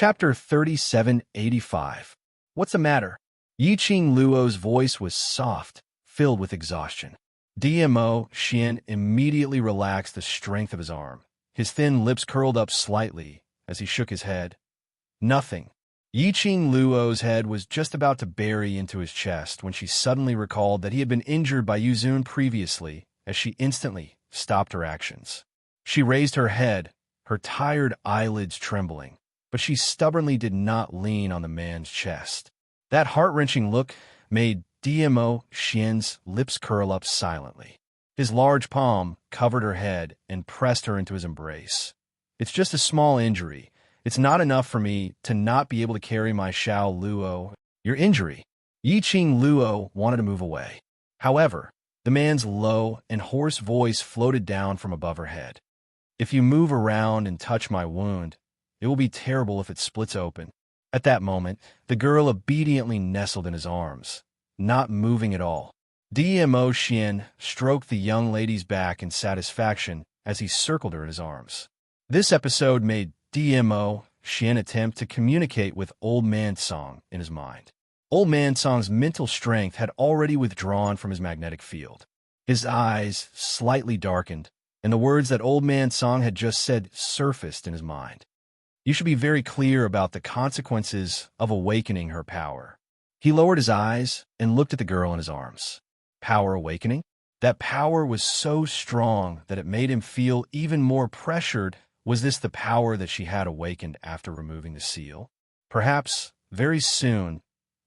Chapter 3785. What's the matter? Yiqing Luo's voice was soft, filled with exhaustion. DMO Xian immediately relaxed the strength of his arm. His thin lips curled up slightly as he shook his head. Nothing. Yiqing Luo's head was just about to bury into his chest when she suddenly recalled that he had been injured by Yuzun previously, as she instantly stopped her actions. She raised her head, her tired eyelids trembling, but she stubbornly did not lean on the man's chest. That heart-wrenching look made DMO Xian's lips curl up silently. His large palm covered her head and pressed her into his embrace. It's just a small injury. It's not enough for me to not be able to carry my Xiao Luo. Your injury. Yiqing Luo wanted to move away. However, the man's low and hoarse voice floated down from above her head. If you move around and touch my wound, it will be terrible if it splits open. At that moment, the girl obediently nestled in his arms, not moving at all. DMO Xian stroked the young lady's back in satisfaction as he circled her in his arms. This episode made DMO Xian attempt to communicate with Old Man Song in his mind. Old Man Song's mental strength had already withdrawn from his magnetic field. His eyes slightly darkened, and the words that Old Man Song had just said surfaced in his mind. You should be very clear about the consequences of awakening her power. He lowered his eyes and looked at the girl in his arms. Power awakening? That power was so strong that it made him feel even more pressured. Was this the power that she had awakened after removing the seal? Perhaps, very soon,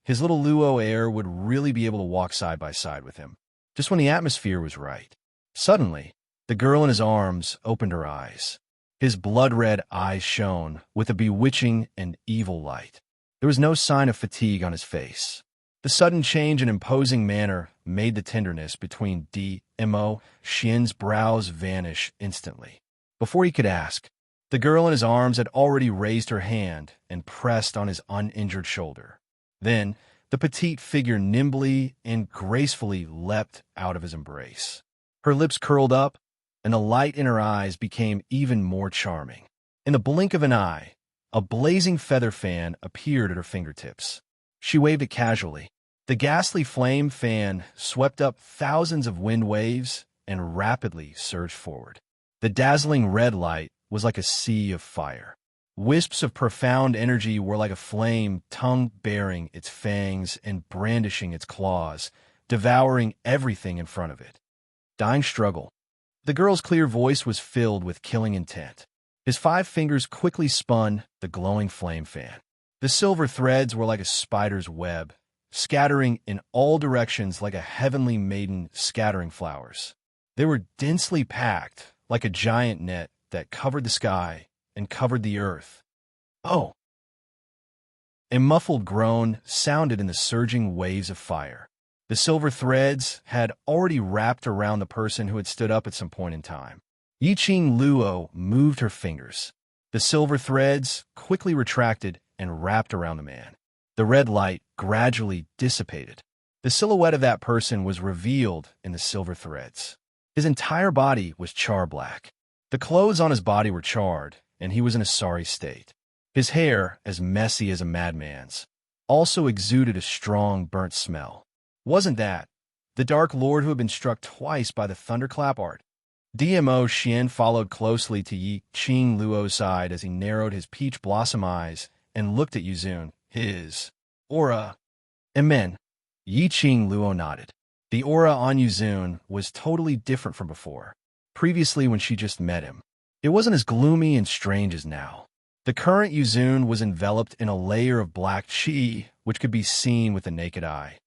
his little Luo heir would really be able to walk side by side with him, just when the atmosphere was right. Suddenly, the girl in his arms opened her eyes. His blood-red eyes shone with a bewitching and evil light. There was no sign of fatigue on his face. The sudden change in imposing manner made the tenderness between DMO Xian's brows vanish instantly. Before he could ask, the girl in his arms had already raised her hand and pressed on his uninjured shoulder. Then, the petite figure nimbly and gracefully leapt out of his embrace. Her lips curled up, and the light in her eyes became even more charming. In the blink of an eye, a blazing feather fan appeared at her fingertips. She waved it casually. The ghastly flame fan swept up thousands of wind waves and rapidly surged forward. The dazzling red light was like a sea of fire. Wisps of profound energy were like a flame tongue baring its fangs and brandishing its claws, devouring everything in front of it. Dying struggle. The girl's clear voice was filled with killing intent. His 5 fingers quickly spun the glowing flame fan. The silver threads were like a spider's web, scattering in all directions like a heavenly maiden scattering flowers. They were densely packed, like a giant net that covered the sky and covered the earth. Oh! A muffled groan sounded in the surging waves of fire. The silver threads had already wrapped around the person who had stood up at some point in time. Yiqing Luo moved her fingers. The silver threads quickly retracted and wrapped around the man. The red light gradually dissipated. The silhouette of that person was revealed in the silver threads. His entire body was char-black. The clothes on his body were charred, and he was in a sorry state. His hair, as messy as a madman's, also exuded a strong burnt smell. Wasn't that the Dark Lord who had been struck twice by the thunderclap art? DMO Xian followed closely to Yiqing Luo's side as he narrowed his peach blossom eyes and looked at Yuzun. His aura. Amen. Yiqing Luo nodded. The aura on Yuzun was totally different from before. Previously, when she just met him, it wasn't as gloomy and strange as now. The current Yuzun was enveloped in a layer of black qi, which could be seen with the naked eye.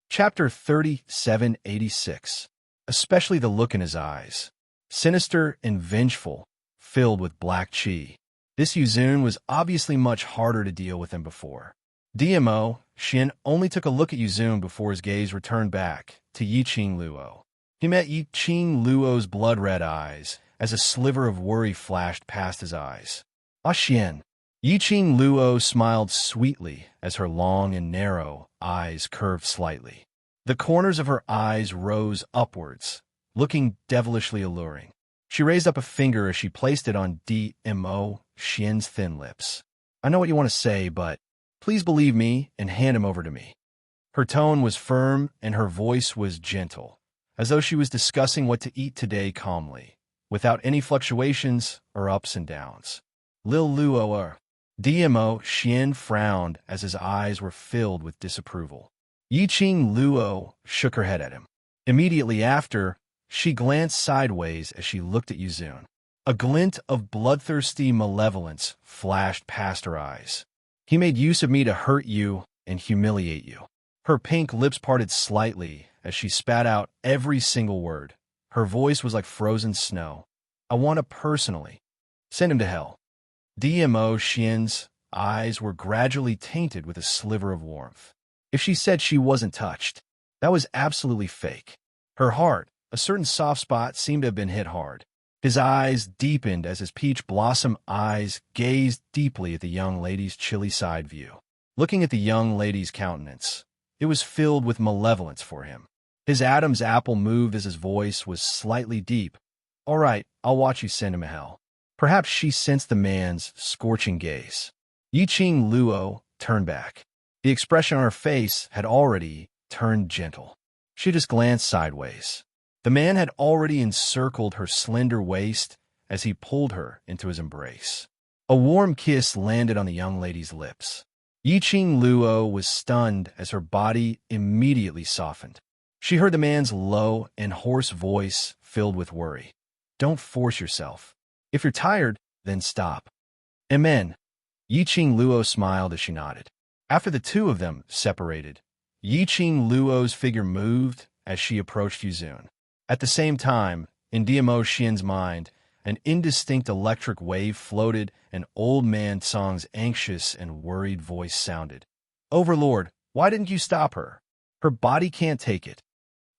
Chapter 3786. Especially the look in his eyes. Sinister and vengeful, filled with black qi. This Yuzun was obviously much harder to deal with than before. DMO Xian only took a look at Yuzun before his gaze returned back to Yiqing Luo. He met Yiqing Luo's blood-red eyes as a sliver of worry flashed past his eyes. Ah, Xian. Yiqing Luo smiled sweetly as her long and narrow eyes curved slightly. The corners of her eyes rose upwards, looking devilishly alluring. She raised up a finger as she placed it on DMO Xian's thin lips. I know what you want to say, but please believe me and hand him over to me. Her tone was firm and her voice was gentle, as though she was discussing what to eat today calmly, without any fluctuations or ups and downs. Lil Luo DMO Xian frowned as his eyes were filled with disapproval. Yiqing Luo shook her head at him. Immediately after, she glanced sideways as she looked at Yuzun. A glint of bloodthirsty malevolence flashed past her eyes. He made use of me to hurt you and humiliate you. Her pink lips parted slightly as she spat out every single word. Her voice was like frozen snow. I want to personally send him to hell. DMO Xian's eyes were gradually tainted with a sliver of warmth. If she said she wasn't touched, that was absolutely fake. Her heart, a certain soft spot, seemed to have been hit hard. His eyes deepened as his peach blossom eyes gazed deeply at the young lady's chilly side view. Looking at the young lady's countenance, it was filled with malevolence for him. His Adam's apple moved as his voice was slightly deep. All right, I'll watch you send him to hell. Perhaps she sensed the man's scorching gaze. Yiqing Luo turned back. The expression on her face had already turned gentle. She just glanced sideways. The man had already encircled her slender waist as he pulled her into his embrace. A warm kiss landed on the young lady's lips. Yiqing Luo was stunned as her body immediately softened. She heard the man's low and hoarse voice filled with worry. Don't force yourself. If you're tired, then stop. Amen. Yiqing Luo smiled as she nodded. After the two of them separated, Yiqing Luo's figure moved as she approached Yuzun. At the same time, in DMO Xian's mind, an indistinct electric wave floated and old man Song's anxious and worried voice sounded. Overlord, why didn't you stop her? Her body can't take it.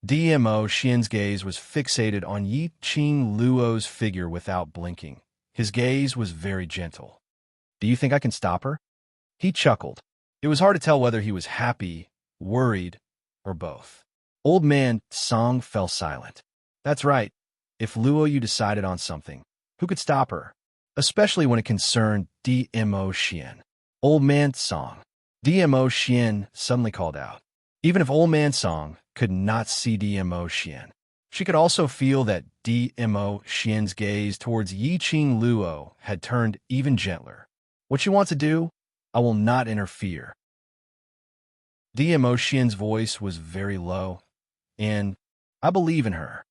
DMO Xian's gaze was fixated on Yiqing Luo's figure without blinking. His gaze was very gentle. Do you think I can stop her? He chuckled. It was hard to tell whether he was happy, worried, or both. Old man Song fell silent. That's right. If Luo you decided on something, who could stop her? Especially when it concerned DMO Xian. Old man Song. DMO Xian suddenly called out. Even if Old man Song could not see DMO Xian, she could also feel that DMO Xian's gaze towards Yiqing Luo had turned even gentler. What she wants to do, I will not interfere. DMO Xian's voice was very low, and I believe in her.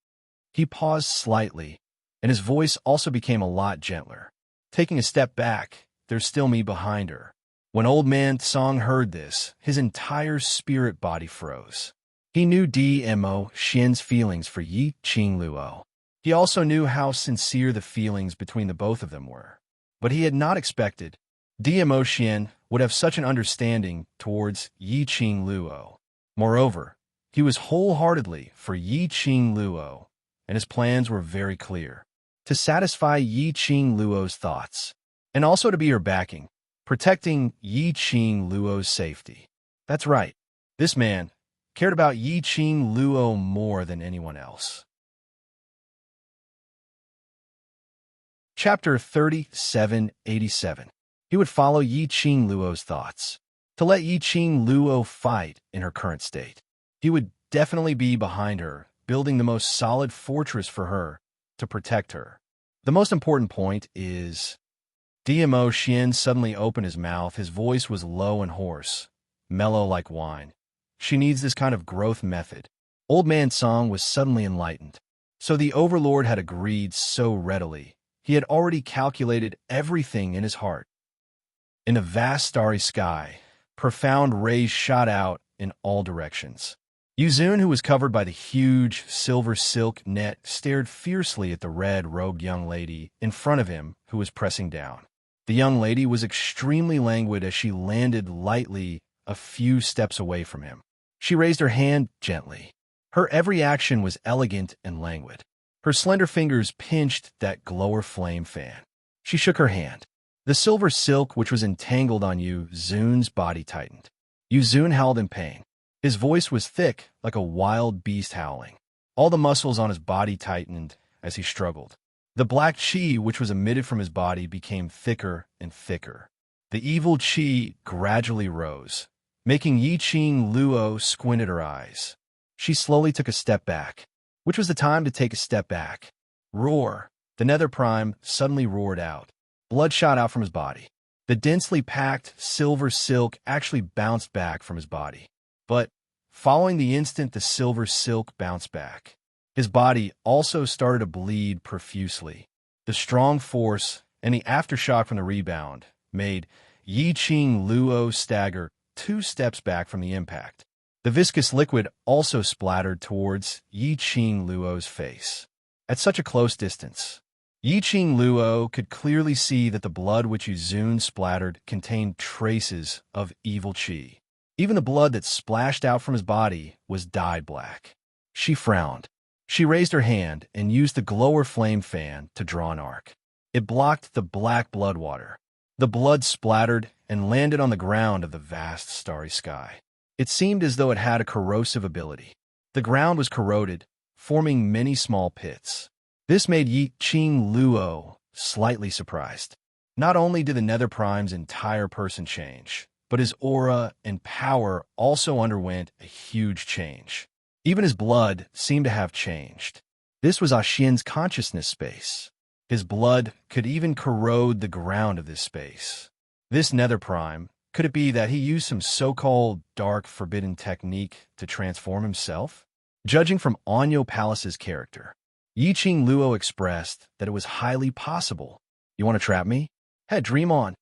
He paused slightly, and his voice also became a lot gentler. Taking a step back, there's still me behind her. When Old Man Song heard this, his entire spirit body froze. He knew DMO Xian's feelings for Yiqing Luo. He also knew how sincere the feelings between the both of them were. But he had not expected DMO Xian would have such an understanding towards Yiqing Luo. Moreover, he was wholeheartedly for Yiqing Luo, and his plans were very clear. To satisfy Yiqing Luo's thoughts, and also to be her backing, protecting Yiqing Luo's safety. That's right, this man cared about Yiqing Luo more than anyone else. Chapter 3787. He would follow Yiqing Luo's thoughts. To let Yiqing Luo fight in her current state. He would definitely be behind her, building the most solid fortress for her to protect her. The most important point is DMO Xian suddenly opened his mouth. His voice was low and hoarse, mellow like wine. She needs this kind of growth method. Old Man Song was suddenly enlightened. So the Overlord had agreed so readily. He had already calculated everything in his heart. In a vast starry sky, profound rays shot out in all directions. Yuzun, who was covered by the huge silver silk net, stared fiercely at the red-robed young lady in front of him who was pressing down. The young lady was extremely languid as she landed lightly a few steps away from him. She raised her hand gently. Her every action was elegant and languid. Her slender fingers pinched that glower flame fan. She shook her hand. The silver silk which was entangled on Yuzun's body tightened. Yuzun howled in pain. His voice was thick, like a wild beast howling. All the muscles on his body tightened as he struggled. The black chi which was emitted from his body became thicker and thicker. The evil chi gradually rose, making Yi Qing Luo squint at her eyes. She slowly took a step back, which was the time to take a step back. Roar! The Nether Prime suddenly roared out. Blood shot out from his body. The densely packed silver silk actually bounced back from his body. But, following the instant the silver silk bounced back, his body also started to bleed profusely. The strong force and the aftershock from the rebound made Yi Qing Luo stagger 2 steps back from the impact. The viscous liquid also splattered towards Yi Qing Luo's face. At such a close distance, Yi Qing Luo could clearly see that the blood which Yuzun splattered contained traces of evil qi. Even the blood that splashed out from his body was dyed black. She frowned. She raised her hand and used the glower flame fan to draw an arc. It blocked the black blood water. The blood splattered and landed on the ground of the vast starry sky. It seemed as though it had a corrosive ability. The ground was corroded, forming many small pits. This made Yi Qing Luo slightly surprised. Not only did the Nether Prime's entire person change, but his aura and power also underwent a huge change. Even his blood seemed to have changed. This was Xian's consciousness space. His blood could even corrode the ground of this space. This Nether Prime, could it be that he used some so-called dark forbidden technique to transform himself? Judging from Onyo Palace's character, Yi Qing Luo expressed that it was highly possible. You want to trap me? Hey, dream on.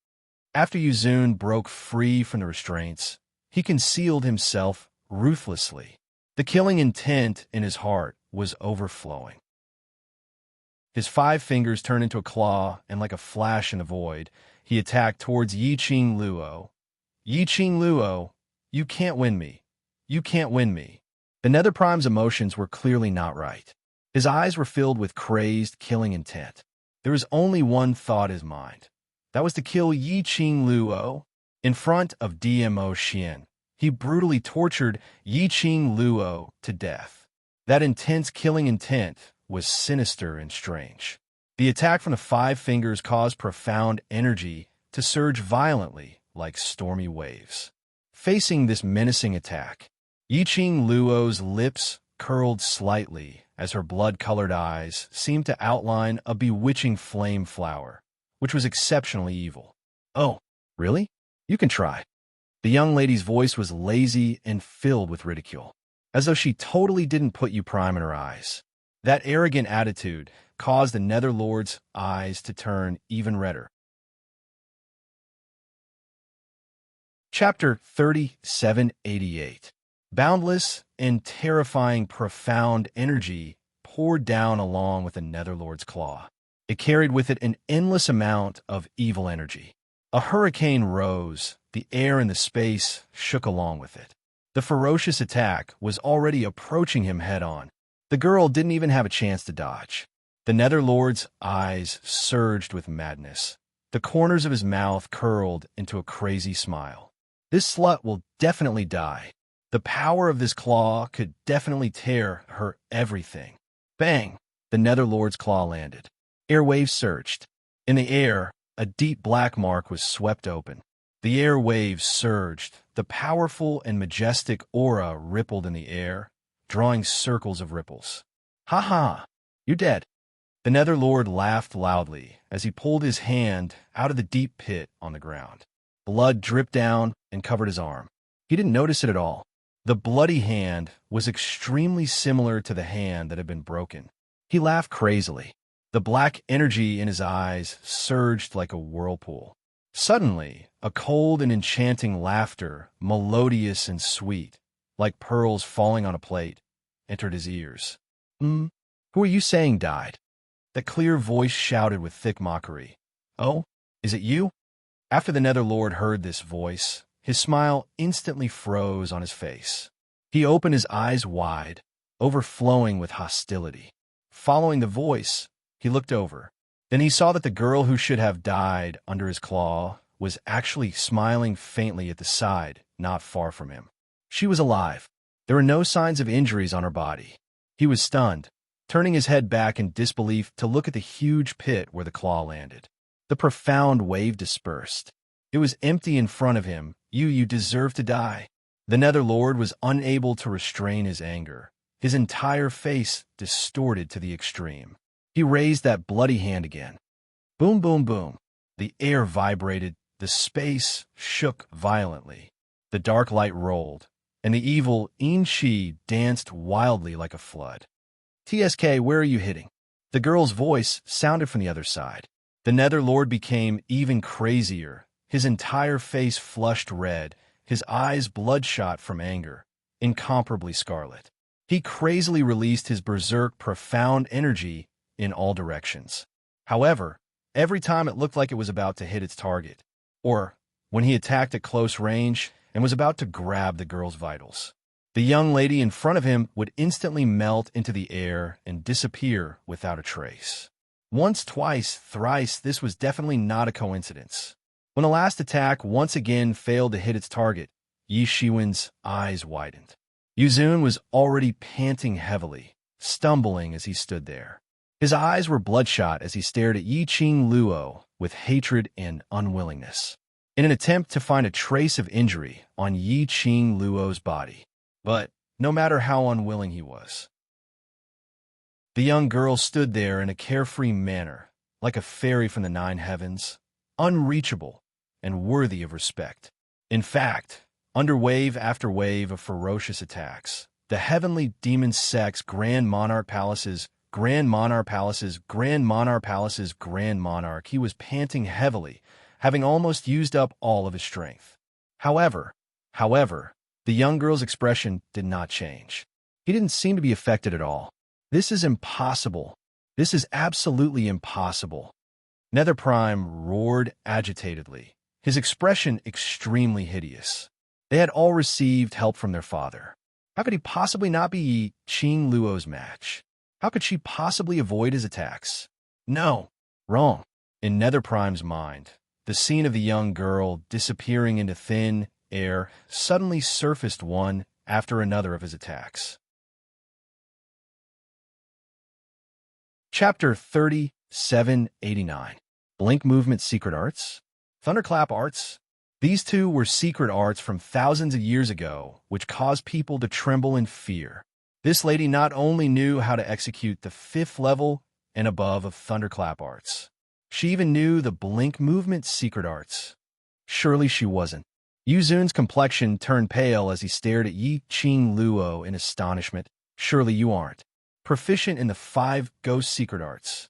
After Yuzun broke free from the restraints, he concealed himself ruthlessly. The killing intent in his heart was overflowing. His 5 fingers turned into a claw, and like a flash in the void, he attacked towards Yi Qing Luo. Yi Qing Luo, you can't win me. You can't win me. The Nether Prime's emotions were clearly not right. His eyes were filled with crazed, killing intent. There was only one thought in his mind. That was to kill Yi Qing Luo. In front of DMO Xian, he brutally tortured Yi Qing Luo to death. That intense killing intent was sinister and strange. The attack from the 5 fingers caused profound energy to surge violently like stormy waves. Facing this menacing attack, Yi Qing Luo's lips curled slightly as her blood-colored eyes seemed to outline a bewitching flame flower, which was exceptionally evil. Oh, really? You can try. The young lady's voice was lazy and filled with ridicule, as though she totally didn't put you prime in her eyes. That arrogant attitude caused the Netherlord's eyes to turn even redder. Chapter 3788. Boundless and terrifying profound energy poured down along with the Netherlord's claw. It carried with it an endless amount of evil energy. A hurricane rose, the air and the space shook along with it. The ferocious attack was already approaching him head-on. The girl didn't even have a chance to dodge. The Netherlord's eyes surged with madness. The corners of his mouth curled into a crazy smile. This slut will definitely die. The power of this claw could definitely tear her everything. Bang! The Netherlord's claw landed. Airwaves surged. In the air, a deep black mark was swept open. The air waves surged. The powerful and majestic aura rippled in the air, drawing circles of ripples. Ha ha! You're dead. The Netherlord laughed loudly as he pulled his hand out of the deep pit on the ground. Blood dripped down and covered his arm. He didn't notice it at all. The bloody hand was extremely similar to the hand that had been broken. He laughed crazily. The black energy in his eyes surged like a whirlpool. Suddenly, a cold and enchanting laughter, melodious and sweet, like pearls falling on a plate, entered his ears. Who are you saying died? The clear voice shouted with thick mockery. Oh, is it you? After the Netherlord heard this voice, his smile instantly froze on his face. He opened his eyes wide, overflowing with hostility. Following the voice, he looked over. Then he saw that the girl who should have died under his claw was actually smiling faintly at the side, not far from him. She was alive. There were no signs of injuries on her body. He was stunned. turning his head back in disbelief to look at the huge pit where the claw landed. The profound wave dispersed. It was empty in front of him. You deserve to die. The Netherlord was unable to restrain his anger, his entire face distorted to the extreme. He raised that bloody hand again. Boom, boom, boom. The air vibrated, the space shook violently. The dark light rolled, and the evil Inchi danced wildly like a flood. TSK, where are you hitting? The girl's voice sounded from the other side. The Netherlord became even crazier, his entire face flushed red, his eyes bloodshot from anger, incomparably scarlet. He crazily released his berserk profound energy in all directions. However, every time it looked like it was about to hit its target, or when he attacked at close range and was about to grab the girl's vitals, the young lady in front of him would instantly melt into the air and disappear without a trace. Once, twice, thrice, this was definitely not a coincidence. When the last attack once again failed to hit its target, Yi Shiwen's eyes widened. Yuzun was already panting heavily, stumbling as he stood there. His eyes were bloodshot as he stared at Yi Qing Luo with hatred and unwillingness, in an attempt to find a trace of injury on Yi Qing Luo's body. But no matter how unwilling he was, the young girl stood there in a carefree manner, like a fairy from the nine heavens, unreachable and worthy of respect. In fact, under wave after wave of ferocious attacks, the heavenly demon sect's Grand Monarch Palaces, Grand Monarch Palaces, Grand Monarch Palaces, Grand Monarch, he was panting heavily, having almost used up all of his strength. However, the young girl's expression did not change. He didn't seem to be affected at all. This is impossible. This is absolutely impossible. Nether Prime roared agitatedly, his expression extremely hideous. They had all received help from their father. How could he possibly not be Yi Qing Luo's match? How could she possibly avoid his attacks? No, wrong. In Nether Prime's mind, the scene of the young girl disappearing into thin air suddenly surfaced one after another of his attacks. Chapter 3789. Blink Movement Secret Arts? Thunderclap Arts? These two were secret arts from thousands of years ago, which caused people to tremble in fear. This lady not only knew how to execute the 5th level and above of Thunderclap Arts, she even knew the Blink Movement Secret Arts. Surely she wasn't. Yuzun's complexion turned pale as he stared at Yi Qing Luo in astonishment. Surely you aren't proficient in the 5 Ghost Secret Arts.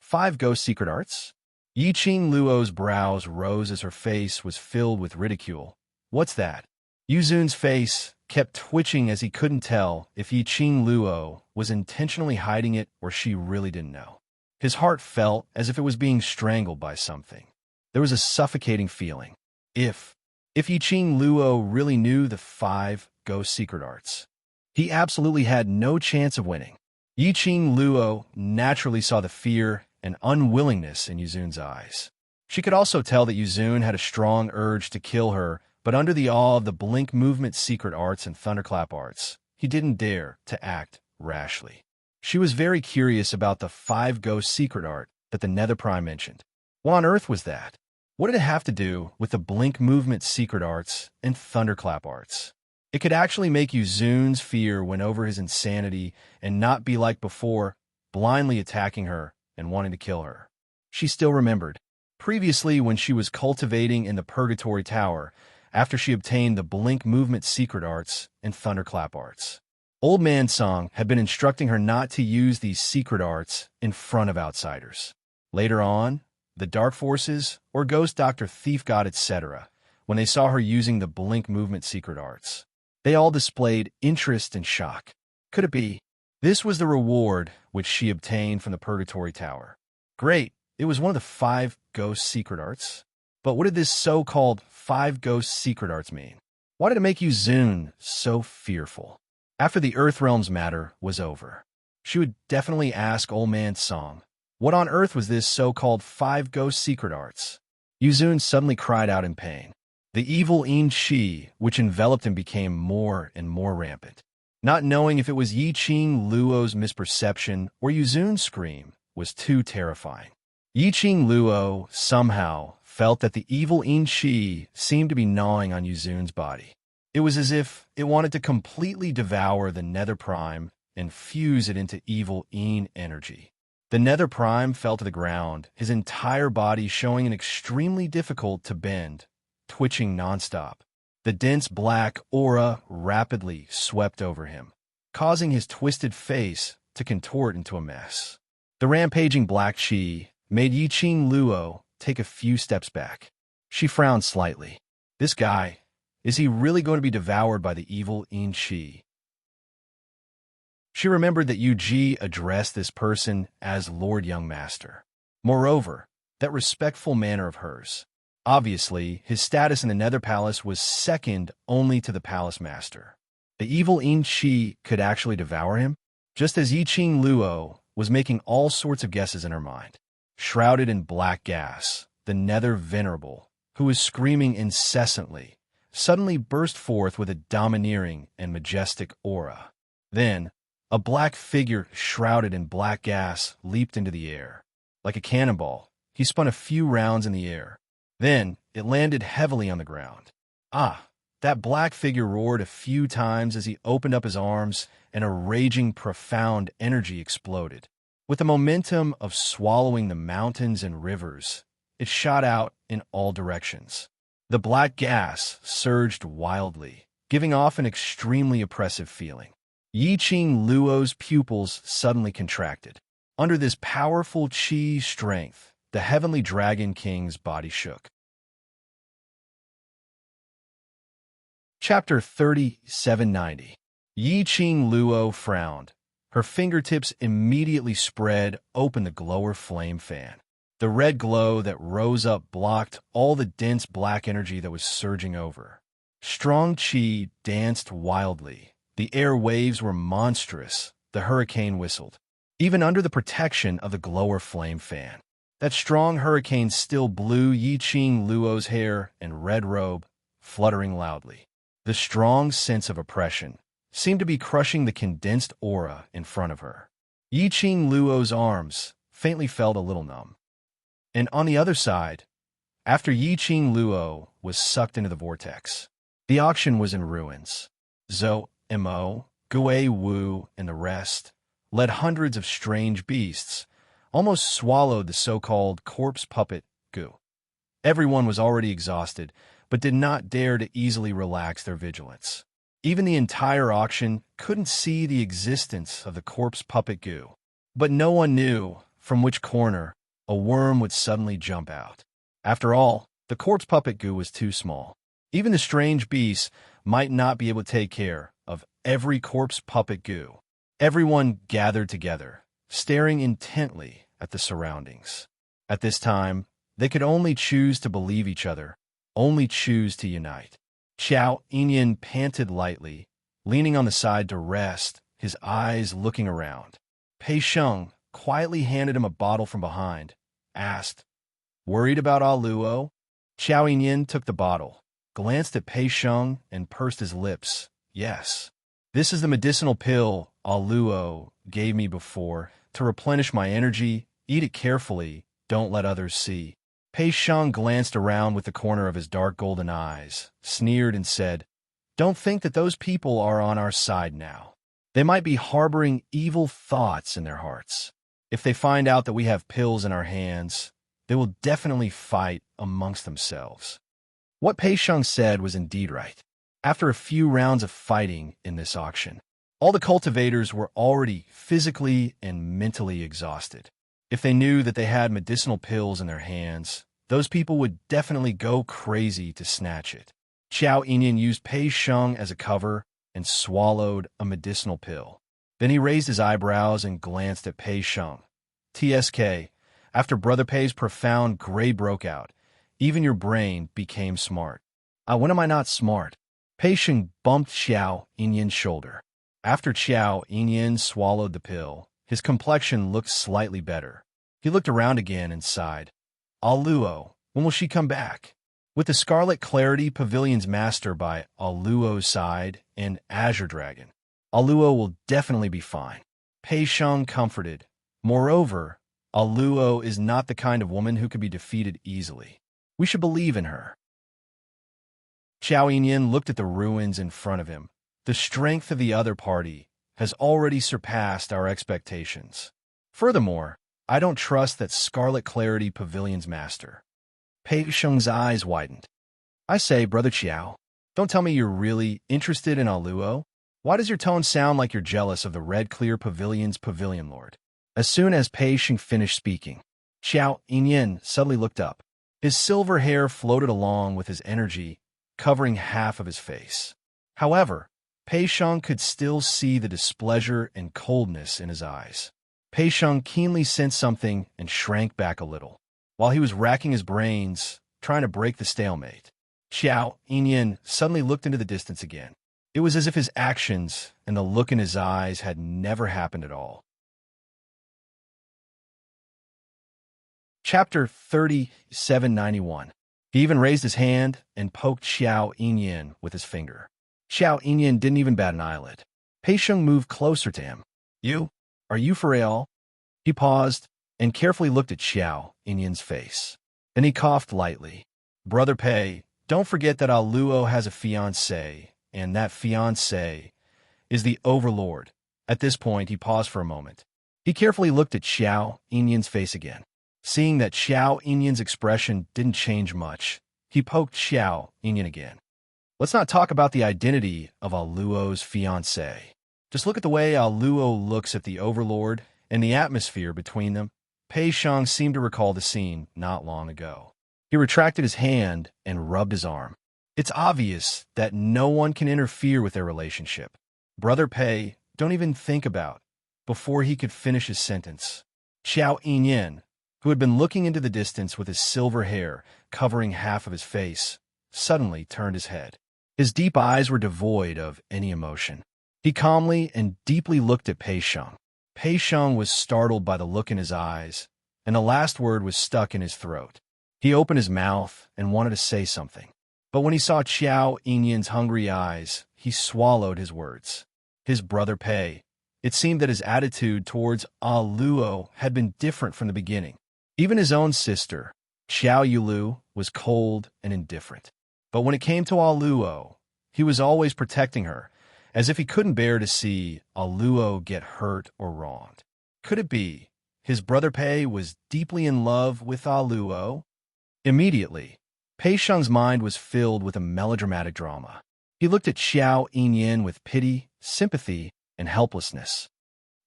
5 Ghost Secret Arts? Yi Qing Luo's brows rose as her face was filled with ridicule. What's that? Yuzun's face kept twitching as he couldn't tell if Yi Qing Luo was intentionally hiding it or she really didn't know. His heart felt as if it was being strangled by something. There was a suffocating feeling. If Yi Qing Luo really knew the 5 Ghost Secret Arts, he absolutely had no chance of winning. Yi Qing Luo naturally saw the fear and unwillingness in Yuzun's eyes. She could also tell that Yuzun had a strong urge to kill her, but under the awe of the Blink Movement Secret Arts and Thunderclap Arts, he didn't dare to act rashly. She was very curious about the 5 Ghost Secret Art that the Nether Prime mentioned. What on earth was that? What did it have to do with the Blink Movement Secret Arts and Thunderclap Arts? It could actually make Yuzun's fear win over his insanity and not be like before, blindly attacking her and wanting to kill her. She still remembered. Previously, when she was cultivating in the Purgatory Tower, after she obtained the Blink Movement Secret Arts and Thunderclap Arts, Old Man Song had been instructing her not to use these secret arts in front of outsiders. Later on, the Dark Forces, or Ghost Doctor, Thief God, etc., when they saw her using the Blink Movement Secret Arts, they all displayed interest and shock. Could it be? This was the reward which she obtained from the Purgatory Tower. Great, it was one of the 5 Ghost Secret Arts. But what did this so-called 5 Ghost Secret Arts mean? Why did it make Yuzun so fearful? After the Earthrealm's matter was over, she would definitely ask Old Man Song, what on earth was this so-called 5 Ghost Secret Arts? Yuzun suddenly cried out in pain. The evil Yin Shi, which enveloped him, became more and more rampant. Not knowing if it was Yi Qing Luo's misperception or Yuzun's scream was too terrifying. Yi Qing Luo somehow felt that the evil In Shi seemed to be gnawing on Yuzun's body. It was as if it wanted to completely devour the Nether Prime and fuse it into evil In energy. The Nether Prime fell to the ground, his entire body showing an extremely difficult to bend, twitching nonstop. The dense black aura rapidly swept over him, causing his twisted face to contort into a mess. The rampaging black chi made Yi Qing Luo take a few steps back. She frowned slightly. This guy, is he really going to be devoured by the evil In Shi? She remembered that Yu Ji addressed this person as Lord Young Master. Moreover, that respectful manner of hers. Obviously, his status in the Nether Palace was second only to the Palace Master. The evil In Shi could actually devour him? Just as Yi Qing Luo was making all sorts of guesses in her mind. Shrouded in black gas, the Nether Venerable, who was screaming incessantly, suddenly burst forth with a domineering and majestic aura. Then, a black figure shrouded in black gas leaped into the air. Like a cannonball, he spun a few rounds in the air. Then, it landed heavily on the ground. That black figure roared a few times as he opened up his arms, and a raging, profound energy exploded. With the momentum of swallowing the mountains and rivers, it shot out in all directions. The black gas surged wildly, giving off an extremely oppressive feeling. Yi Qing Luo's pupils suddenly contracted. Under this powerful chi strength, the Heavenly Dragon King's body shook. Chapter 3790. Yi Qing Luo frowned. Her fingertips immediately spread open the glower flame fan. The red glow that rose up blocked all the dense black energy that was surging over. Strong chi danced wildly. The air waves were monstrous. The hurricane whistled. Even under the protection of the glower flame fan, that strong hurricane still blew Yi Qing Luo's hair and red robe, fluttering loudly. The strong sense of oppression seemed to be crushing the condensed aura in front of her. Yi Qing Luo's arms faintly felt a little numb. And on the other side, after Yi Qing Luo was sucked into the vortex, the auction was in ruins. Zhou, Mo, Gui Wu, and the rest led hundreds of strange beasts, almost swallowed the so-called corpse puppet Gu. Everyone was already exhausted, but did not dare to easily relax their vigilance. Even the entire auction couldn't see the existence of the corpse puppet Gu. But no one knew from which corner a worm would suddenly jump out. After all, the corpse puppet Gu was too small. Even the strange beasts might not be able to take care of every corpse puppet Gu. Everyone gathered together, staring intently at the surroundings. At this time, they could only choose to believe each other, only choose to unite. Qiao Inyan panted lightly, leaning on the side to rest, his eyes looking around. Pei Sheng quietly handed him a bottle from behind, asked, "Worried about Ah Luo?" Qiao Inyan took the bottle, glanced at Pei Sheng, and pursed his lips. "Yes. This is the medicinal pill Ah Luo gave me before to replenish my energy. Eat it carefully. Don't let others see." Pei Sheng glanced around with the corner of his dark golden eyes, sneered and said, "Don't think that those people are on our side now. They might be harboring evil thoughts in their hearts. If they find out that we have pills in our hands, they will definitely fight amongst themselves." What Pei Sheng said was indeed right. After a few rounds of fighting in this auction, all the cultivators were already physically and mentally exhausted. If they knew that they had medicinal pills in their hands, those people would definitely go crazy to snatch it. Qiao Inyan used Pei Sheng as a cover and swallowed a medicinal pill. Then he raised his eyebrows and glanced at Pei Sheng. "TSK, after Brother Pei's profound gray broke out, even your brain became smart." When am I not smart?" Pei Sheng bumped Qiao Inyan's shoulder. After Qiao Inyan swallowed the pill, his complexion looked slightly better. He looked around again and sighed. "Ah Luo, when will she come back?" With the Scarlet Clarity Pavilion's master by Ah Luo's side and Azure Dragon, Aluo will definitely be fine. Pei Sheng comforted. Moreover, Aluo is not the kind of woman who could be defeated easily. We should believe in her. Xiao Yinyan looked at the ruins in front of him. The strength of the other party has already surpassed our expectations. Furthermore, I don't trust that Scarlet Clarity Pavilion's master. Pei Sheng's eyes widened. I say, Brother Qiao, don't tell me you're really interested in Aluo. Why does your tone sound like you're jealous of the Red Clear Pavilion's pavilion lord? As soon as Pei Sheng finished speaking, Xiao Yinyan suddenly looked up. His silver hair floated along with his energy, covering half of his face. However, Pei Sheng could still see the displeasure and coldness in his eyes. Pei Sheng keenly sensed something and shrank back a little. While he was racking his brains, trying to break the stalemate, Xiao Yinyan suddenly looked into the distance again. It was as if his actions and the look in his eyes had never happened at all. Chapter 3791. He even raised his hand and poked Xiao Yinyan with his finger. Xiao Yinyan didn't even bat an eyelid. Pei Sheng moved closer to him. Are you for real? He paused and carefully looked at Xiao Yinyan's face. Then he coughed lightly. Brother Pei, don't forget that Aluo has a fiancée, and that fiancée is the Overlord. At this point, he paused for a moment. He carefully looked at Xiao Yinyan's face again. Seeing that Xiao Yinyan's expression didn't change much, he poked Xiao Yinyan again. Let's not talk about the identity of Aluo's fiancée. Just look at the way Aluo looks at the Overlord and the atmosphere between them. Pei Sheng seemed to recall the scene not long ago. He retracted his hand and rubbed his arm. It's obvious that no one can interfere with their relationship. Brother Pei, don't even think about. Before he could finish his sentence, Xiao Yinyan, who had been looking into the distance with his silver hair covering half of his face, suddenly turned his head. His deep eyes were devoid of any emotion. He calmly and deeply looked at Pei Sheng. Pei Sheng was startled by the look in his eyes, and the last word was stuck in his throat. He opened his mouth and wanted to say something. But when he saw Xiao Yinyan's hungry eyes, he swallowed his words. His brother Pei. It seemed that his attitude towards Aluo had been different from the beginning. Even his own sister, Xiao Yulu, was cold and indifferent. But when it came to Aluo, he was always protecting her, as if he couldn't bear to see Aluo get hurt or wronged. Could it be his brother Pei was deeply in love with Aluo? Immediately, Pei Sheng's mind was filled with a melodramatic drama. He looked at Xiao Yinyan with pity, sympathy, and helplessness.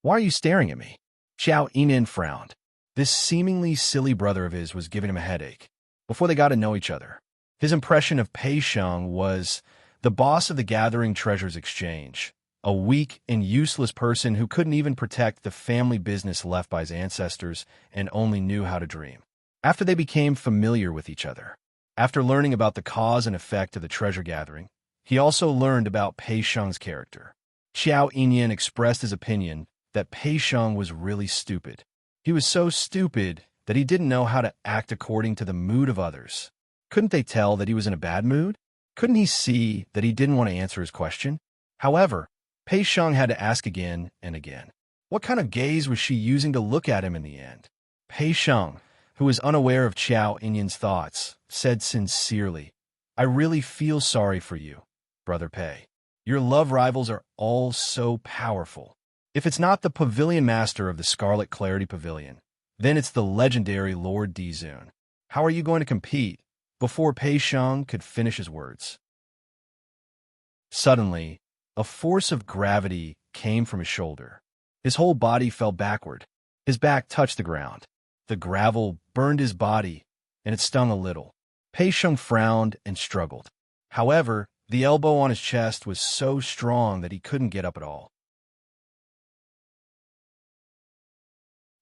Why are you staring at me? Xiao Yinyan frowned. This seemingly silly brother of his was giving him a headache. Before they got to know each other, his impression of Pei Sheng was the boss of the Gathering Treasures Exchange, a weak and useless person who couldn't even protect the family business left by his ancestors and only knew how to dream. After they became familiar with each other, after learning about the cause and effect of the treasure gathering, he also learned about Pei Sheng's character. Xiao Yinyan expressed his opinion that Pei Sheng was really stupid. He was so stupid that he didn't know how to act according to the mood of others. Couldn't they tell that he was in a bad mood? Couldn't he see that he didn't want to answer his question? However, Pei Sheng had to ask again and again. What kind of gaze was she using to look at him in the end? Pei Sheng, who was unaware of Xiao Yinyan's thoughts, said sincerely, I really feel sorry for you, Brother Pei. Your love rivals are all so powerful. If it's not the pavilion master of the Scarlet Clarity Pavilion, then it's the legendary Lord Dizun. How are you going to compete? Before Pei Sheng could finish his words, suddenly, a force of gravity came from his shoulder. His whole body fell backward. His back touched the ground. The gravel burned his body, and it stung a little. Pei Sheng frowned and struggled. However, the elbow on his chest was so strong that he couldn't get up at all.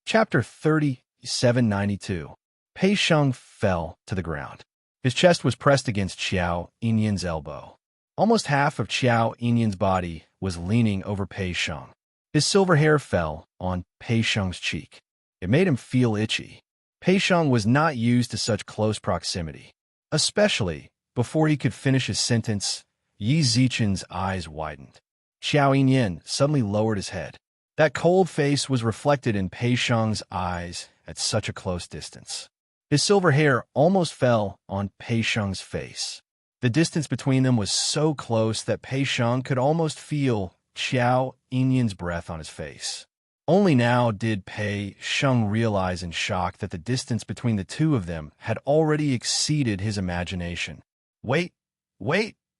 Chapter 3792. Pei Sheng fell to the ground. His chest was pressed against Xiao Yinyan's elbow. Almost half of Xiao Yinyan's body was leaning over Pei Sheng. His silver hair fell on Pei Sheng's cheek. It made him feel itchy. Pei Sheng was not used to such close proximity. Especially, before he could finish his sentence, Yi Zichen's eyes widened. Xiao Yin suddenly lowered his head. That cold face was reflected in Pei Sheng's eyes at such a close distance. His silver hair almost fell on Pei Sheng's face. The distance between them was so close that Pei Sheng could almost feel Xiao Yin's breath on his face. Only now did Pei Sheng realize in shock that the distance between the two of them had already exceeded his imagination. Wait,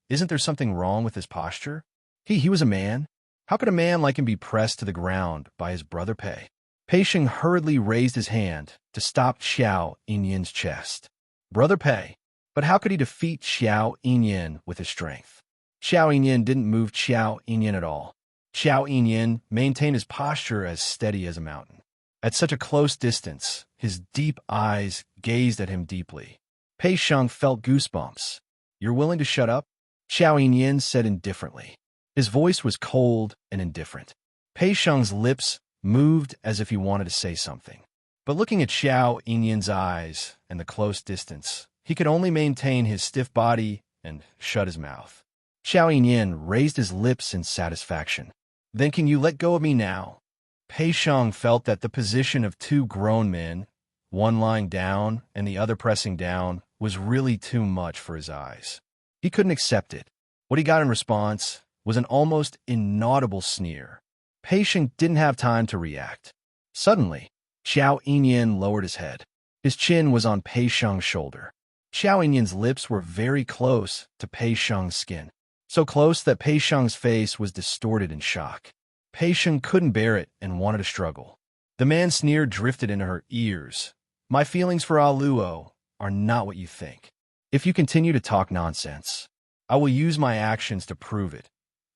isn't there something wrong with his posture? He was a man. How could a man like him be pressed to the ground by his brother Pei? Pei Sheng hurriedly raised his hand to stop Xiao Yin's chest. Brother Pei, but how could he defeat Xiao Yin with his strength? Xiao Yin didn't move Xiao Yin at all. Xiao Yin maintained his posture as steady as a mountain. At such a close distance, his deep eyes gazed at him deeply. Pei Sheng felt goosebumps. You're willing to shut up? Xiao Yin said indifferently. His voice was cold and indifferent. Pei Sheng's lips moved as if he wanted to say something. But looking at Xiao Yin's eyes and the close distance, he could only maintain his stiff body and shut his mouth. Xiao Yin raised his lips in satisfaction. Then can you let go of me now? Pei Sheng felt that the position of two grown men, one lying down and the other pressing down, was really too much for his eyes. He couldn't accept it. What he got in response was an almost inaudible sneer. Pei Sheng didn't have time to react. Suddenly, Xiao Yin lowered his head. His chin was on Pei Sheng's shoulder. Xiao Yin's lips were very close to Pei Sheng's skin, so close that Pei Sheng's face was distorted in shock. Pei Sheng couldn't bear it and wanted to struggle. The man's sneer drifted into her ears. My feelings for Luo are not what you think. If you continue to talk nonsense, I will use my actions to prove it.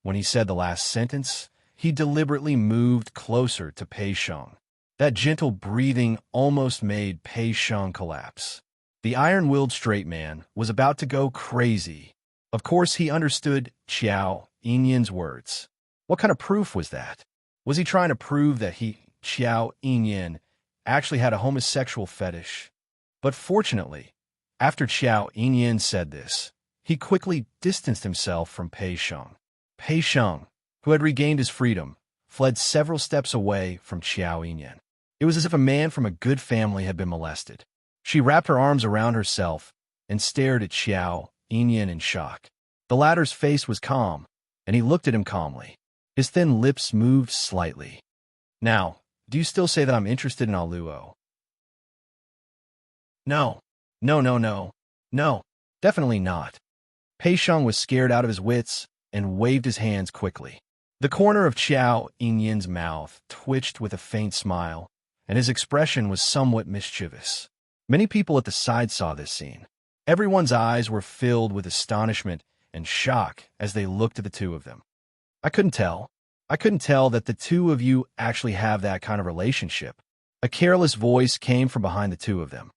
When he said the last sentence, he deliberately moved closer to Pei Sheng. That gentle breathing almost made Pei Sheng collapse. The iron-willed straight man was about to go crazy. Of course, he understood Xiao Yin's words. What kind of proof was that? Was he trying to prove that Xiao Yin, actually had a homosexual fetish? But fortunately, after Xiao Yin said this, he quickly distanced himself from Pei Sheng. Pei Sheng, who had regained his freedom, fled several steps away from Xiao Yin. It was as if a man from a good family had been molested. She wrapped her arms around herself and stared at Xiao Yin in shock. The latter's face was calm, and he looked at him calmly. His thin lips moved slightly. Now, do you still say that I'm interested in Luo? No, definitely not. Pei Sheng was scared out of his wits and waved his hands quickly. The corner of Xiao Yin's mouth twitched with a faint smile, and his expression was somewhat mischievous. Many people at the side saw this scene. Everyone's eyes were filled with astonishment and shock as they looked at the two of them. I couldn't tell that the two of you actually have that kind of relationship. A careless voice came from behind the two of them.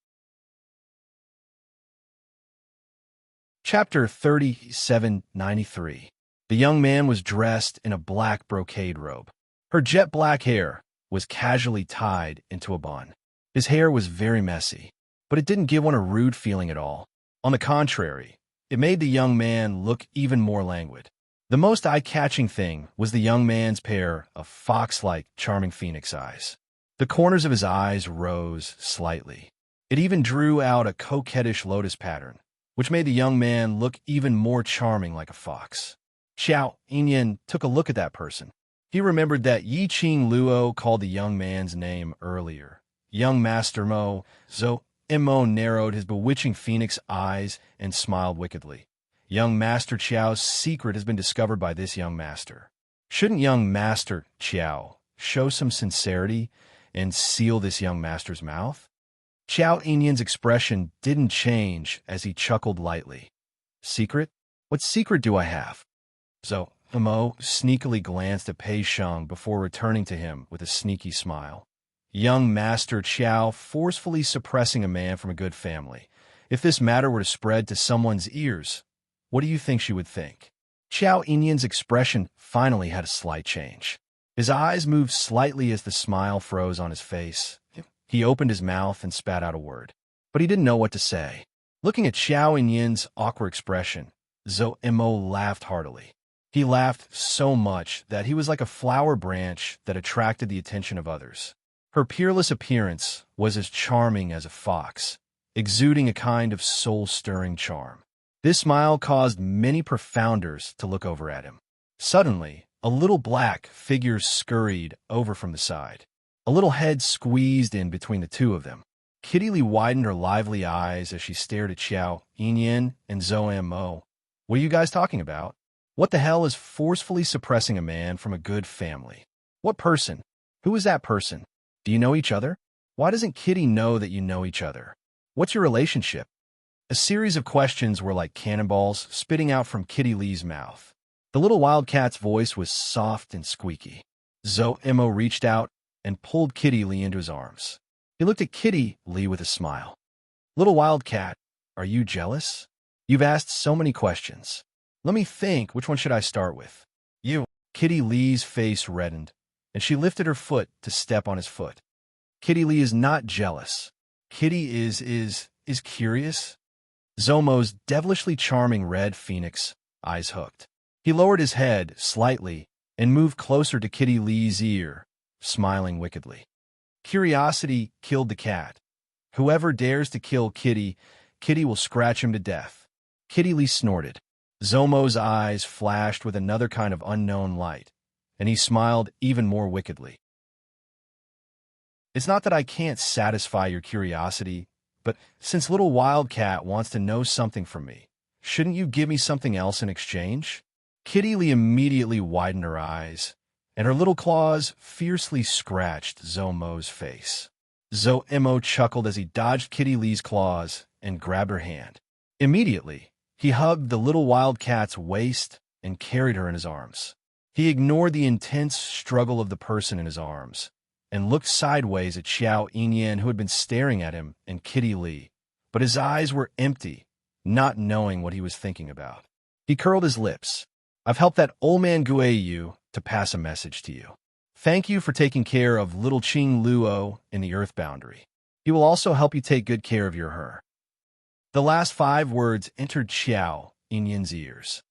Chapter 3793. The young man was dressed in a black brocade robe. Her jet black hair was casually tied into a bun. His hair was very messy, but it didn't give one a rude feeling at all. On the contrary, it made the young man look even more languid. The most eye-catching thing was the young man's pair of fox-like, charming phoenix eyes. The corners of his eyes rose slightly. It even drew out a coquettish lotus pattern, which made the young man look even more charming like a fox. Xiao Yin took a look at that person. He remembered that Yiqing Luo called the young man's name earlier. Young Master Mo. Mo narrowed his bewitching phoenix eyes and smiled wickedly. Young Master Qiao's secret has been discovered by this young master. Shouldn't young Master Qiao show some sincerity and seal this young master's mouth? Xiao Yin's expression didn't change as he chuckled lightly. Secret? What secret do I have? Mo sneakily glanced at Pei Sheng before returning to him with a sneaky smile. Young Master Qiao forcefully suppressing a man from a good family. If this matter were to spread to someone's ears, what do you think she would think? Xiao Yin's expression finally had a slight change. His eyes moved slightly as the smile froze on his face. He opened his mouth and spat out a word, but he didn't know what to say. Looking at Xiao Yin's awkward expression, Mo laughed heartily. He laughed so much that he was like a flower branch that attracted the attention of others. Her peerless appearance was as charming as a fox, exuding a kind of soul-stirring charm. This smile caused many profounders to look over at him. Suddenly, a little black figure scurried over from the side. A little head squeezed in between the two of them. Kitty Lee widened her lively eyes as she stared at Xiao Yinyan and Zhou Mo. What are you guys talking about? What the hell is forcefully suppressing a man from a good family? What person? Who is that person? Do you know each other? Why doesn't Kitty know that you know each other? What's your relationship? A series of questions were like cannonballs spitting out from Kitty Lee's mouth. The little wildcat's voice was soft and squeaky. Zhou Mo reached out and pulled Kitty Lee into his arms. He looked at Kitty Lee with a smile. Little wildcat, are you jealous? You've asked so many questions. Let me think, which one should I start with? You. Kitty Lee's face reddened, and she lifted her foot to step on his foot. Kitty Lee is not jealous. Kitty is curious. Zomo's devilishly charming red phoenix eyes hooked. He lowered his head slightly and moved closer to Kitty Lee's ear, smiling wickedly. Curiosity killed the cat. Whoever dares to kill Kitty, Kitty will scratch him to death. Kitty Lee snorted. Zomo's eyes flashed with another kind of unknown light, and he smiled even more wickedly. It's not that I can't satisfy your curiosity, but since little wildcat wants to know something from me, shouldn't you give me something else in exchange? Kitty Lee immediately widened her eyes, and her little claws fiercely scratched Zomo's face. Mo chuckled as he dodged Kitty Lee's claws and grabbed her hand. Immediately, he hugged the little wildcat's waist and carried her in his arms. He ignored the intense struggle of the person in his arms and looked sideways at Xiao Yinyan, who had been staring at him, and Kitty Lee, but his eyes were empty, not knowing what he was thinking about. He curled his lips. I've helped that old man Guiyu to pass a message to you. Thank you for taking care of little Qing Luo in the Earth Boundary. He will also help you take good care of your her. The last 5 words entered Xiao Yinyan's ears.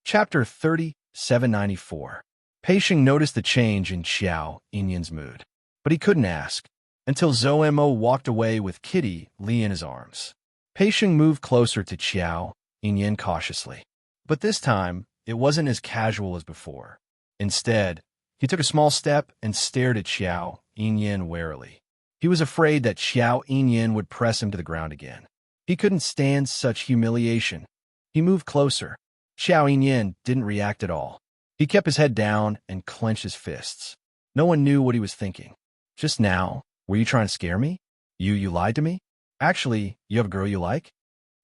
Chapter 3794. Peisheng noticed the change in Xiao Yinyan's mood, but he couldn't ask, until Zhou Mo walked away with Kitty Lee in his arms. Peisheng moved closer to Xiao Yinyan cautiously, but this time it wasn't as casual as before. Instead, he took a small step and stared at Xiao Yinyan warily. He was afraid that Xiao Yinyan would press him to the ground again. He couldn't stand such humiliation. He moved closer. Xiao Yinyan didn't react at all. He kept his head down and clenched his fists. No one knew what he was thinking. Just now, were you trying to scare me? You lied to me? Actually, you have a girl you like?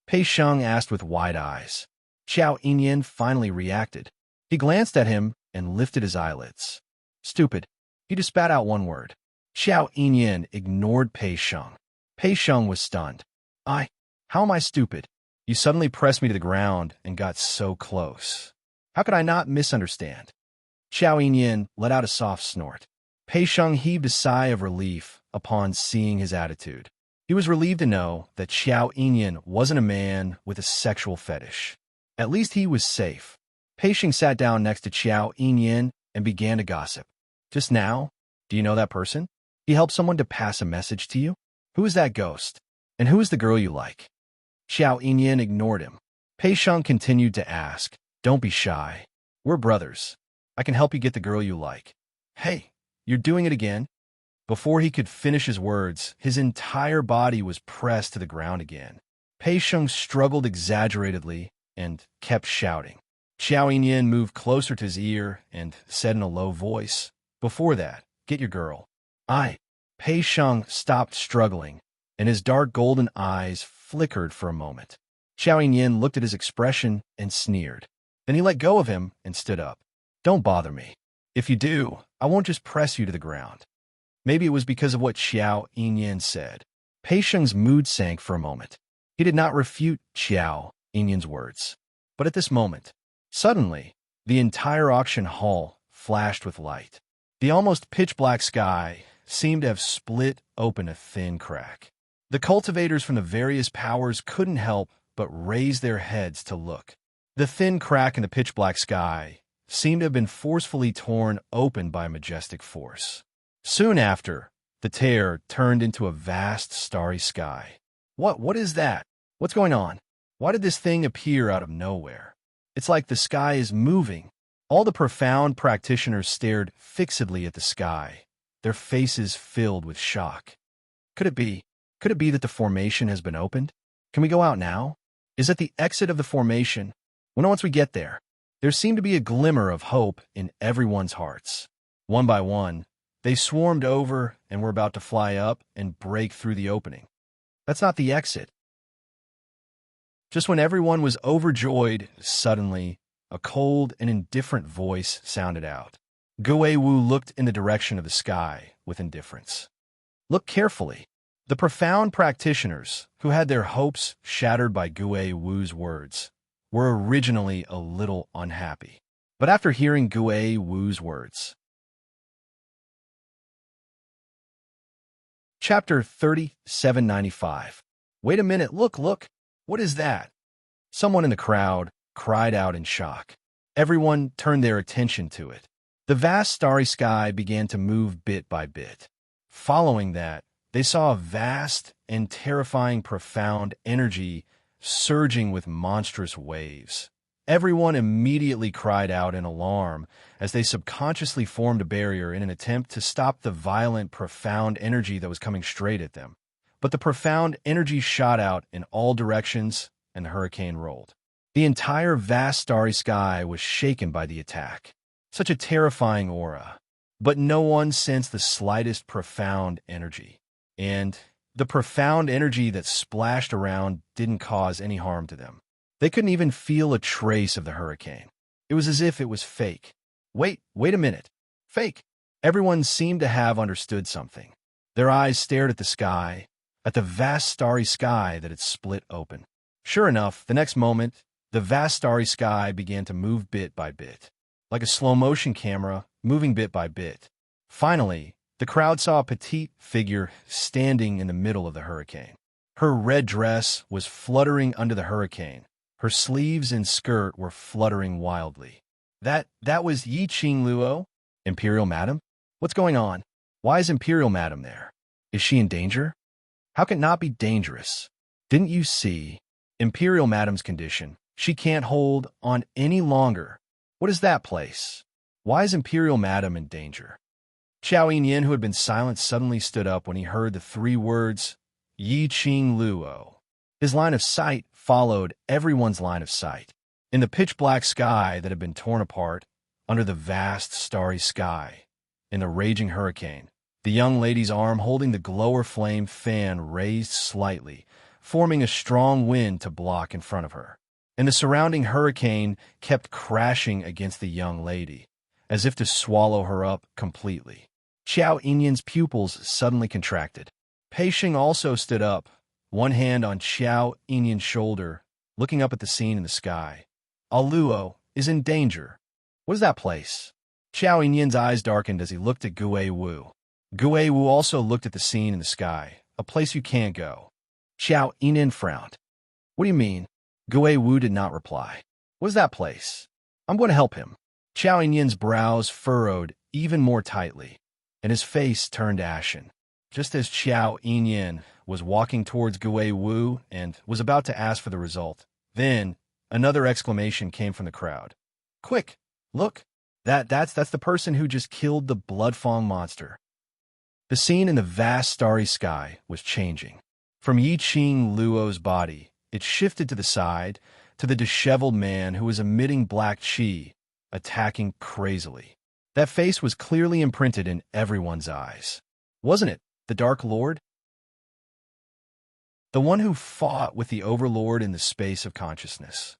Peisheng asked with wide eyes. Xiao Yinyan finally reacted. He glanced at him and lifted his eyelids. Stupid. He just spat out one word. Xiao Yinyan ignored Peisheng. Peisheng was stunned. How am I stupid? You suddenly pressed me to the ground and got so close. How could I not misunderstand? Xiao Yinyan let out a soft snort. Peisheng heaved a sigh of relief upon seeing his attitude. He was relieved to know that Xiao Yinyan wasn't a man with a sexual fetish. At least he was safe. Peisheng sat down next to Xiao Yinyan and began to gossip. Just now, do you know that person? He helped someone to pass a message to you? Who is that ghost? And who is the girl you like? Xiao Yinyan ignored him. Peisheng continued to ask, Don't be shy. We're brothers. I can help you get the girl you like. Hey, you're doing it again? Before he could finish his words, his entire body was pressed to the ground again. Peisheng struggled exaggeratedly and kept shouting. Xiao Yinyan moved closer to his ear and said in a low voice, Before that, get your girl. Peisheng stopped struggling, and his dark golden eyes flickered for a moment. Xiao Yinyan looked at his expression and sneered. Then he let go of him and stood up. Don't bother me. If you do, I won't just press you to the ground. Maybe it was because of what Xiao Yinyan said. Peisheng's mood sank for a moment. He did not refute Xiao Yinyan's words. But at this moment, suddenly, the entire auction hall flashed with light. The almost pitch-black sky seemed to have split open a thin crack. The cultivators from the various powers couldn't help but raised their heads to look. The thin crack in the pitch-black sky seemed to have been forcefully torn open by a majestic force. Soon after, the tear turned into a vast starry sky. What is that? What's going on? Why did this thing appear out of nowhere? It's like the sky is moving. All the profound practitioners stared fixedly at the sky, their faces filled with shock. Could it be that the formation has been opened? Can we go out now? Is it the exit of the formation? Well, once we get there, there seemed to be a glimmer of hope in everyone's hearts. One by one, they swarmed over and were about to fly up and break through the opening. That's not the exit. Just when everyone was overjoyed, suddenly, a cold and indifferent voice sounded out. Gue Wu looked in the direction of the sky with indifference. Look carefully. The profound practitioners, who had their hopes shattered by Gue Wu's words, were originally a little unhappy. But after hearing Gue Wu's words... Chapter 3795. Wait a minute, look! What is that? Someone in the crowd cried out in shock. Everyone turned their attention to it. The vast starry sky began to move bit by bit. Following that, they saw a vast and terrifying profound energy surging with monstrous waves. Everyone immediately cried out in alarm as they subconsciously formed a barrier in an attempt to stop the violent, profound energy that was coming straight at them. But the profound energy shot out in all directions, and the hurricane rolled. The entire vast starry sky was shaken by the attack. Such a terrifying aura. But no one sensed the slightest profound energy. And the profound energy that splashed around didn't cause any harm to them. They couldn't even feel a trace of the hurricane. It was as if it was fake. Wait a minute. Fake. Everyone seemed to have understood something. Their eyes stared at the sky, at the vast starry sky that had split open. Sure enough, the next moment, the vast starry sky began to move bit by bit, like a slow-motion camera moving bit by bit. Finally, the crowd saw a petite figure standing in the middle of the hurricane. Her red dress was fluttering under the hurricane. Her sleeves and skirt were fluttering wildly. That was Yi Qing Luo? Imperial Madam? What's going on? Why is Imperial Madam there? Is she in danger? How can it not be dangerous? Didn't you see Imperial Madam's condition? She can't hold on any longer. What is that place? Why is Imperial Madam in danger? Xiao Yinyan, who had been silent, suddenly stood up when he heard the three words, Yi Qing Luo. His line of sight followed everyone's line of sight. In the pitch-black sky that had been torn apart, under the vast starry sky, in the raging hurricane, the young lady's arm holding the glower flame fan raised slightly, forming a strong wind to block in front of her. And the surrounding hurricane kept crashing against the young lady, as if to swallow her up completely. Xiao Yinyan's pupils suddenly contracted. Pei Xing also stood up, one hand on Xiao Yinyan's shoulder, looking up at the scene in the sky. Luo is in danger. What is that place? Xiao Yinyan's eyes darkened as he looked at Gue Wu. Gue Wu also looked at the scene in the sky, a place you can't go. Xiao Yinyan frowned. What do you mean? Gue Wu did not reply. What is that place? I'm going to help him. Xiao Yinyan's brows furrowed even more tightly, and his face turned ashen. Just as Xiao Yinyan was walking towards Gue Wu and was about to ask for the result, then another exclamation came from the crowd. Quick, look! That's the person who just killed the Bloodfang monster. The scene in the vast starry sky was changing. From Yi Qing Luo's body, it shifted to the side, to the disheveled man who was emitting black qi, attacking crazily. That face was clearly imprinted in everyone's eyes. Wasn't it the Dark Lord? The one who fought with the Overlord in the space of consciousness.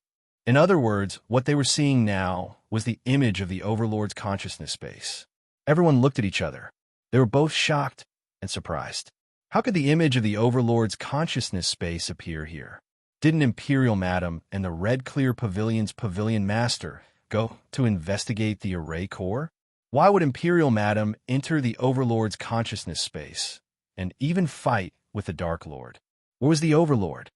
In other words, what they were seeing now was the image of the Overlord's consciousness space. Everyone looked at each other. They were both shocked and surprised. How could the image of the Overlord's consciousness space appear here? Didn't Imperial Madam and the Red Clear Pavilion's Pavilion Master go to investigate the array core? Why would Imperial Madam enter the Overlord's consciousness space and even fight with the Dark Lord? Where was the Overlord?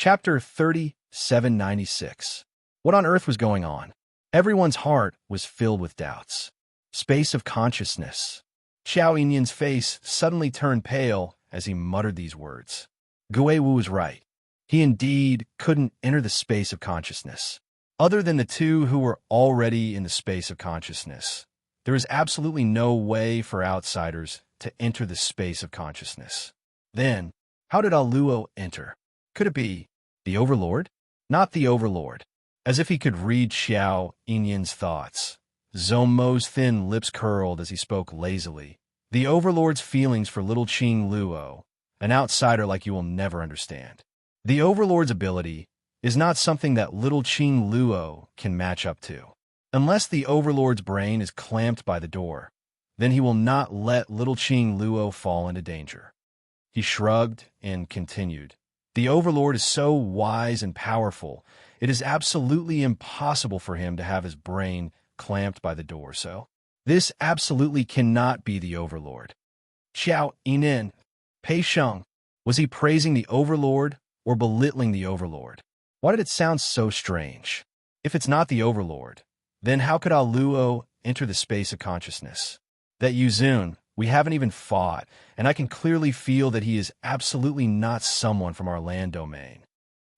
Chapter 3796. What on earth was going on? Everyone's heart was filled with doubts. Space of consciousness. Xiao Yinyan's face suddenly turned pale as he muttered these words. Gui Wu was right. He indeed couldn't enter the space of consciousness. Other than the two who were already in the space of consciousness, there is absolutely no way for outsiders to enter the space of consciousness. Then, how did Aluo enter? Could it be the Overlord? Not the Overlord. As if he could read Xiao Yinyan's thoughts, Zhou Mo's thin lips curled as he spoke lazily. The Overlord's feelings for little Qing Luo, an outsider like you will never understand. The Overlord's ability is not something that little Qing Luo can match up to. Unless the Overlord's brain is clamped by the door, then he will not let little Qing Luo fall into danger. He shrugged and continued. The Overlord is so wise and powerful, it is absolutely impossible for him to have his brain clamped by the door, so this absolutely cannot be the Overlord. Xiao Yinan, Pei Sheng, was he praising the Overlord or belittling the Overlord? Why did it sound so strange? If it's not the Overlord, then how could Aluo enter the space of consciousness? That Yuzun, we haven't even fought, and I can clearly feel that he is absolutely not someone from our land domain.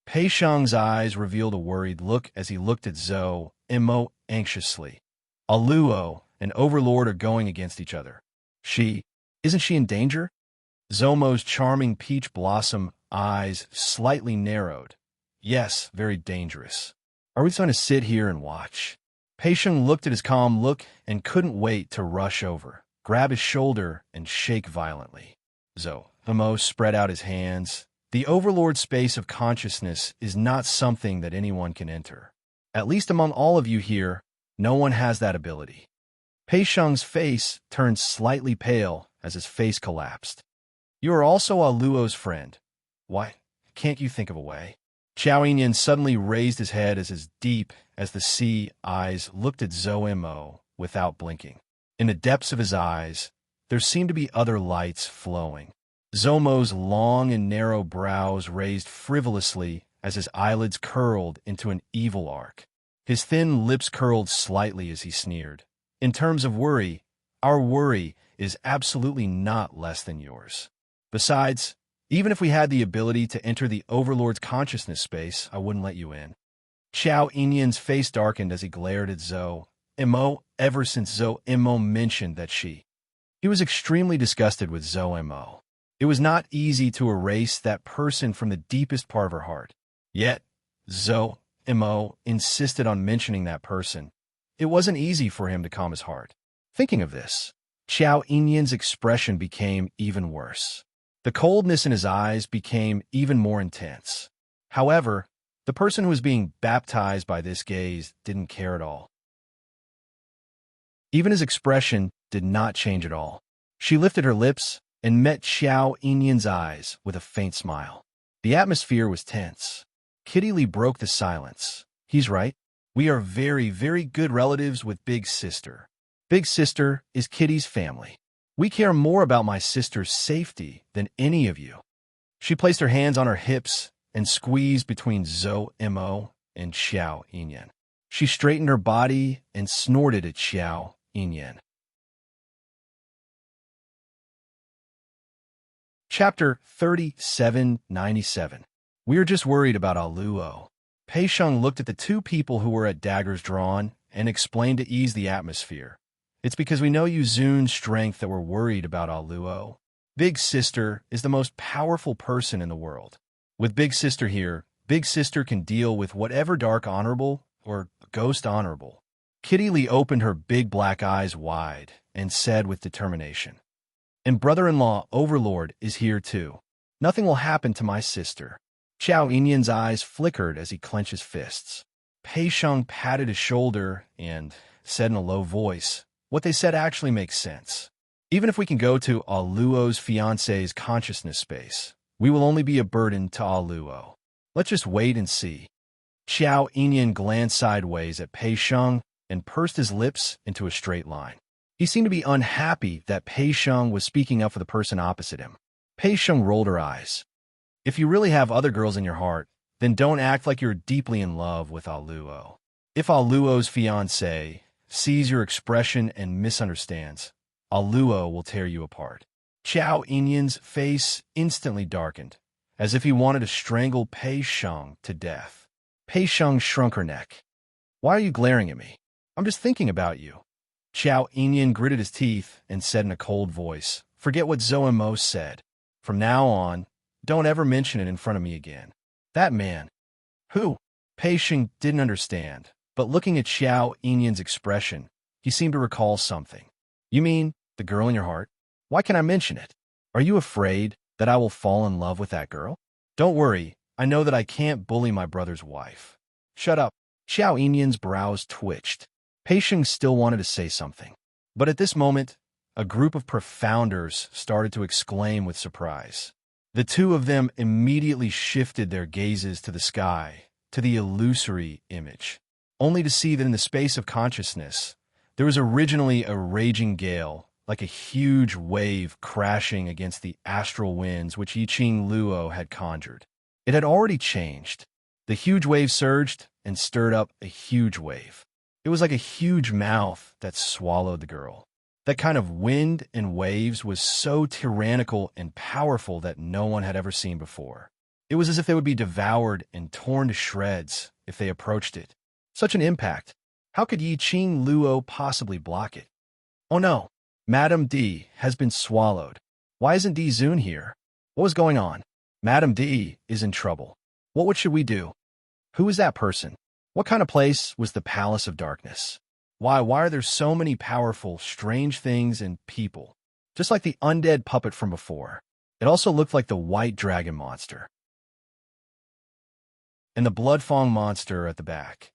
Pei Sheng's eyes revealed a worried look as he looked at Zhou Mo anxiously. Aluo and Overlord are going against each other. Isn't she in danger? Zhou Mo's charming peach blossom eyes slightly narrowed. Yes, very dangerous. Are we going to sit here and watch? Pei Sheng looked at his calm look and couldn't wait to rush over, grab his shoulder, and shake violently. Zhou Mo spread out his hands. The Overlord space of consciousness is not something that anyone can enter. At least among all of you here, no one has that ability. Pei Sheng's face turned slightly pale as his face collapsed. You are also Aluo's friend. Why can't you think of a way? Xiao Yinyan suddenly raised his head as deep as the sea eyes looked at Zhou Mo without blinking. In the depths of his eyes, there seemed to be other lights flowing. Zhou Mo's long and narrow brows raised frivolously as his eyelids curled into an evil arc. His thin lips curled slightly as he sneered. In terms of worry, our worry is absolutely not less than yours. Besides, even if we had the ability to enter the Overlord's consciousness space, I wouldn't let you in. Xiao Yinyan's face darkened as he glared at Zhou Mo. Ever since Zhou Mo mentioned that he was extremely disgusted with Zhou Mo. It was not easy to erase that person from the deepest part of her heart. Yet, Zhou Mo insisted on mentioning that person. It wasn't easy for him to calm his heart. Thinking of this, Xiao Yinyan's expression became even worse. The coldness in his eyes became even more intense. However, the person who was being baptized by this gaze didn't care at all. Even his expression did not change at all. She lifted her lips and met Xiao Yinyan's eyes with a faint smile. The atmosphere was tense. Kitty Lee broke the silence. He's right. We are very, very good relatives with Big Sister. Big Sister is Kitty's family. We care more about my sister's safety than any of you. She placed her hands on her hips and squeezed between Zhou Mo and Xiao Yinyan. She straightened her body and snorted at Xiao Yinyan. Chapter 3797. We are just worried about Aluo. Pei Sheng looked at the two people who were at daggers drawn and explained to ease the atmosphere. It's because we know Yuzun's strength that we're worried about Aluo. Big Sister is the most powerful person in the world. With Big Sister here, Big Sister can deal with whatever Dark Honorable or Ghost Honorable. Kitty Lee opened her big black eyes wide and said with determination, and brother-in-law Overlord is here too. Nothing will happen to my sister. Xiao Yinyan's eyes flickered as he clenched his fists. Pei Sheng patted his shoulder and said in a low voice, what they said actually makes sense. Even if we can go to Aluo's fiancé's consciousness space, we will only be a burden to Aluo. Let's just wait and see. Xiao Yinyan glanced sideways at Pei Sheng and pursed his lips into a straight line. He seemed to be unhappy that Pei Sheng was speaking up for the person opposite him. Pei Sheng rolled her eyes. If you really have other girls in your heart, Then don't act like you're deeply in love with Aluo. If Aluo's fiancé sees your expression and misunderstands, Aluo will tear you apart. Xiao Inyan's face instantly darkened, as if he wanted to strangle Pei Sheng to death. Pei Sheng shrunk her neck. Why are you glaring at me? I'm just thinking about you. Xiao Inyan gritted his teeth and said in a cold voice, forget what Zoe said. From now on, don't ever mention it in front of me again. That man. Who? Pei Sheng didn't understand, but looking at Xiao Inyan's expression, he seemed to recall something. You mean the girl in your heart? Why can't I mention it? Are you afraid that I will fall in love with that girl? Don't worry, I know that I can't bully my brother's wife. Shut up. Xiao Inyan's brows twitched. Pei Sheng still wanted to say something. But at this moment, a group of profounders started to exclaim with surprise. The two of them immediately shifted their gazes to the sky, to the illusory image, only to see that in the space of consciousness, there was originally a raging gale, like a huge wave crashing against the astral winds which Yiqing Luo had conjured. It had already changed. The huge wave surged and stirred up a huge wave. It was like a huge mouth that swallowed the girl. That kind of wind and waves was so tyrannical and powerful that no one had ever seen before. It was as if they would be devoured and torn to shreds if they approached it. Such an impact. How could Yiqing Luo possibly block it? Oh no, Madame D has been swallowed. Why isn't Di Zun here? What was going on? Madame D is in trouble. What should we do? Who is that person? What kind of place was the Palace of Darkness? Why are there so many powerful, strange things and people? Just like the undead puppet from before. It also looked like the white dragon monster. And the blood-fang monster at the back.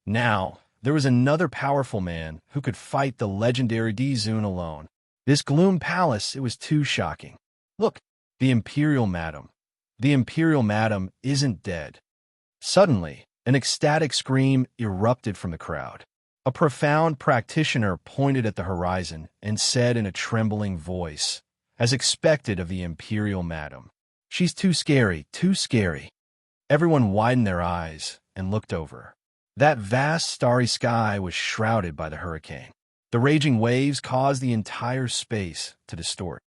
Now, there was another powerful man who could fight the legendary Di Zun alone. This gloom palace, it was too shocking. Look, the Imperial Madam. The Imperial Madam isn't dead. Suddenly, an ecstatic scream erupted from the crowd. A profound practitioner pointed at the horizon and said in a trembling voice, as expected of the Imperial Madam, "She's too scary, too scary." Everyone widened their eyes and looked over. That vast starry sky was shrouded by the hurricane. The raging waves caused the entire space to distort.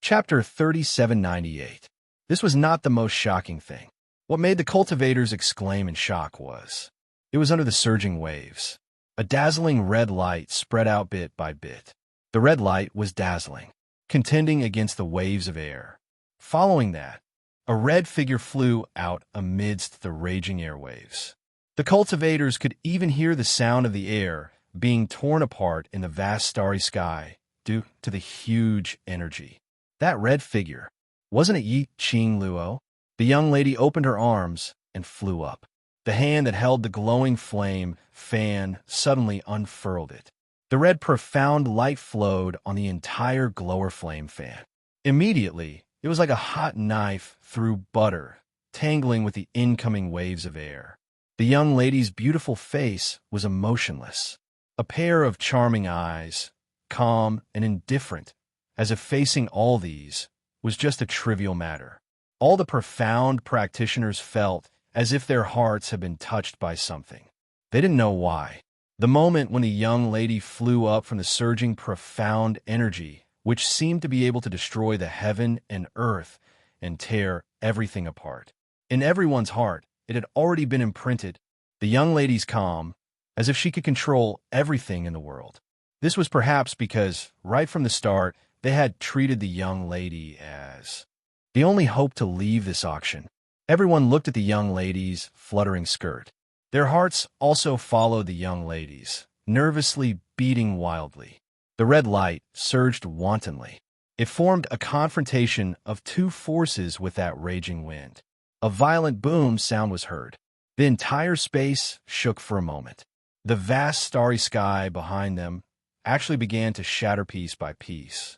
Chapter 3798. This was not the most shocking thing. What made the cultivators exclaim in shock was, it was under the surging waves. A dazzling red light spread out bit by bit. The red light was dazzling, contending against the waves of air. Following that, a red figure flew out amidst the raging airwaves. The cultivators could even hear the sound of the air being torn apart in the vast starry sky due to the huge energy. That red figure, wasn't it Yiqing Luo? The young lady opened her arms and flew up. The hand that held the glowing flame fan suddenly unfurled it. The red profound light flowed on the entire glower flame fan. Immediately, it was like a hot knife through butter, tangling with the incoming waves of air. The young lady's beautiful face was emotionless. A pair of charming eyes, calm and indifferent, as if facing all these was just a trivial matter. All the profound practitioners felt as if their hearts had been touched by something. They didn't know why. The moment when the young lady flew up from the surging profound energy, which seemed to be able to destroy the heaven and earth and tear everything apart. In everyone's heart, it had already been imprinted, the young lady's calm, as if she could control everything in the world. This was perhaps because, right from the start, they had treated the young lady as the only hope to leave this auction. Everyone looked at the young lady's fluttering skirt. Their hearts also followed the young lady's, nervously beating wildly. The red light surged wantonly. It formed a confrontation of two forces with that raging wind. A violent boom sound was heard. The entire space shook for a moment. The vast starry sky behind them actually began to shatter piece by piece.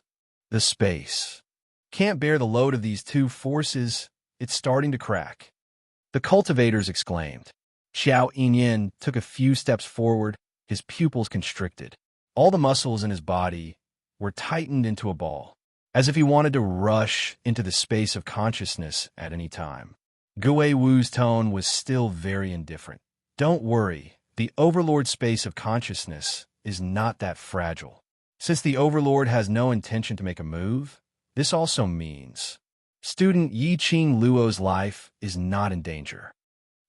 The space can't bear the load of these two forces. It's starting to crack. The cultivators exclaimed. Xiao Inyan took a few steps forward, his pupils constricted. All the muscles in his body were tightened into a ball. as if he wanted to rush into the space of consciousness at any time. Gui Wu's tone was still very indifferent. Don't worry, the Overlord space of consciousness is not that fragile. Since the Overlord has no intention to make a move, this also means student Yiqing Luo's life is not in danger.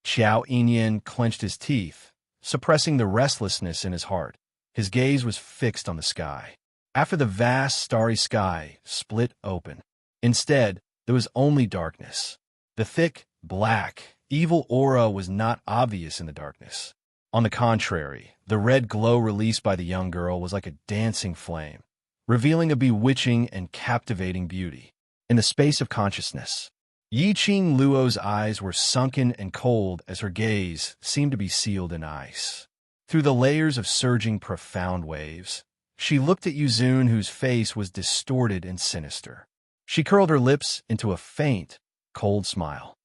Xiao Yinyan clenched his teeth, suppressing the restlessness in his heart. His gaze was fixed on the sky. After the vast starry sky split open, instead, there was only darkness. The thick, black, evil aura was not obvious in the darkness. On the contrary, the red glow released by the young girl was like a dancing flame, revealing a bewitching and captivating beauty. In the space of consciousness, Yiqing Luo's eyes were sunken and cold as her gaze seemed to be sealed in ice. Through the layers of surging profound waves, she looked at Yuzun, whose face was distorted and sinister. She curled her lips into a faint, cold smile.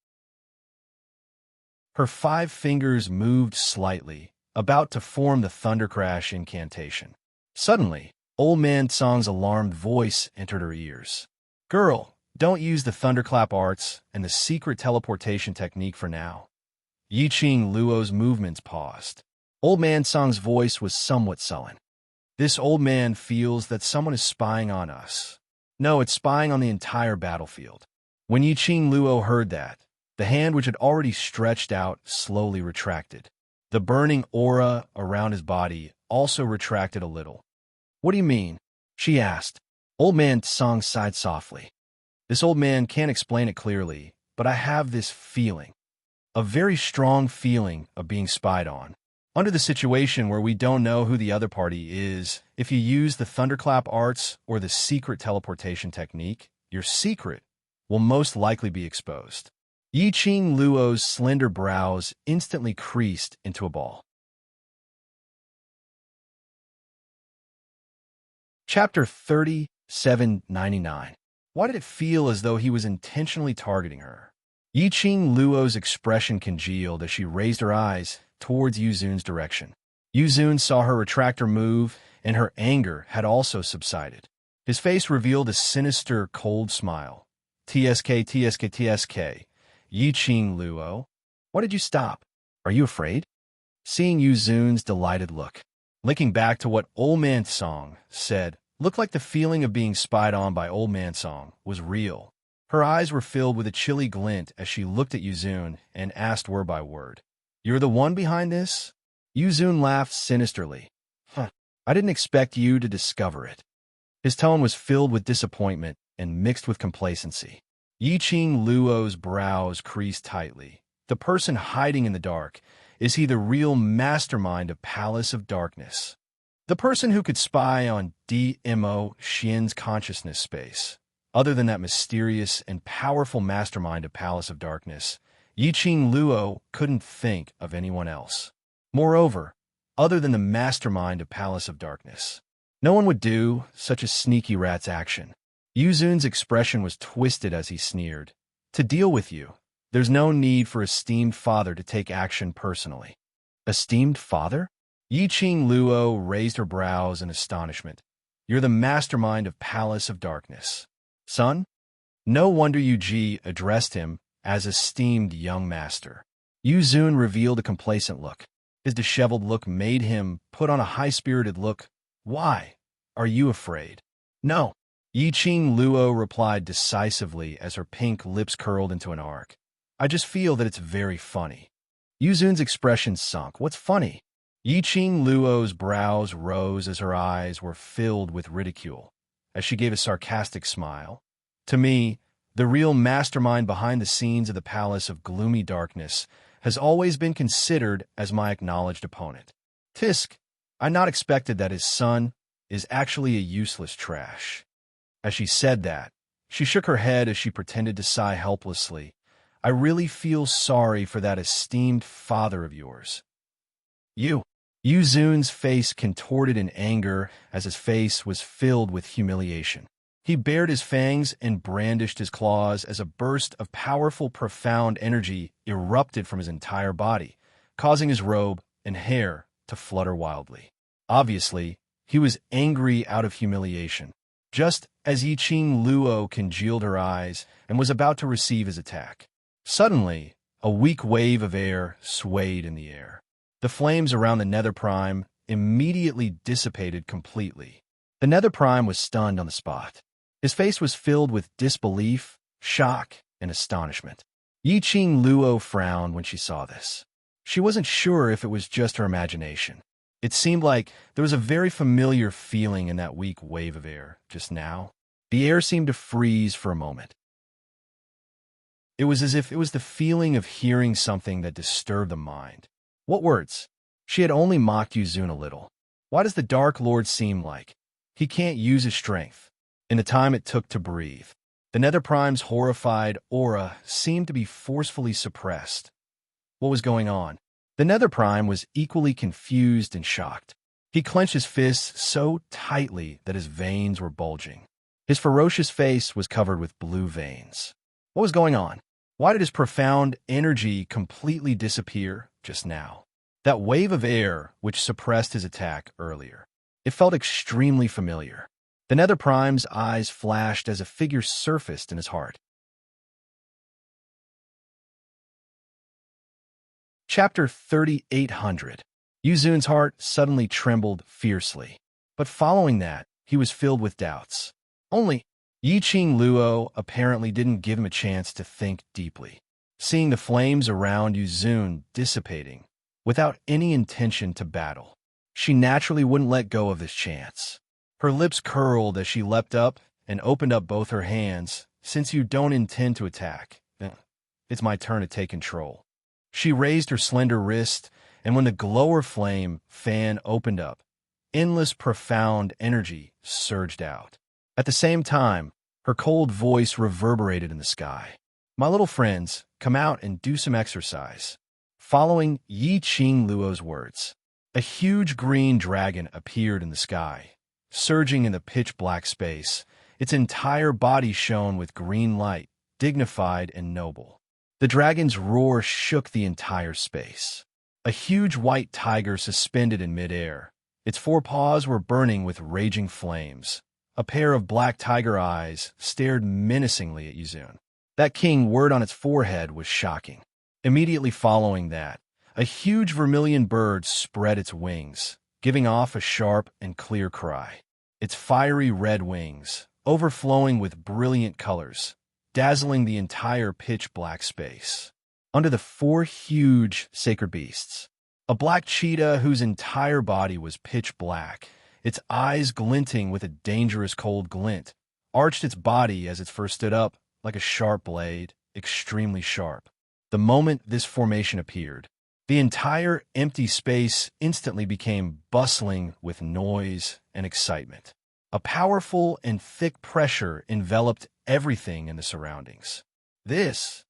Her 5 fingers moved slightly, about to form the Thundercrash incantation. Suddenly, Old Man Tsong's alarmed voice entered her ears. Girl, don't use the Thunderclap arts and the secret teleportation technique for now. Yiqing Luo's movements paused. Old Man Tsong's voice was somewhat sullen. This old man feels that someone is spying on us. No, it's spying on the entire battlefield. When Yiqing Luo heard that, the hand which had already stretched out slowly retracted. The burning aura around his body also retracted a little. What do you mean? She asked. Old Man Tsong sighed softly. This old man can't explain it clearly, but I have this feeling. A very strong feeling of being spied on. Under the situation where we don't know who the other party is, if you use the Thunderclap arts or the secret teleportation technique, your secret will most likely be exposed. Yiqing Luo's slender brows instantly creased into a ball. Chapter 3799. Why did it feel as though he was intentionally targeting her? Yiqing Luo's expression congealed as she raised her eyes towards Yuzun's direction. Yuzun saw her retract her move, and her anger had also subsided. His face revealed a sinister, cold smile. TSK, TSK, TSK. Yiqing Luo, why did you stop? Are you afraid? Seeing Yuzun's delighted look, linking back to what Old Man Tsong said, looked like the feeling of being spied on by Old Man Tsong was real. Her eyes were filled with a chilly glint as she looked at Yuzun and asked word by word, You're the one behind this? Yuzun laughed sinisterly. I didn't expect you to discover it. His tone was filled with disappointment and mixed with complacency. Yiqing Luo's brows creased tightly. The person hiding in the dark, is he the real mastermind of Palace of Darkness? The person who could spy on DMO Xian's consciousness space. Other than that mysterious and powerful mastermind of Palace of Darkness, Yiqing Luo couldn't think of anyone else. Moreover, other than the mastermind of Palace of Darkness, no one would do such a sneaky rat's action. Yuzun's expression was twisted as he sneered. To deal with you, there's no need for esteemed father to take action personally. Esteemed father? Yiqing Luo raised her brows in astonishment. You're the mastermind of Palace of Darkness. Son? No wonder Yu addressed him as esteemed young master. Yuzun revealed a complacent look. His disheveled look made him put on a high-spirited look. Why? Are you afraid? No. Yiqing Luo replied decisively as her pink lips curled into an arc. I just feel that it's very funny. Yuzun's expression sunk. What's funny? Yiqing Luo's brows rose as her eyes were filled with ridicule, as she gave a sarcastic smile. To me, the real mastermind behind the scenes of the Palace of Gloomy Darkness has always been considered as my acknowledged opponent. Tisk, I not expected that his son is actually a useless trash. As she said that, she shook her head as she pretended to sigh helplessly. I really feel sorry for that esteemed father of yours. Yuzun's face contorted in anger as his face was filled with humiliation. He bared his fangs and brandished his claws as a burst of powerful, profound energy erupted from his entire body, causing his robe and hair to flutter wildly. Obviously, he was angry out of humiliation. just as Yi Qing Luo congealed her eyes and was about to receive his attack. Suddenly, a weak wave of air swayed in the air. The flames around the Nether Prime immediately dissipated completely. The Nether Prime was stunned on the spot. His face was filled with disbelief, shock, and astonishment. Yi Qing Luo frowned when she saw this. She wasn't sure if it was just her imagination. It seemed like there was a very familiar feeling in that weak wave of air just now. The air seemed to freeze for a moment. It was as if it was the feeling of hearing something that disturbed the mind. What words? She had only mocked Yuzun a little. Why does the Dark Lord seem like he can't use his strength in the time it took to breathe? The Nether Prime's horrified aura seemed to be forcefully suppressed. What was going on? The Nether Prime was equally confused and shocked. He clenched his fists so tightly that his veins were bulging. His ferocious face was covered with blue veins. What was going on? Why did his profound energy completely disappear just now? That wave of air which suppressed his attack earlier. It felt extremely familiar. The Nether Prime's eyes flashed as a figure surfaced in his heart. Chapter 3800. Yuzun's heart suddenly trembled fiercely. But following that, he was filled with doubts. Only Yi Qing Luo apparently didn't give him a chance to think deeply. Seeing the flames around Yuzun dissipating, without any intention to battle, she naturally wouldn't let go of this chance. Her lips curled as she leapt up and opened up both her hands. Since you don't intend to attack, it's my turn to take control. She raised her slender wrist, and when the glower flame fan opened up, endless profound energy surged out. At the same time, her cold voice reverberated in the sky. My little friends, come out and do some exercise. Following Yi Qing Luo's words, a huge green dragon appeared in the sky, surging in the pitch-black space. Its entire body shone with green light, dignified and noble. The dragon's roar shook the entire space. A huge white tiger suspended in midair. Its forepaws were burning with raging flames. A pair of black tiger eyes stared menacingly at Yuzun. That king word on its forehead was shocking. Immediately following that, a huge vermilion bird spread its wings, giving off a sharp and clear cry. Its fiery red wings, overflowing with brilliant colors, dazzling the entire pitch-black space. Under the four huge sacred beasts, a black cheetah whose entire body was pitch black, its eyes glinting with a dangerous cold glint, arched its body as it first stood up like a sharp blade, extremely sharp. The moment this formation appeared, the entire empty space instantly became bustling with noise and excitement. A powerful and thick pressure enveloped everything in the surroundings. This,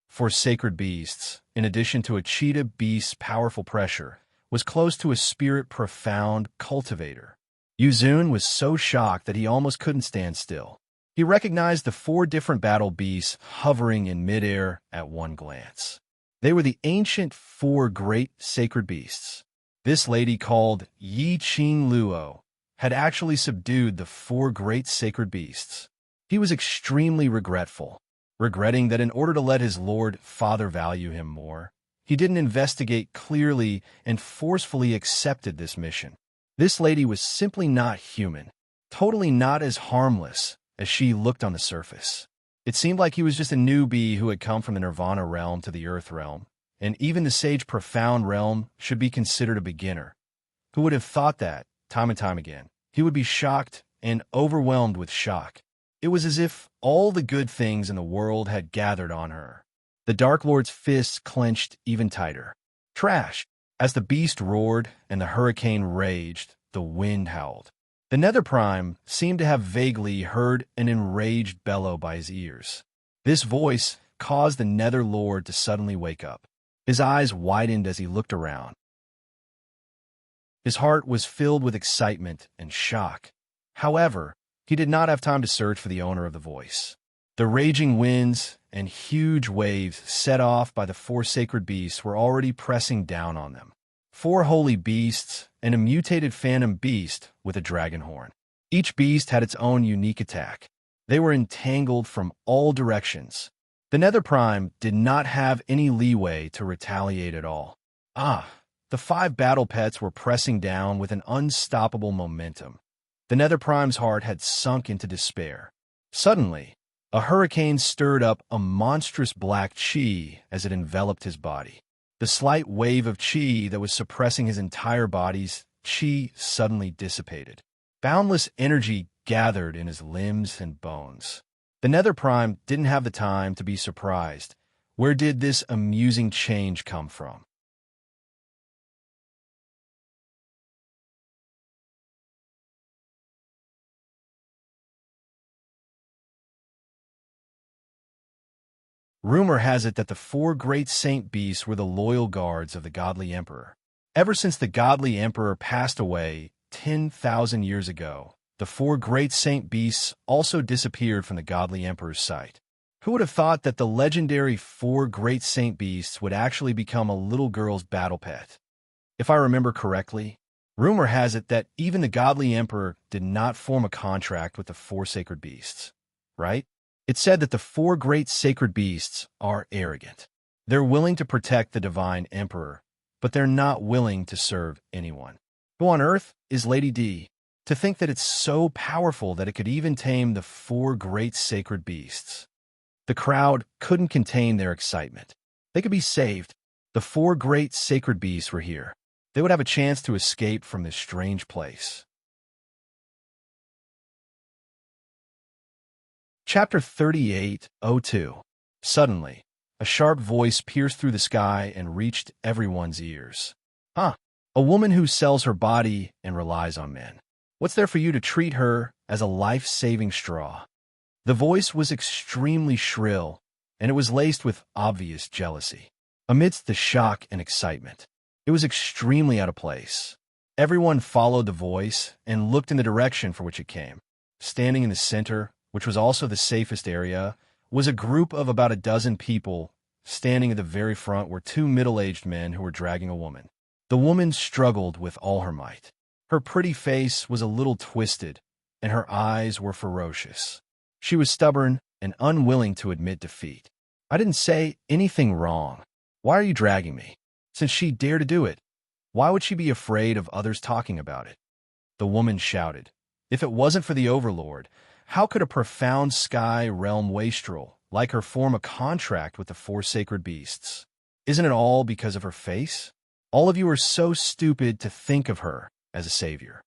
for sacred beasts, in addition to a cheetah beast's powerful pressure, was close to a spirit profound cultivator. Yuzun was so shocked that he almost couldn't stand still. He recognized the four different battle beasts hovering in midair at one glance. They were the ancient four great sacred beasts. This lady called Yi Qing Luo had actually subdued the four great sacred beasts. He was extremely regretting that in order to let his lord father value him more, he didn't investigate clearly and forcefully accepted this mission. This lady was simply not human, totally not as harmless as she looked on the surface. It seemed like he was just a newbie who had come from the Nirvana realm to the Earth realm, and even the Sage Profound realm should be considered a beginner. Who would have thought that, time and time again? He would be shocked and overwhelmed with shock. It was as if all the good things in the world had gathered on her. The Dark Lord's fists clenched even tighter. Trash! As the beast roared and the hurricane raged, the wind howled. The Nether Prime seemed to have vaguely heard an enraged bellow by his ears. This voice caused the Nether Lord to suddenly wake up. His eyes widened as he looked around. His heart was filled with excitement and shock. However, he did not have time to search for the owner of the voice. The raging winds and huge waves set off by the four sacred beasts were already pressing down on them. Four holy beasts and a mutated phantom beast with a dragon horn. Each beast had its own unique attack. They were entangled from all directions. The Nether Prime did not have any leeway to retaliate at all. The 5 battle pets were pressing down with an unstoppable momentum. The Nether Prime's heart had sunk into despair. Suddenly, a hurricane stirred up a monstrous black chi as it enveloped his body. The slight wave of chi that was suppressing his entire body's chi suddenly dissipated. Boundless energy gathered in his limbs and bones. The Nether Prime didn't have the time to be surprised. Where did this amusing change come from? Rumor has it that the 4 great saint beasts were the loyal guards of the godly emperor. Ever since the godly emperor passed away 10,000 years ago, the 4 great saint beasts also disappeared from the godly emperor's sight. Who would have thought that the legendary 4 great saint beasts would actually become a little girl's battle pet? If I remember correctly, rumor has it that even the godly emperor did not form a contract with the 4 sacred beasts, right? It's said that the 4 great sacred beasts are arrogant. They're willing to protect the divine emperor, but they're not willing to serve anyone. Who on earth is Lady D? To think that it's so powerful that it could even tame the 4 great sacred beasts. The crowd couldn't contain their excitement. They could be saved. The 4 great sacred beasts were here. They would have a chance to escape from this strange place. Chapter 38:02. Suddenly, a sharp voice pierced through the sky and reached everyone's ears. A woman who sells her body and relies on men. What's there for you to treat her as a life-saving straw? The voice was extremely shrill, and it was laced with obvious jealousy. Amidst the shock and excitement, it was extremely out of place. Everyone followed the voice and looked in the direction for which it came. Standing in the center, which was also the safest area, was a group of about a dozen people. Standing at the very front were 2 middle-aged men who were dragging a woman. The woman struggled with all her might. Her pretty face was a little twisted, and her eyes were ferocious. She was stubborn and unwilling to admit defeat. I didn't say anything wrong. Why are you dragging me? Since she dared to do it, why would she be afraid of others talking about it? The woman shouted. If it wasn't for the Overlord, how could a profound sky realm wastrel like her form a contract with the 4 sacred beasts? Isn't it all because of her face? All of you are so stupid to think of her as a savior.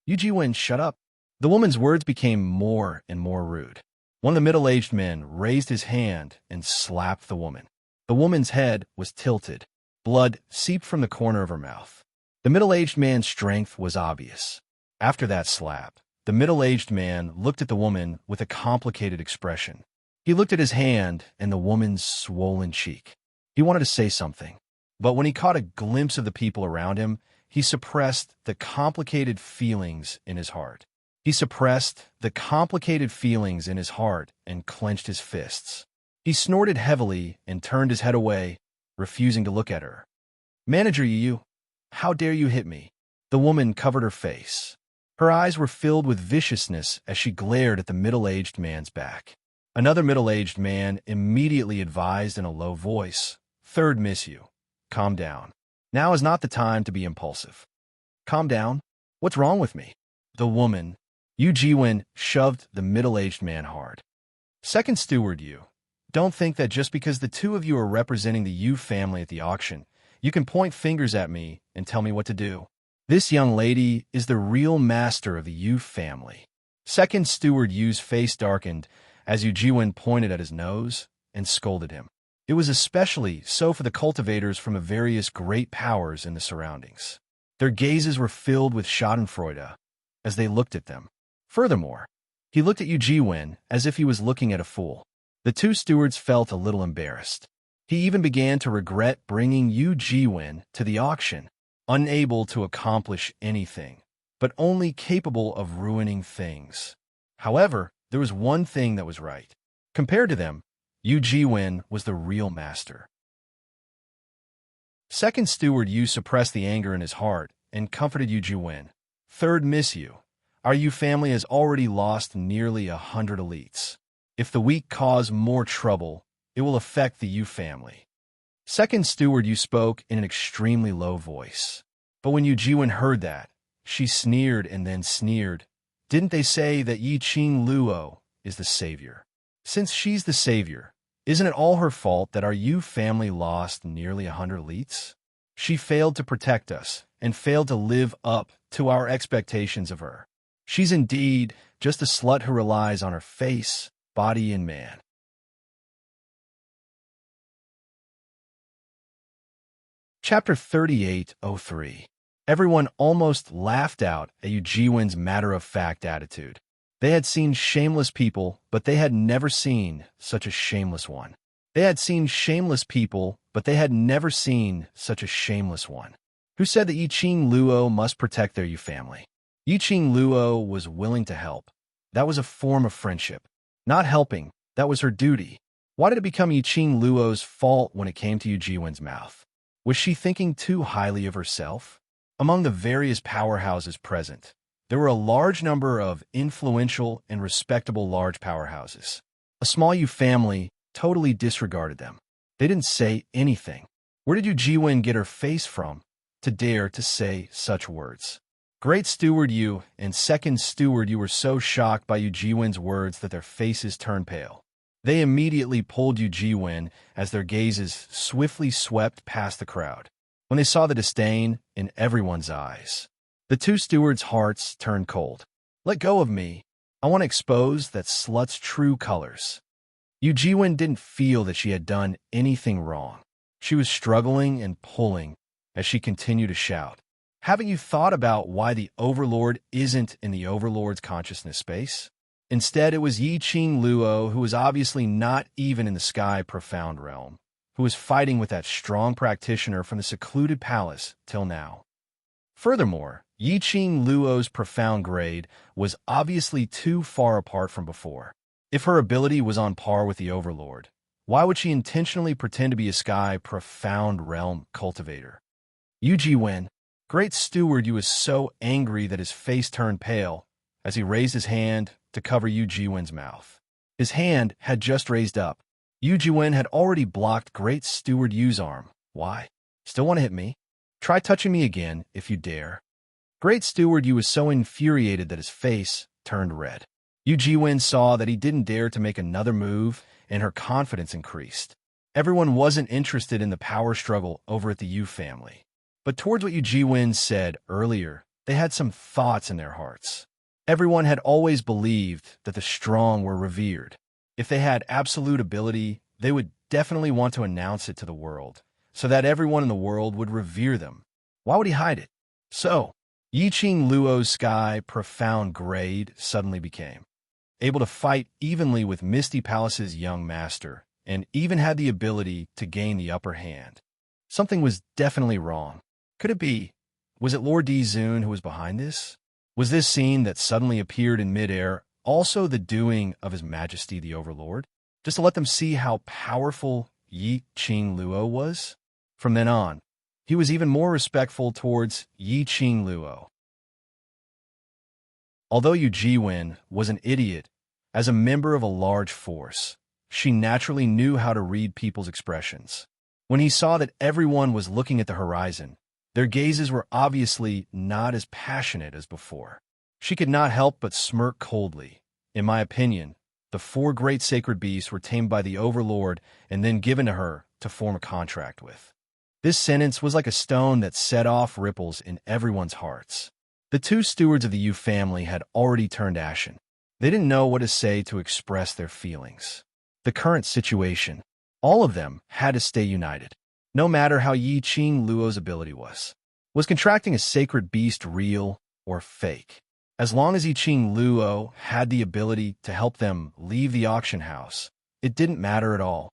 Yu Jiwen, shut up. The woman's words became more and more rude. One of the middle-aged men raised his hand and slapped the woman. The woman's head was tilted. Blood seeped from the corner of her mouth. The middle-aged man's strength was obvious. After that slap, the middle-aged man looked at the woman with a complicated expression. He looked at his hand and the woman's swollen cheek. He wanted to say something, but when he caught a glimpse of the people around him, he suppressed the complicated feelings in his heart. And clenched his fists. He snorted heavily and turned his head away, refusing to look at her. Manager Yu, how dare you hit me? The woman covered her face. Her eyes were filled with viciousness as she glared at the middle-aged man's back. Another middle-aged man immediately advised in a low voice, "Third miss you. Calm down. Now is not the time to be impulsive." Calm down? What's wrong with me? The woman, Yu Jiwen, shoved the middle-aged man hard. Second steward Yu, don't think that just because the 2 of you are representing the Yu family at the auction, you can point fingers at me and tell me what to do. This young lady is the real master of the Yu family. Second steward Yu's face darkened as Yu Jiwen pointed at his nose and scolded him. It was especially so for the cultivators from the various great powers in the surroundings. Their gazes were filled with schadenfreude as they looked at them. Furthermore, he looked at Yu Jiwen as if he was looking at a fool. The 2 stewards felt a little embarrassed. He even began to regret bringing Yu Jiwen to the auction, unable to accomplish anything, but only capable of ruining things. However, there was one thing that was right. Compared to them, Yu Jiwen was the real master. Second steward Yu suppressed the anger in his heart and comforted Yu Jiwen. Third miss you. Our Yu family has already lost nearly 100 elites. If the weak cause more trouble, it will affect the Yu family. Second steward Yu spoke in an extremely low voice. But when Yu Jiwen heard that, she sneered and then sneered. Didn't they say that Yi Qing Luo is the savior? Since she's the savior, isn't it all her fault that our Yu family lost nearly 100 elites? She failed to protect us and failed to live up to our expectations of her. She's indeed just a slut who relies on her face, body, and man. Chapter 3803. Everyone almost laughed out at Yu Jiwen's matter-of-fact attitude. They had seen shameless people, but they had never seen such a shameless one. They had seen shameless people, but they had never seen such a shameless one. Who said that Yi Qing Luo must protect their Yu family? Yi Qing Luo was willing to help. That was a form of friendship. Not helping, that was her duty. Why did it become Yi Qing Luo's fault when it came to Yu Jiwen's mouth? Was she thinking too highly of herself? Among the various powerhouses present, there were a large number of influential and respectable large powerhouses. A small Yu family totally disregarded them. They didn't say anything. Where did Yu Jiwen get her face from to dare to say such words? Great Steward Yu and Second Steward Yu were so shocked by Yu Jiwen's words that their faces turned pale. They immediately pulled Yu Jiwen as their gazes swiftly swept past the crowd. When they saw the disdain in everyone's eyes, the two stewards' hearts turned cold. Let go of me. I want to expose that slut's true colors. Yu Jiwen didn't feel that she had done anything wrong. She was struggling and pulling as she continued to shout. Haven't you thought about why the Overlord isn't in the Overlord's consciousness space? Instead, it was Yi Qing Luo, who was obviously not even in the sky profound realm, who was fighting with that strong practitioner from the secluded palace till now. Furthermore, Yi Qing Luo's profound grade was obviously too far apart from before. If her ability was on par with the Overlord, why would she intentionally pretend to be a sky profound realm cultivator? Yu Jiwen, Great Steward Yu was so angry that his face turned pale as he raised his hand to cover Yu Jiwen's mouth. His hand had just raised up. Yu Jiwen had already blocked Great Steward Yu's arm. Why? Still want to hit me? Try touching me again, if you dare. Great Steward Yu was so infuriated that his face turned red. Yu Jiwen saw that he didn't dare to make another move, and her confidence increased. Everyone wasn't interested in the power struggle over at the Yu family. But towards what Yu Jiwen said earlier, they had some thoughts in their hearts. Everyone had always believed that the strong were revered. If they had absolute ability, they would definitely want to announce it to the world, so that everyone in the world would revere them. Why would he hide it? So, Yi Qing Luo's sky profound grade suddenly became able to fight evenly with Misty Palace's young master, and even had the ability to gain the upper hand. Something was definitely wrong. Could it be? Was it Lord Di Zun who was behind this? Was this scene that suddenly appeared in midair also the doing of His Majesty the Overlord? Just to let them see how powerful Yi Qing Luo was? From then on, he was even more respectful towards Yi Qing Luo. Although Yu Jiwen was an idiot, as a member of a large force, she naturally knew how to read people's expressions. When he saw that everyone was looking at the horizon, their gazes were obviously not as passionate as before. She could not help but smirk coldly. In my opinion, the 4 great sacred beasts were tamed by the Overlord and then given to her to form a contract with. This sentence was like a stone that set off ripples in everyone's hearts. The 2 stewards of the Yu family had already turned ashen. They didn't know what to say to express their feelings. The current situation, all of them had to stay united. No matter how Yi Qing Luo's ability was. Was contracting a sacred beast real or fake? As long as Yi Qing Luo had the ability to help them leave the auction house, it didn't matter at all.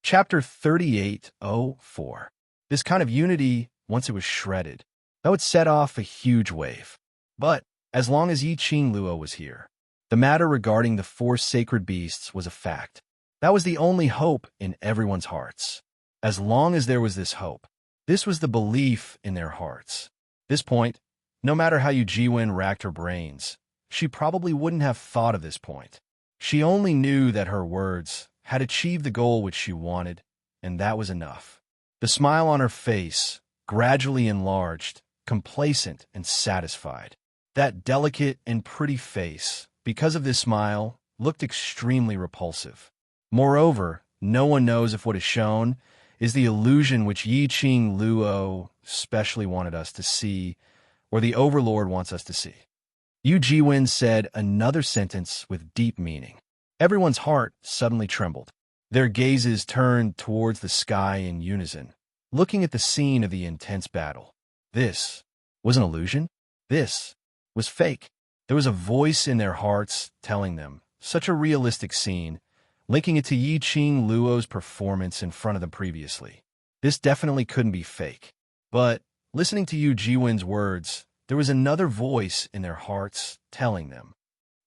Chapter 3804. This kind of unity, once it was shredded, that would set off a huge wave. But as long as Yi Qing Luo was here, the matter regarding the 4 sacred beasts was a fact. That was the only hope in everyone's hearts. As long as there was this hope, This was the belief in their hearts. At this point, no matter how Yu Jiwen racked her brains, she probably wouldn't have thought of this point. She only knew that her words had achieved the goal which she wanted, and that was enough. The smile on her face gradually enlarged, complacent and satisfied. That delicate and pretty face, because of this smile, looked extremely repulsive. Moreover, no one knows if what is shown is the illusion which Yi Qing Luo specially wanted us to see, or the Overlord wants us to see. Yu Jiwen said another sentence with deep meaning. Everyone's heart suddenly trembled. Their gazes turned towards the sky in unison, looking at the scene of the intense battle. This was an illusion? This was fake. There was a voice in their hearts telling them, such a realistic scene, linking it to Yi Qing Luo's performance in front of them previously. This definitely couldn't be fake. But, listening to Yu Jiwen's words, there was another voice in their hearts telling them.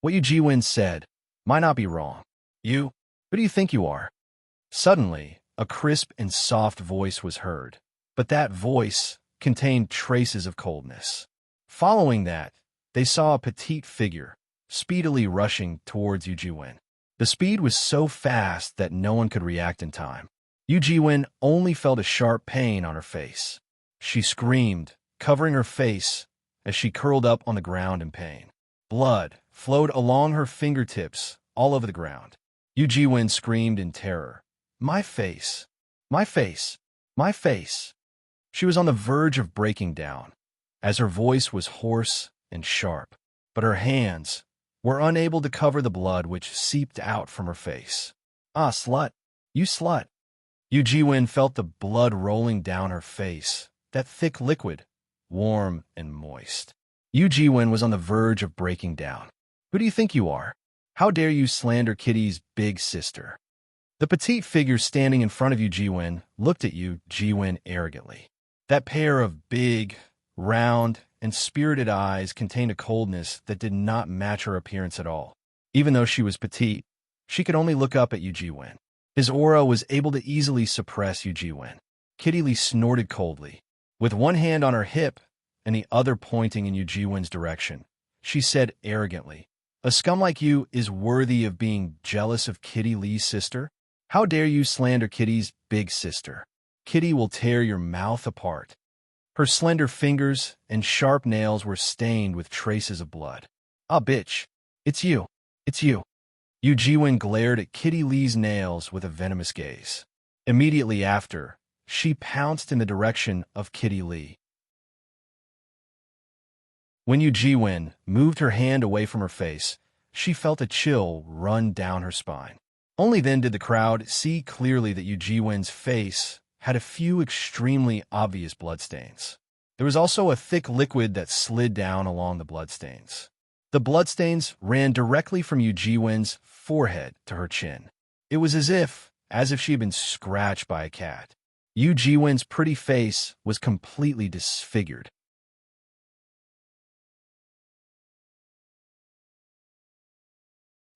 What Yu Jiwen said might not be wrong. You? Who do you think you are? Suddenly, a crisp and soft voice was heard, but that voice contained traces of coldness. Following that, they saw a petite figure, speedily rushing towards Yu Jiwen. The speed was so fast that no one could react in time. Yu Jiwen only felt a sharp pain on her face. She screamed, covering her face as she curled up on the ground in pain. Blood flowed along her fingertips all over the ground. Yu Jiwen screamed in terror. My face! My face! My face! She was on the verge of breaking down, as her voice was hoarse and sharp, but her hands were unable to cover the blood which seeped out from her face. Ah, slut! You slut! Yu Jiwen felt the blood rolling down her face, that thick liquid, warm and moist. Yu Jiwen was on the verge of breaking down. Who do you think you are? How dare you slander Kitty's big sister? The petite figure standing in front of Yu Jiwen looked at Yu Jiwen arrogantly. That pair of big, round, and spirited eyes contained a coldness that did not match her appearance at all. Even though she was petite, she could only look up at Yu Jiwen. His aura was able to easily suppress Yu Jiwen. Kitty Lee snorted coldly. With one hand on her hip and the other pointing in Yu Jiwen's direction, she said arrogantly, "A scum like you is worthy of being jealous of Kitty Lee's sister? How dare you slander Kitty's big sister? Kitty will tear your mouth apart." Her slender fingers and sharp nails were stained with traces of blood. "Ah, bitch. It's you. It's you." Yu Jiwen glared at Kitty Lee's nails with a venomous gaze. Immediately after, she pounced in the direction of Kitty Lee. When Yu Jiwen moved her hand away from her face, she felt a chill run down her spine. Only then did the crowd see clearly that Yu Jiwen's face had a few extremely obvious bloodstains. There was also a thick liquid that slid down along the bloodstains. The bloodstains ran directly from Yu Jiwen's forehead to her chin. It was as if she had been scratched by a cat. Yu Jiwen's pretty face was completely disfigured.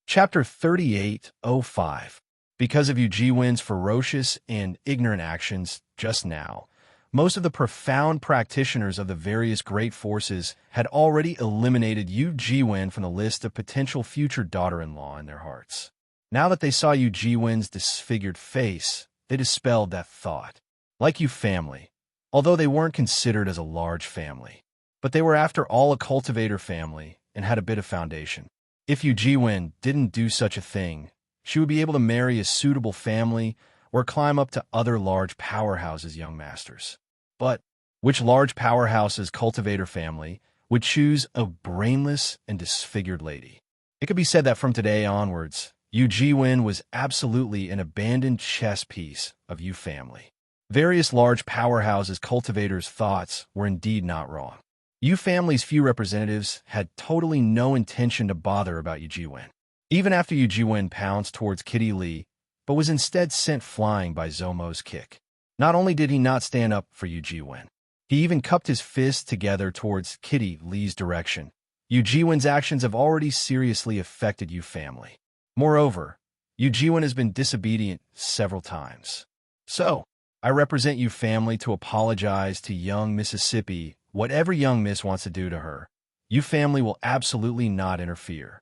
Chapter 38:05. Because of Yu Jiwen's ferocious and ignorant actions just now, most of the profound practitioners of the various great forces had already eliminated Yu Jiwen from the list of potential future daughter-in-law in their hearts. Now that they saw Yu Jiwen's disfigured face, they dispelled that thought. Like Yu family, although they weren't considered as a large family, but they were after all a cultivator family and had a bit of foundation. If Yu Jiwen didn't do such a thing, she would be able to marry a suitable family or climb up to other large powerhouses' young masters. But which large powerhouse's cultivator family would choose a brainless and disfigured lady? It could be said that from today onwards, Yu Jiwen was absolutely an abandoned chess piece of Yu family. Various large powerhouses' cultivators' thoughts were indeed not wrong. Yu family's few representatives had totally no intention to bother about Yu Jiwen. Even after Yu Jiwen pounced towards Kitty Lee, but was instead sent flying by Zomo's kick. Not only did he not stand up for Yu Jiwen, he even cupped his fists together towards Kitty Lee's direction. Yu Jiwen's actions have already seriously affected Yu family. Moreover, Yu Jiwen has been disobedient several times. So, I represent you family to apologize to young Mississippi. Whatever young Miss wants to do to her, you family will absolutely not interfere.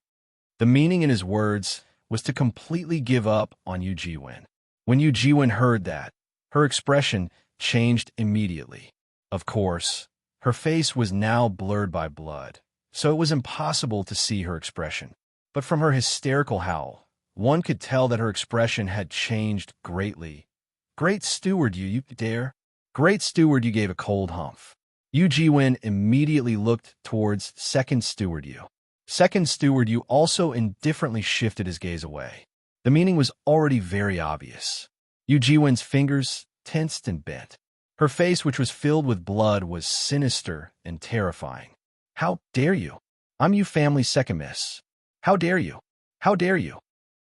The meaning in his words was to completely give up on Yu Jiwen. When Yu Jiwen heard that, her expression changed immediately. Of course, her face was now blurred by blood, so it was impossible to see her expression. But from her hysterical howl, one could tell that her expression had changed greatly. Great steward, you dare? Great steward, you gave a cold humph. Yu Jiwen immediately looked towards second steward Yu. Second steward Yu also indifferently shifted his gaze away. The meaning was already very obvious. Yu Jiwen's fingers tensed and bent. Her face, which was filled with blood, was sinister and terrifying. How dare you? I'm Yu family's second miss. How dare you? How dare you?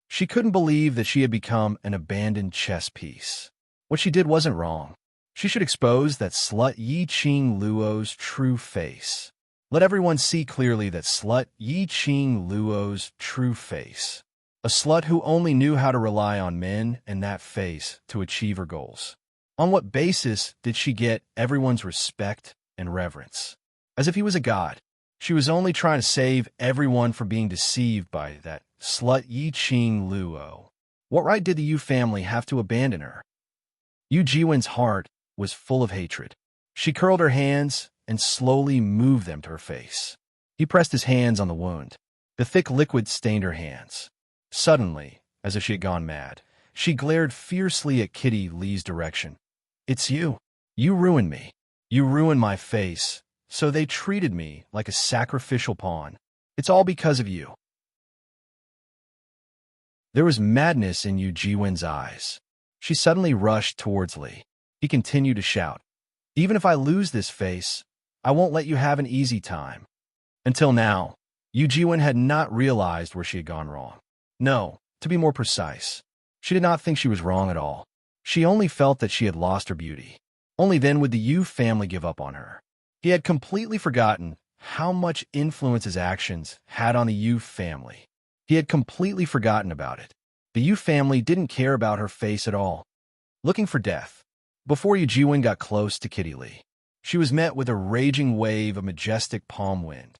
She couldn't believe that she had become an abandoned chess piece. What she did wasn't wrong. She should expose that slut Yi Qing Luo's true face. Let everyone see clearly that slut Yi Qing Luo's true face. A slut who only knew how to rely on men and that face to achieve her goals. On what basis did she get everyone's respect and reverence? As if he was a god. She was only trying to save everyone from being deceived by that slut Yi Qing Luo. What right did the Yu family have to abandon her? Yu Jiwen's heart was full of hatred. She curled her hands and slowly moved them to her face. He pressed his hands on the wound. The thick liquid stained her hands. Suddenly, as if she had gone mad, she glared fiercely at Kitty Lee's direction. It's you. You ruined me. You ruined my face. So they treated me like a sacrificial pawn. It's all because of you. There was madness in Yu Jiwen's eyes. She suddenly rushed towards Lee. He continued to shout, Even if I lose this face, I won't let you have an easy time. Until now, Yu Jiwen had not realized where she had gone wrong. No, to be more precise, she did not think she was wrong at all. She only felt that she had lost her beauty. Only then would the Yu family give up on her. He had completely forgotten how much influence his actions had on the Yu family. He had completely forgotten about it. The Yu family didn't care about her face at all. Looking for death. Before Yu Jiwen got close to Kitty Lee, she was met with a raging wave of majestic palm wind.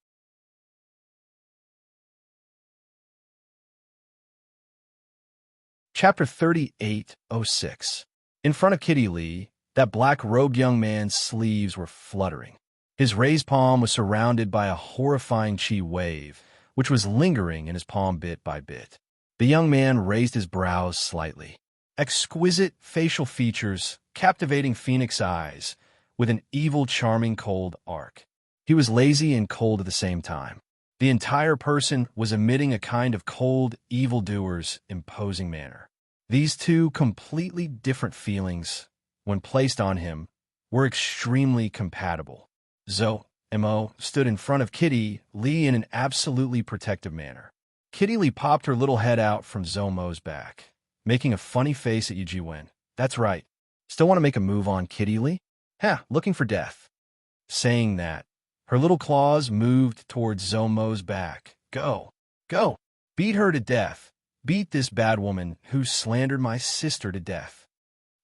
Chapter 38:06. In front of Kitty Lee, that black-robed young man's sleeves were fluttering. His raised palm was surrounded by a horrifying chi wave, which was lingering in his palm bit by bit. The young man raised his brows slightly. Exquisite facial features, captivating phoenix eyes, with an evil, charming, cold arc. He was lazy and cold at the same time. The entire person was emitting a kind of cold, evildoer's imposing manner. These two completely different feelings, when placed on him, were extremely compatible. Zhou Mo stood in front of Kitty Lee in an absolutely protective manner. Kitty Lee popped her little head out from Zhou Mo's back, making a funny face at Yu Jiwen. That's right. Still want to make a move on Kitty Lee? Looking for death. Saying that, her little claws moved towards Zhou Mo's back. Go. Go. Beat her to death. Beat this bad woman who slandered my sister to death.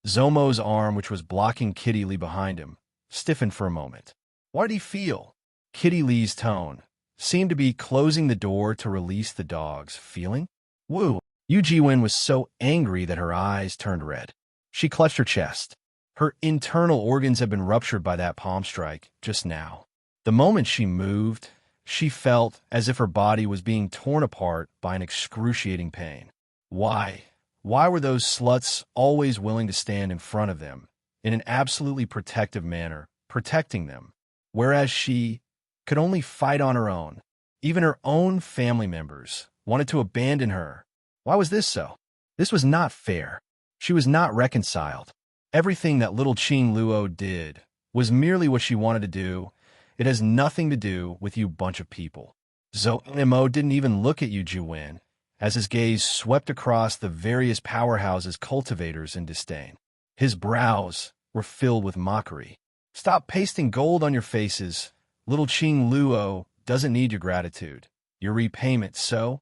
Zhou Mo's arm, which was blocking Kitty Lee behind him, stiffened for a moment. What did he feel? Kitty Lee's tone seemed to be closing the door to release the dogs. Feeling? Woo! Yu Jiwen was so angry that her eyes turned red. She clutched her chest. Her internal organs had been ruptured by that palm strike just now. The moment she moved, she felt as if her body was being torn apart by an excruciating pain. Why? Why were those sluts always willing to stand in front of them in an absolutely protective manner, protecting them, whereas she could only fight on her own? Even her own family members wanted to abandon her. Why was this so? This was not fair. She was not reconciled. Everything that little Qing Luo did was merely what she wanted to do. It has nothing to do with you bunch of people. Zhou Mo didn't even look at Yu Jiwen, as his gaze swept across the various powerhouses' cultivators in disdain. His brows were filled with mockery. Stop pasting gold on your faces. Little Qing Luo doesn't need your gratitude, your repayment, so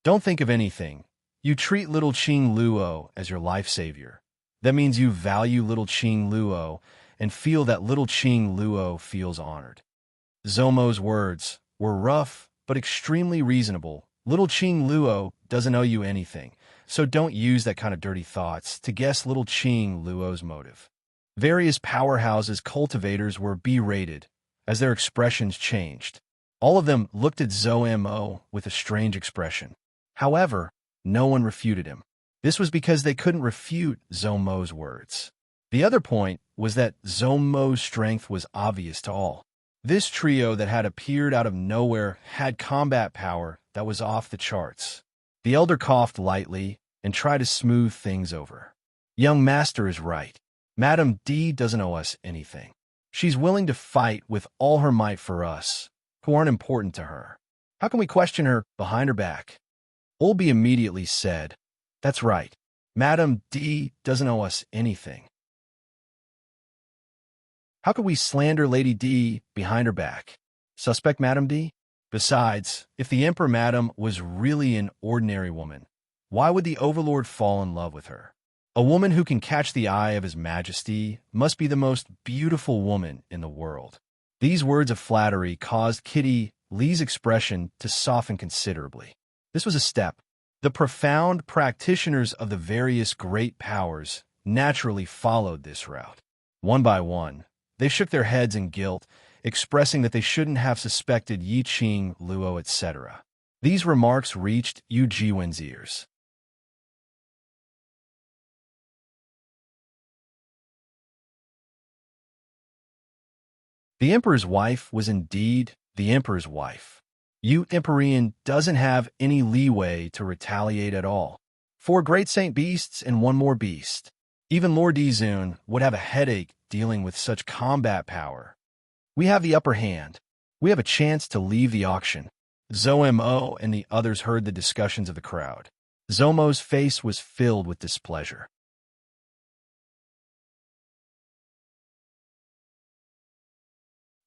don't think of anything. You treat little Qing Luo as your life savior. That means you value little Qing Luo and feel that little Qing Luo feels honored. Zomo's words were rough but extremely reasonable. Little Qing Luo doesn't owe you anything, so don't use that kind of dirty thoughts to guess little Qing Luo's motive. Various powerhouses' cultivators were berated as their expressions changed. All of them looked at Zomo with a strange expression. However, no one refuted him. This was because they couldn't refute Zomo's words. The other point was that Zomo's strength was obvious to all. This trio that had appeared out of nowhere had combat power that was off the charts. The elder coughed lightly and tried to smooth things over. Young master is right. Madame D doesn't owe us anything. She's willing to fight with all her might for us, who aren't important to her. How can we question her behind her back? Olby immediately said, "That's right. Madame D doesn't owe us anything. How could we slander Lady D behind her back? Suspect Madame D? Besides, if the Emperor Madame was really an ordinary woman, why would the Overlord fall in love with her? A woman who can catch the eye of His Majesty must be the most beautiful woman in the world." These words of flattery caused Kitty Lee's expression to soften considerably. This was a step. The profound practitioners of the various great powers naturally followed this route. One by one, they shook their heads in guilt, expressing that they shouldn't have suspected Yi Qing, Luo, etc. These remarks reached Yu Jiwen's ears. The Emperor's wife was indeed the Emperor's wife. Yu Empyrean doesn't have any leeway to retaliate at all. 4 great saint beasts and 1 more beast. Even Lord Dizun would have a headache dealing with such combat power. We have the upper hand. We have a chance to leave the auction. Zomo and the others heard the discussions of the crowd. Zomo's face was filled with displeasure.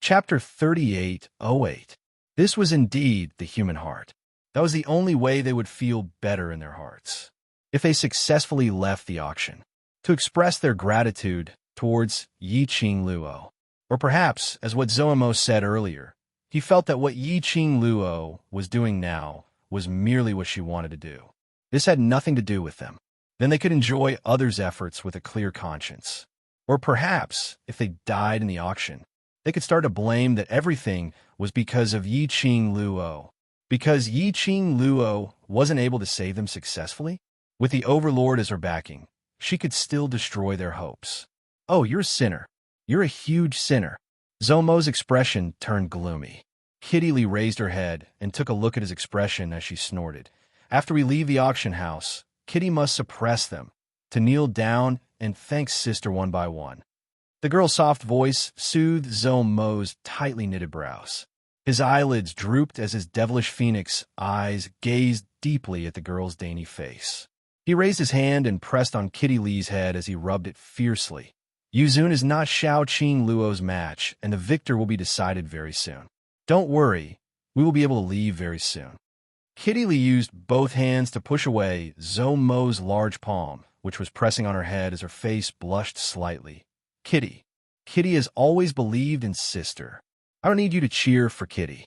Chapter 38:08. This was indeed the human heart. That was the only way they would feel better in their hearts, if they successfully left the auction, to express their gratitude towards Yi Qing Luo. Or perhaps, as what Zomo said earlier, he felt that what Yi Qing Luo was doing now was merely what she wanted to do. This had nothing to do with them. Then they could enjoy others' efforts with a clear conscience. Or perhaps, if they died in the auction, they could start to blame that everything was because of Yi Qing Luo. Because Yi Qing Luo wasn't able to save them successfully? With the Overlord as her backing, she could still destroy their hopes. "Oh, you're a sinner. You're a huge sinner." Zomo's expression turned gloomy. Kitty Lee raised her head and took a look at his expression as she snorted. "After we leave the auction house, Kitty must suppress them, to kneel down and thank sister one by one." The girl's soft voice soothed Zomo's tightly knitted brows. His eyelids drooped as his devilish phoenix eyes gazed deeply at the girl's dainty face. He raised his hand and pressed on Kitty Lee's head as he rubbed it fiercely. Yuzun is not Xiao Qing Luo's match, and the victor will be decided very soon. Don't worry, we will be able to leave very soon. Kitty Lee used both hands to push away Zomo's large palm, which was pressing on her head as her face blushed slightly. Kitty has always believed in sister. I don't need you to cheer for Kitty."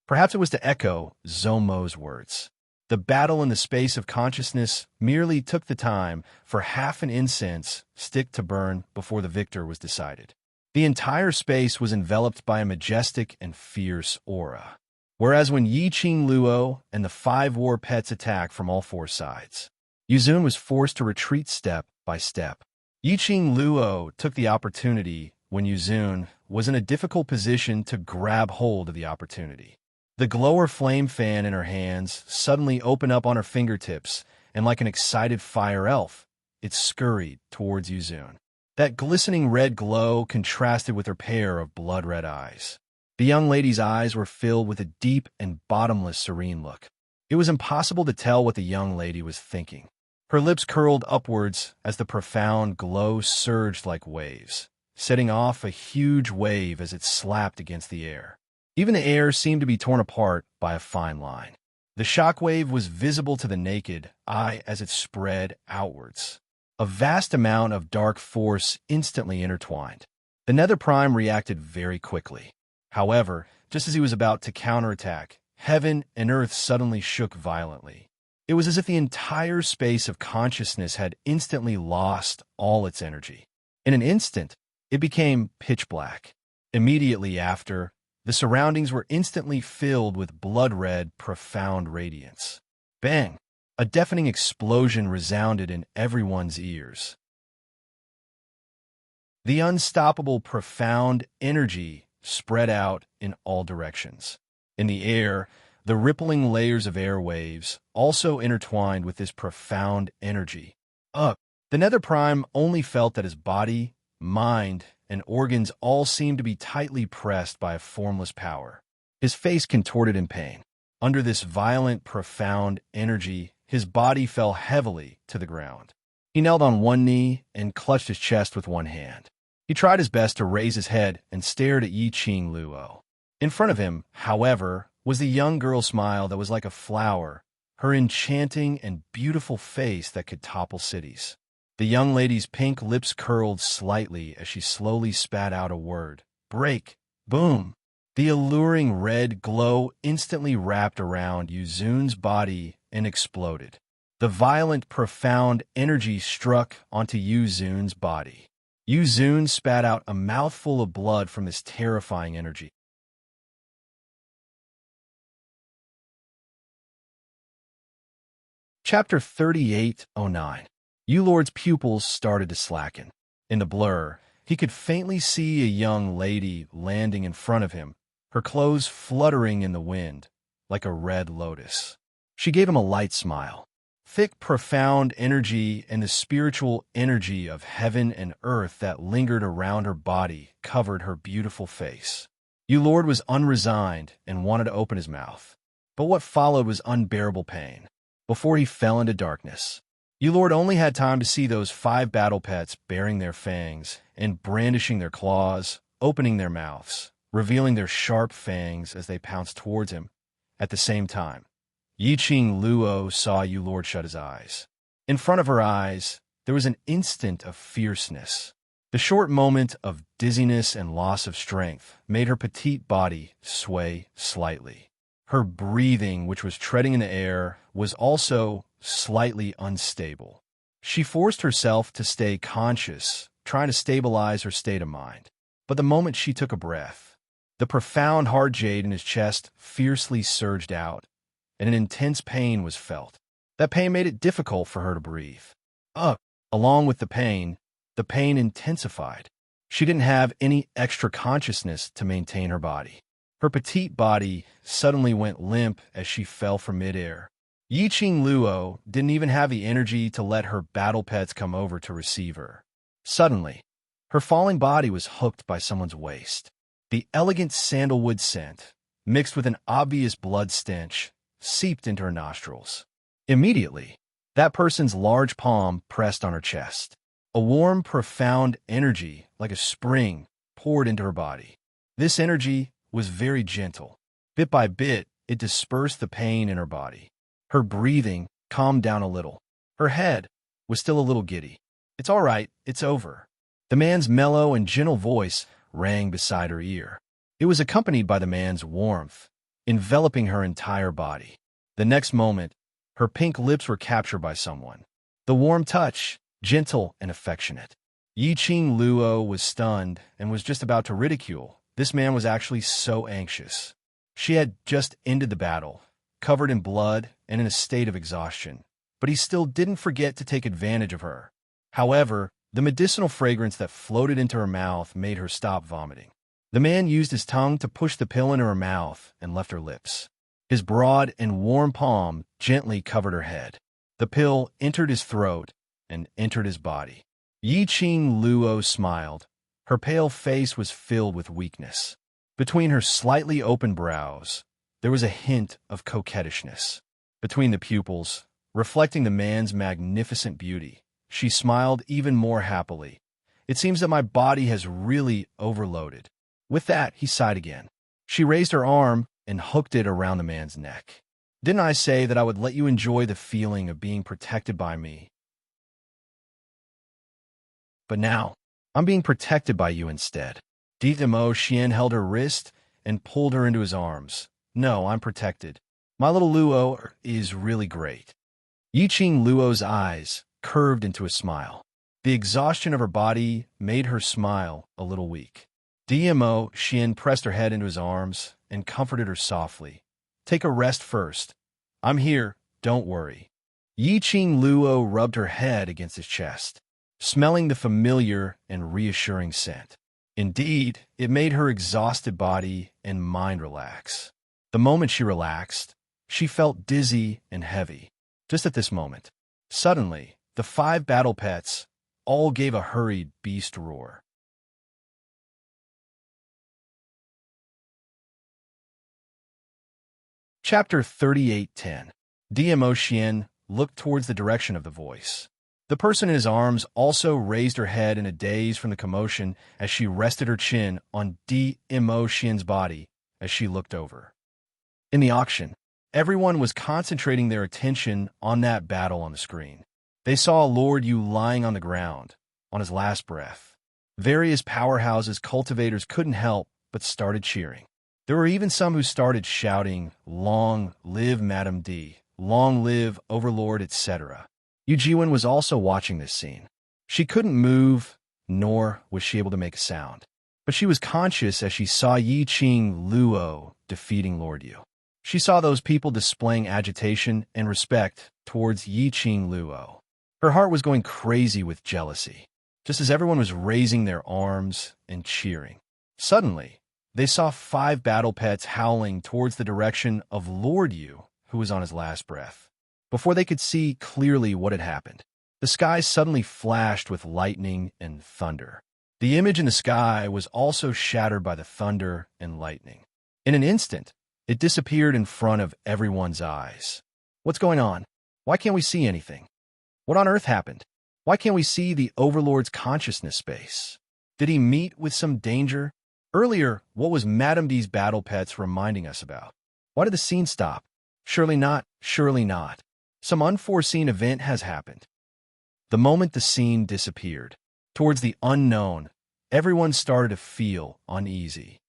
Perhaps it was to echo Zomo's words. The battle in the space of consciousness merely took the time for half an incense stick to burn before the victor was decided. The entire space was enveloped by a majestic and fierce aura. Whereas when Yi Qing Luo and the 5 war pets attacked from all 4 sides, Yuzun was forced to retreat step by step. Yi Qing Luo took the opportunity when Yuzun was in a difficult position to grab hold of the opportunity. The glower flame fan in her hands suddenly opened up on her fingertips, and like an excited fire elf, it scurried towards Yuzun. That glistening red glow contrasted with her pair of blood-red eyes. The young lady's eyes were filled with a deep and bottomless serene look. It was impossible to tell what the young lady was thinking. Her lips curled upwards as the profound glow surged like waves, setting off a huge wave as it slapped against the air. Even the air seemed to be torn apart by a fine line. The shock wave was visible to the naked eye as it spread outwards. A vast amount of dark force instantly intertwined. The Nether Prime reacted very quickly. However, just as he was about to counterattack, heaven and earth suddenly shook violently. It was as if the entire space of consciousness had instantly lost all its energy. In an instant, it became pitch black. Immediately after, the surroundings were instantly filled with blood-red, profound radiance. Bang! A deafening explosion resounded in everyone's ears. The unstoppable, profound energy spread out in all directions. In the air, the rippling layers of airwaves also intertwined with this profound energy. The Nether Prime only felt that his body, mind, and organs all seemed to be tightly pressed by a formless power. His face contorted in pain. Under this violent, profound energy, his body fell heavily to the ground. He knelt on one knee and clutched his chest with one hand. He tried his best to raise his head and stared at Yi-Ching Luo. In front of him, however, was the young girl's smile that was like a flower, her enchanting and beautiful face that could topple cities. The young lady's pink lips curled slightly as she slowly spat out a word. Break! Boom! The alluring red glow instantly wrapped around Yuzun's body and exploded. The violent, profound energy struck onto Yuzun's body. Yuzun spat out a mouthful of blood from this terrifying energy. Chapter 3809. Yulord's pupils started to slacken. In the blur, he could faintly see a young lady landing in front of him, her clothes fluttering in the wind, like a red lotus. She gave him a light smile. Thick, profound energy and the spiritual energy of heaven and earth that lingered around her body covered her beautiful face. Yulord was unresigned and wanted to open his mouth. But what followed was unbearable pain. Before he fell into darkness, Yulord only had time to see those 5 battle pets baring their fangs and brandishing their claws, opening their mouths, revealing their sharp fangs as they pounced towards him. At the same time, Yi-Ching Luo saw Yulord shut his eyes. In front of her eyes, there was an instant of fierceness. The short moment of dizziness and loss of strength made her petite body sway slightly. Her breathing, which was treading in the air, was also slightly unstable. She forced herself to stay conscious, trying to stabilize her state of mind. But the moment she took a breath, the profound hard jade in his chest fiercely surged out, and an intense pain was felt. That pain made it difficult for her to breathe. Along with the pain intensified. She didn't have any extra consciousness to maintain her body. Her petite body suddenly went limp as she fell from midair. Yi-Ching Luo didn't even have the energy to let her battle pets come over to receive her. Suddenly, her falling body was hooked by someone's waist. The elegant sandalwood scent, mixed with an obvious blood stench, seeped into her nostrils. Immediately, that person's large palm pressed on her chest. A warm, profound energy, like a spring, poured into her body. This energy was very gentle. Bit by bit, it dispersed the pain in her body. Her breathing calmed down a little. Her head was still a little giddy. It's all right, it's over. The man's mellow and gentle voice rang beside her ear. It was accompanied by the man's warmth, enveloping her entire body. The next moment, her pink lips were captured by someone. The warm touch, gentle and affectionate. Yi-Ching Luo was stunned and was just about to ridicule. This man was actually so anxious. She had just ended the battle, covered in blood and in a state of exhaustion, but he still didn't forget to take advantage of her. However, the medicinal fragrance that floated into her mouth made her stop vomiting. The man used his tongue to push the pill into her mouth and left her lips. His broad and warm palm gently covered her head. The pill entered his throat and entered his body. Yi-Ching Luo smiled. Her pale face was filled with weakness. Between her slightly open brows, there was a hint of coquettishness. Between the pupils, reflecting the man's magnificent beauty, she smiled even more happily. It seems that my body has really overloaded. With that, he sighed again. She raised her arm and hooked it around the man's neck. Didn't I say that I would let you enjoy the feeling of being protected by me? But now, I'm being protected by you instead. Dithimo Xian held her wrist and pulled her into his arms. No, I'm protected. My little Luo is really great. Yiqing Luo's eyes curved into a smile. The exhaustion of her body made her smile a little weak. Dimo Xian pressed her head into his arms and comforted her softly. Take a rest first. I'm here, don't worry. Yiqing Luo rubbed her head against his chest, smelling the familiar and reassuring scent. Indeed, it made her exhausted body and mind relax. The moment she relaxed, she felt dizzy and heavy. Just at this moment, suddenly, the 5 battle pets all gave a hurried beast roar. Chapter 38:10. Dimo Xian looked towards the direction of the voice. The person in his arms also raised her head in a daze from the commotion as she rested her chin on Dimo Xian's body as she looked over. In the auction, everyone was concentrating their attention on that battle on the screen. They saw Lord Yu lying on the ground, on his last breath. Various powerhouses cultivators couldn't help but started cheering. There were even some who started shouting, "Long live Madame D, long live Overlord," etc. Yu Jiwen was also watching this scene. She couldn't move, nor was she able to make a sound. But she was conscious as she saw Yiqing Luo defeating Lord Yu. She saw those people displaying agitation and respect towards Yiqing Luo. Her heart was going crazy with jealousy, just as everyone was raising their arms and cheering. Suddenly, they saw 5 battle pets howling towards the direction of Lord Yu, who was on his last breath. Before they could see clearly what had happened, the sky suddenly flashed with lightning and thunder. The image in the sky was also shattered by the thunder and lightning. In an instant, it disappeared in front of everyone's eyes. What's going on? Why can't we see anything? What on earth happened? Why can't we see the Overlord's consciousness space? Did he meet with some danger? Earlier, what was Madame D's battle pets reminding us about? Why did the scene stop? Surely not, surely not. Some unforeseen event has happened. The moment the scene disappeared, towards the unknown, everyone started to feel uneasy.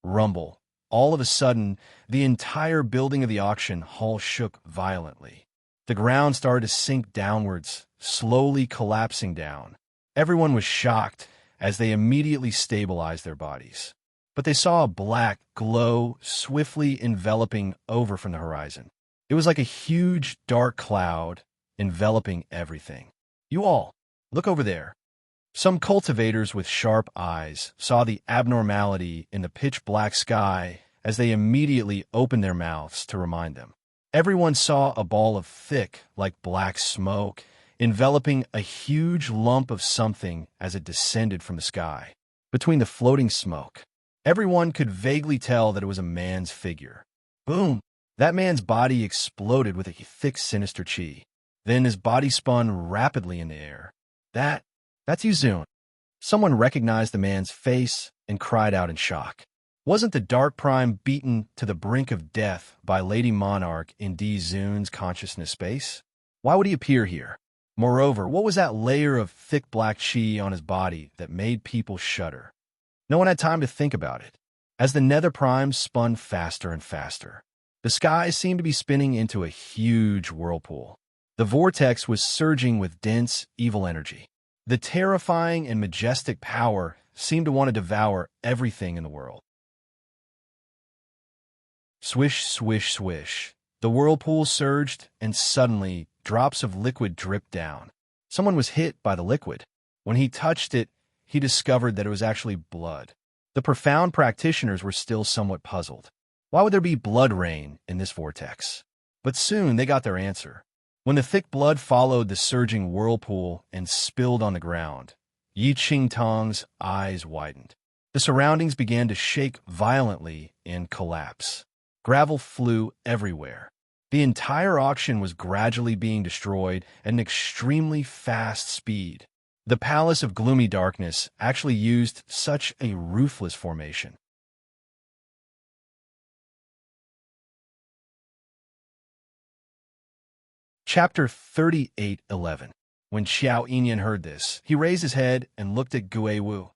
Rumble. All of a sudden, the entire building of the auction hall shook violently. The ground started to sink downwards, slowly collapsing down. Everyone was shocked as they immediately stabilized their bodies. But they saw a black glow swiftly enveloping over from the horizon. It was like a huge, dark cloud enveloping everything. You all, look over there. Some cultivators with sharp eyes saw the abnormality in the pitch-black sky as they immediately opened their mouths to remind them. Everyone saw a ball of thick, like black smoke, enveloping a huge lump of something as it descended from the sky. Between the floating smoke, everyone could vaguely tell that it was a man's figure. Boom! That man's body exploded with a thick, sinister chi. Then his body spun rapidly in the air. That's Yuzun. Someone recognized the man's face and cried out in shock. Wasn't the Dark Prime beaten to the brink of death by Lady Monarch in D. Zun's consciousness space? Why would he appear here? Moreover, what was that layer of thick black chi on his body that made people shudder? No one had time to think about it. As the Nether Prime spun faster and faster, the sky seemed to be spinning into a huge whirlpool. The vortex was surging with dense, evil energy. The terrifying and majestic power seemed to want to devour everything in the world. Swish, swish, swish. The whirlpool surged, and suddenly, drops of liquid dripped down. Someone was hit by the liquid. When he touched it, he discovered that it was actually blood. The profound practitioners were still somewhat puzzled. Why would there be blood rain in this vortex? But soon they got their answer. When the thick blood followed the surging whirlpool and spilled on the ground, Yi Qingtong's eyes widened. The surroundings began to shake violently and collapse. Gravel flew everywhere. The entire auction was gradually being destroyed at an extremely fast speed. The Palace of Gloomy Darkness actually used such a ruthless formation. Chapter 38:11. When Xiao Yinyan heard this, he raised his head and looked at Gui Wu.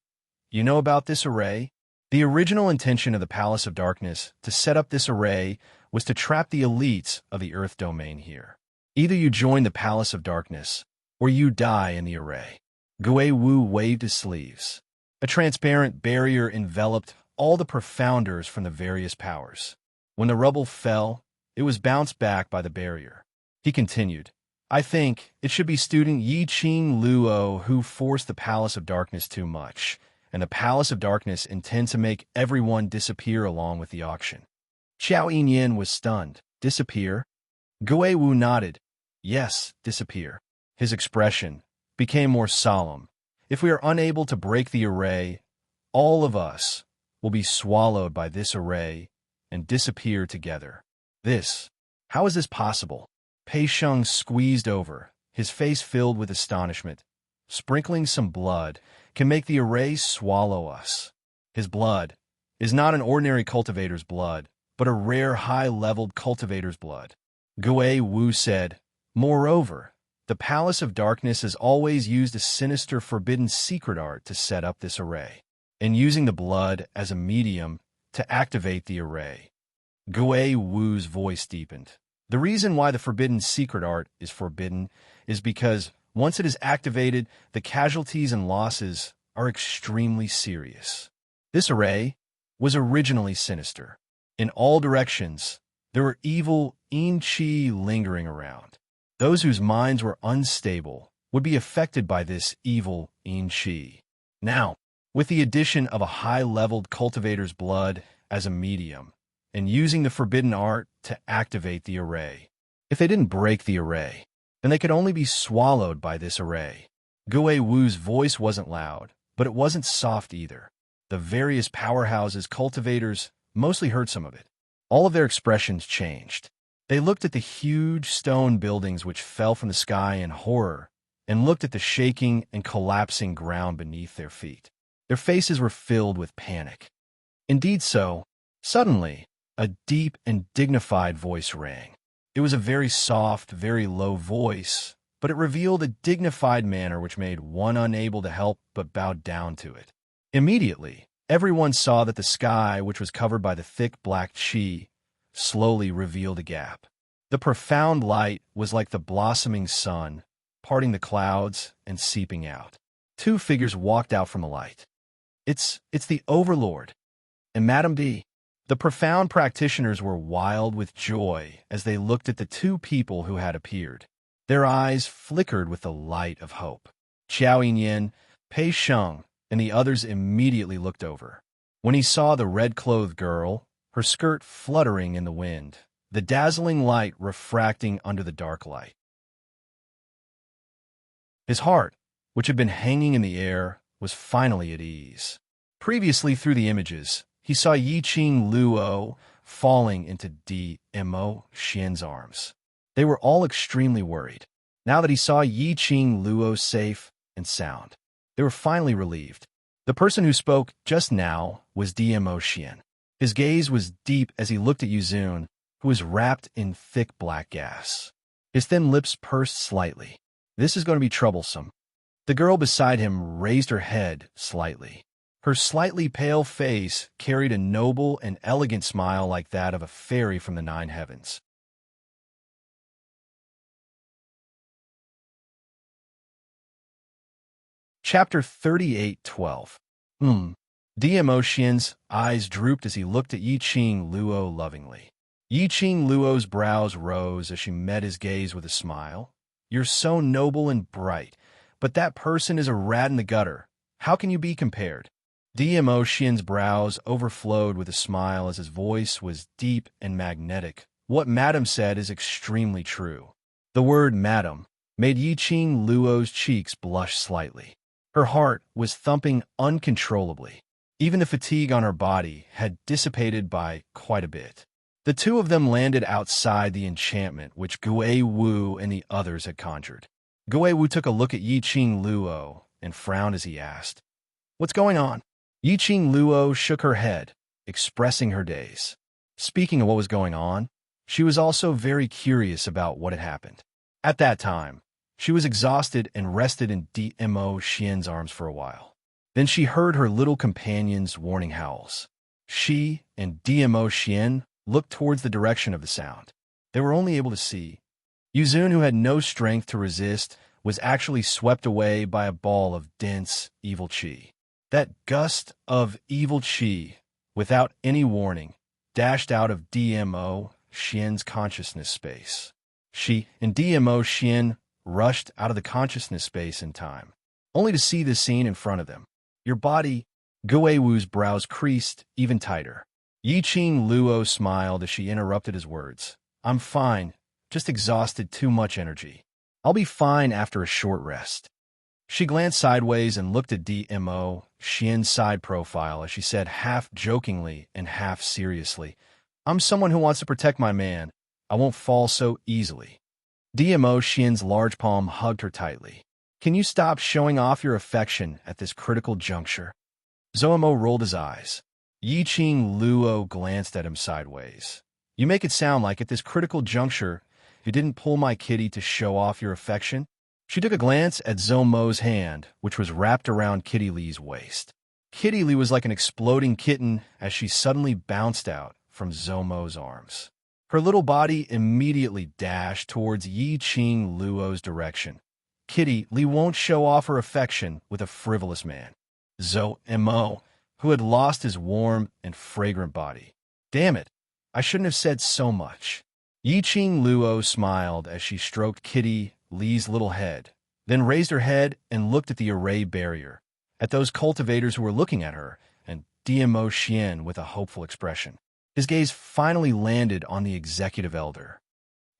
You know about this array? The original intention of the Palace of Darkness to set up this array was to trap the elites of the Earth domain here. Either you join the Palace of Darkness, or you die in the array. Gui Wu waved his sleeves. A transparent barrier enveloped all the profounders from the various powers. When the rubble fell, it was bounced back by the barrier. He continued, I think it should be student Yiqing Luo who forced the Palace of Darkness too much, and the Palace of Darkness intends to make everyone disappear along with the auction. Xiao Yinyan was stunned. Disappear? Gui Wu nodded. Yes, disappear. His expression became more solemn. If we are unable to break the array, all of us will be swallowed by this array and disappear together. How is this possible? Pei Sheng squeezed over, his face filled with astonishment. Sprinkling some blood can make the array swallow us. His blood is not an ordinary cultivator's blood, but a rare high-leveled cultivator's blood. Gui Wu said, Moreover, the Palace of Darkness has always used a sinister forbidden secret art to set up this array, and using the blood as a medium to activate the array. Gui Wu's voice deepened. The reason why the forbidden secret art is forbidden is because once it is activated, the casualties and losses are extremely serious. This array was originally sinister. In all directions, there were evil Qi lingering around. Those whose minds were unstable would be affected by this evil Qi. Now, with the addition of a high-leveled cultivator's blood as a medium, and using the forbidden art to activate the array, if they didn't break the array, then they could only be swallowed by this array. Gui Wu's voice wasn't loud, but it wasn't soft either. The various powerhouses' cultivators mostly heard some of it. All of their expressions changed. They looked at the huge stone buildings which fell from the sky in horror, and looked at the shaking and collapsing ground beneath their feet. Their faces were filled with panic. Indeed so. Suddenly, a deep and dignified voice rang. It was a very soft, very low voice, but it revealed a dignified manner which made one unable to help but bow down to it. Immediately, everyone saw that the sky, which was covered by the thick black qi, slowly revealed a gap. The profound light was like the blossoming sun, parting the clouds and seeping out. Two figures walked out from the light. It's the Overlord and Madame B. The profound practitioners were wild with joy as they looked at the two people who had appeared. Their eyes flickered with the light of hope. Xiao Yinyan, Pei Sheng, and the others immediately looked over. When he saw the red-clothed girl, her skirt fluttering in the wind, the dazzling light refracting under the dark light. His heart, which had been hanging in the air, was finally at ease. Previously, through the images, he saw Yiqing Luo falling into Dimo Xian's arms. They were all extremely worried. Now that he saw Yiqing Luo safe and sound, they were finally relieved. The person who spoke just now was Dimo Xian. His gaze was deep as he looked at Yuzun, who was wrapped in thick black gas. His thin lips pursed slightly. This is going to be troublesome. The girl beside him raised her head slightly. Her slightly pale face carried a noble and elegant smile like that of a fairy from the nine heavens. Chapter 38:12. Dimo Xian's eyes drooped as he looked at Yiqing Luo lovingly. Yiqing Luo's brows rose as she met his gaze with a smile. You're so noble and bright, but that person is a rat in the gutter. How can you be compared? Dimo Xian's brows overflowed with a smile as his voice was deep and magnetic. What Madam said is extremely true. The word Madam made Yiqing Luo's cheeks blush slightly. Her heart was thumping uncontrollably. Even the fatigue on her body had dissipated by quite a bit. The two of them landed outside the enchantment which Gui Wu and the others had conjured. Gui Wu took a look at Yiqing Luo and frowned as he asked, What's going on? Yiqing Luo shook her head, expressing her daze. Speaking of what was going on, she was also very curious about what had happened. At that time, She was exhausted and rested in DMO Xian's arms for a while. Then she heard her little companion's warning howls. She and DMO Xian looked towards the direction of the sound. They were only able to see. Yuzun, who had no strength to resist, was actually swept away by a ball of dense, evil qi. That gust of evil qi, without any warning, dashed out of DMO Xian's consciousness space. She and DMO Xian rushed out of the consciousness space in time, only to see the scene in front of them. Your body, Gui Wu's brows creased even tighter. Yiqing Luo smiled as she interrupted his words. I'm fine, just exhausted, too much energy. I'll be fine after a short rest. She glanced sideways and looked at DMO Xian's side profile as she said half jokingly and half seriously, I'm someone who wants to protect my man. I won't fall so easily. DMO Xian's large palm hugged her tightly. Can you stop showing off your affection at this critical juncture? Zoemo rolled his eyes. Yiqing Luo glanced at him sideways. You make it sound like at this critical juncture, you didn't pull my kitty to show off your affection? She took a glance at Zomo's hand, which was wrapped around Kitty Lee's waist. Kitty Lee was like an exploding kitten as she suddenly bounced out from Zomo's arms. Her little body immediately dashed towards Yiqing Luo's direction. Kitty Lee won't show off her affection with a frivolous man. Zoemo, who had lost his warm and fragrant body. Damn it, I shouldn't have said so much. Yiqing Luo smiled as she stroked Kitty Lee's little head, then raised her head and looked at the array barrier, at those cultivators who were looking at her, and DMO Xian with a hopeful expression. His gaze finally landed on the executive elder.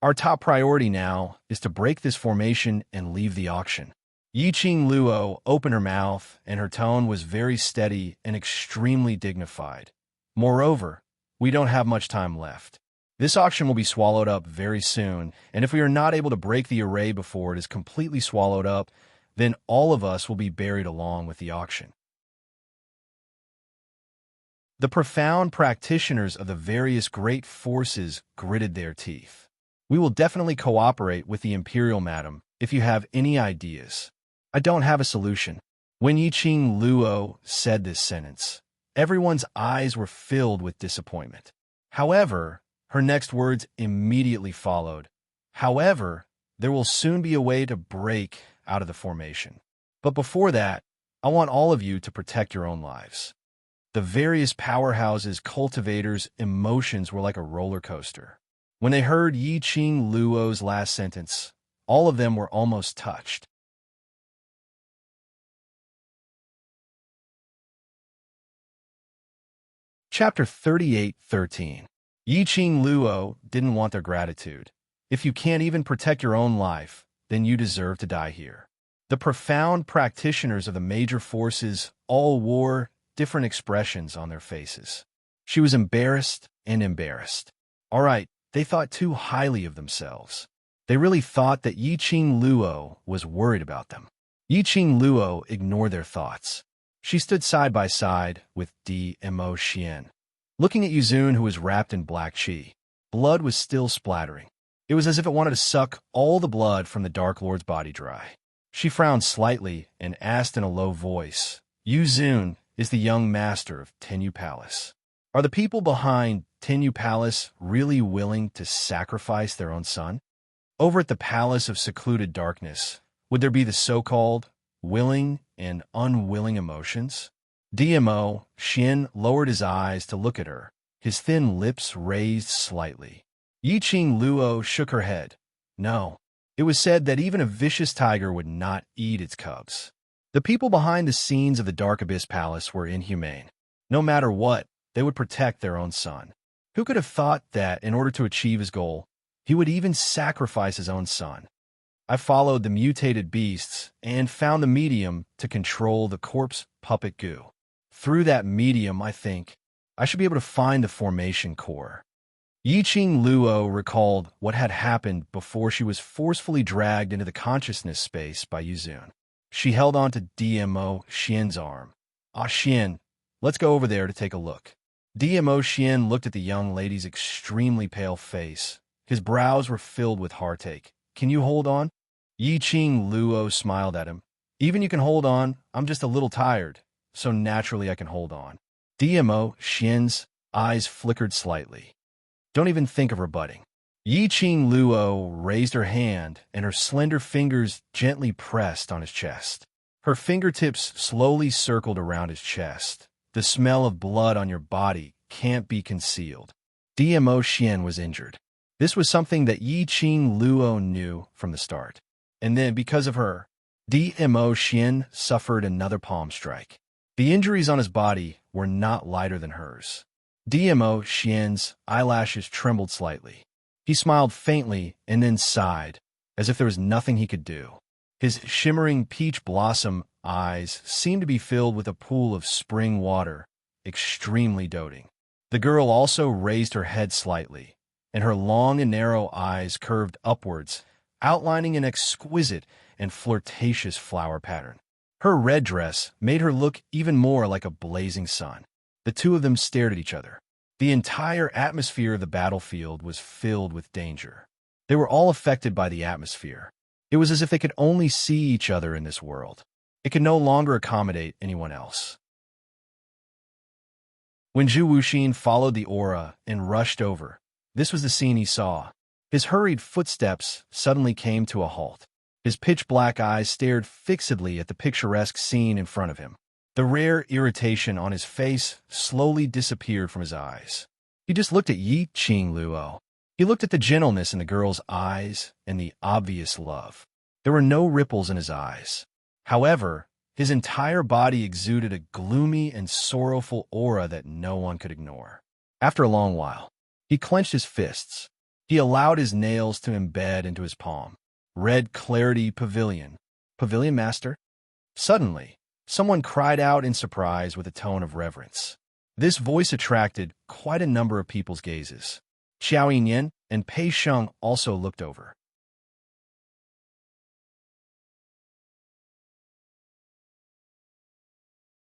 Our top priority now is to break this formation and leave the auction. Yiqing Luo opened her mouth, and her tone was very steady and extremely dignified. Moreover, we don't have much time left. This auction will be swallowed up very soon, and if we are not able to break the array before it is completely swallowed up, then all of us will be buried along with the auction. The profound practitioners of the various great forces gritted their teeth. We will definitely cooperate with the Imperial Madam if you have any ideas. I don't have a solution. When Yiqing Luo said this sentence, everyone's eyes were filled with disappointment. However, her next words immediately followed. However, there will soon be a way to break out of the formation. But before that, I want all of you to protect your own lives. The various powerhouses' cultivators' emotions were like a roller coaster. When they heard Yiqing Luo's last sentence, all of them were almost touched. Chapter 38:13. Yiqing Luo didn't want their gratitude. If you can't even protect your own life, then you deserve to die here. The profound practitioners of the major forces all wore different expressions on their faces. She was embarrassed and embarrassed. All right, they thought too highly of themselves. They really thought that Yiqing Luo was worried about them. Yiqing Luo ignored their thoughts. She stood side by side with DMO Xian, looking at Yuzun, who was wrapped in black qi. Blood was still splattering. It was as if it wanted to suck all the blood from the Dark Lord's body dry. She frowned slightly and asked in a low voice, Yuzun is the young master of Tenyu Palace. Are the people behind Tenyu Palace really willing to sacrifice their own son? Over at the Palace of Secluded Darkness, would there be the so-called willing and unwilling emotions? DMO Xian lowered his eyes to look at her, his thin lips raised slightly. Yiqing Luo shook her head. No. It was said that even a vicious tiger would not eat its cubs. The people behind the scenes of the Dark Abyss Palace were inhumane. No matter what, they would protect their own son. Who could have thought that, in order to achieve his goal, he would even sacrifice his own son? I followed the mutated beasts and found the medium to control the corpse puppet goo. Through that medium, I think, I should be able to find the formation core. Yiqing Luo recalled what had happened before she was forcefully dragged into the consciousness space by Yuzun. She held on to DMO Xian's arm. Ah, Xian, let's go over there to take a look. DMO Xian looked at the young lady's extremely pale face. His brows were filled with heartache. Can you hold on? Yi Qing Luo smiled at him. Even you can hold on, I'm just a little tired, so naturally I can hold on. DMO Xian's eyes flickered slightly. Don't even think of rebutting. Yi Qing Luo raised her hand, and her slender fingers gently pressed on his chest. Her fingertips slowly circled around his chest. The smell of blood on your body can't be concealed. DMO Xian was injured. This was something that Yi Qing Luo knew from the start. And then, because of her, DMO Xian suffered another palm strike. The injuries on his body were not lighter than hers. DMO Xian's eyelashes trembled slightly. He smiled faintly and then sighed, as if there was nothing he could do. His shimmering peach blossom eyes seemed to be filled with a pool of spring water, extremely doting. The girl also raised her head slightly, and her long and narrow eyes curved upwards, outlining an exquisite and flirtatious flower pattern. Her red dress made her look even more like a blazing sun. The two of them stared at each other. The entire atmosphere of the battlefield was filled with danger. They were all affected by the atmosphere. It was as if they could only see each other in this world. It could no longer accommodate anyone else. When Zhu Wuxin followed the aura and rushed over, this was the scene he saw. His hurried footsteps suddenly came to a halt. His pitch-black eyes stared fixedly at the picturesque scene in front of him. The rare irritation on his face slowly disappeared from his eyes. He just looked at Yi Qing Luo. He looked at the gentleness in the girl's eyes and the obvious love. There were no ripples in his eyes. However, his entire body exuded a gloomy and sorrowful aura that no one could ignore. After a long while, he clenched his fists. He allowed his nails to embed into his palm. Red Clarity Pavilion. Pavilion Master? Suddenly, someone cried out in surprise with a tone of reverence. This voice attracted quite a number of people's gazes. Xiao Yinyan and Pei Sheng also looked over.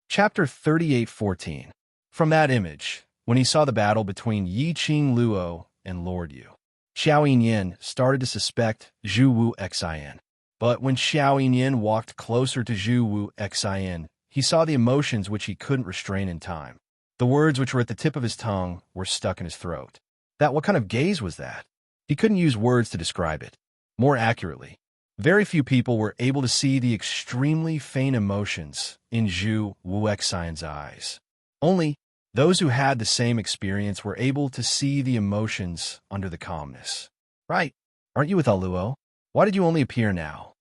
Chapter 38:14. From that image, when he saw the battle between Yi Qing Luo and Lord Yu, Xiao Yinyan started to suspect Zhu Wu Xian. But when Xiao Yinyan walked closer to Zhu Wu Xian, he saw the emotions which he couldn't restrain in time. The words which were at the tip of his tongue were stuck in his throat. What kind of gaze was that? He couldn't use words to describe it. More accurately, very few people were able to see the extremely faint emotions in Zhu Wu Xian's eyes. Only those who had the same experience were able to see the emotions under the calmness. Right, aren't you with Luo? Why did you only appear now?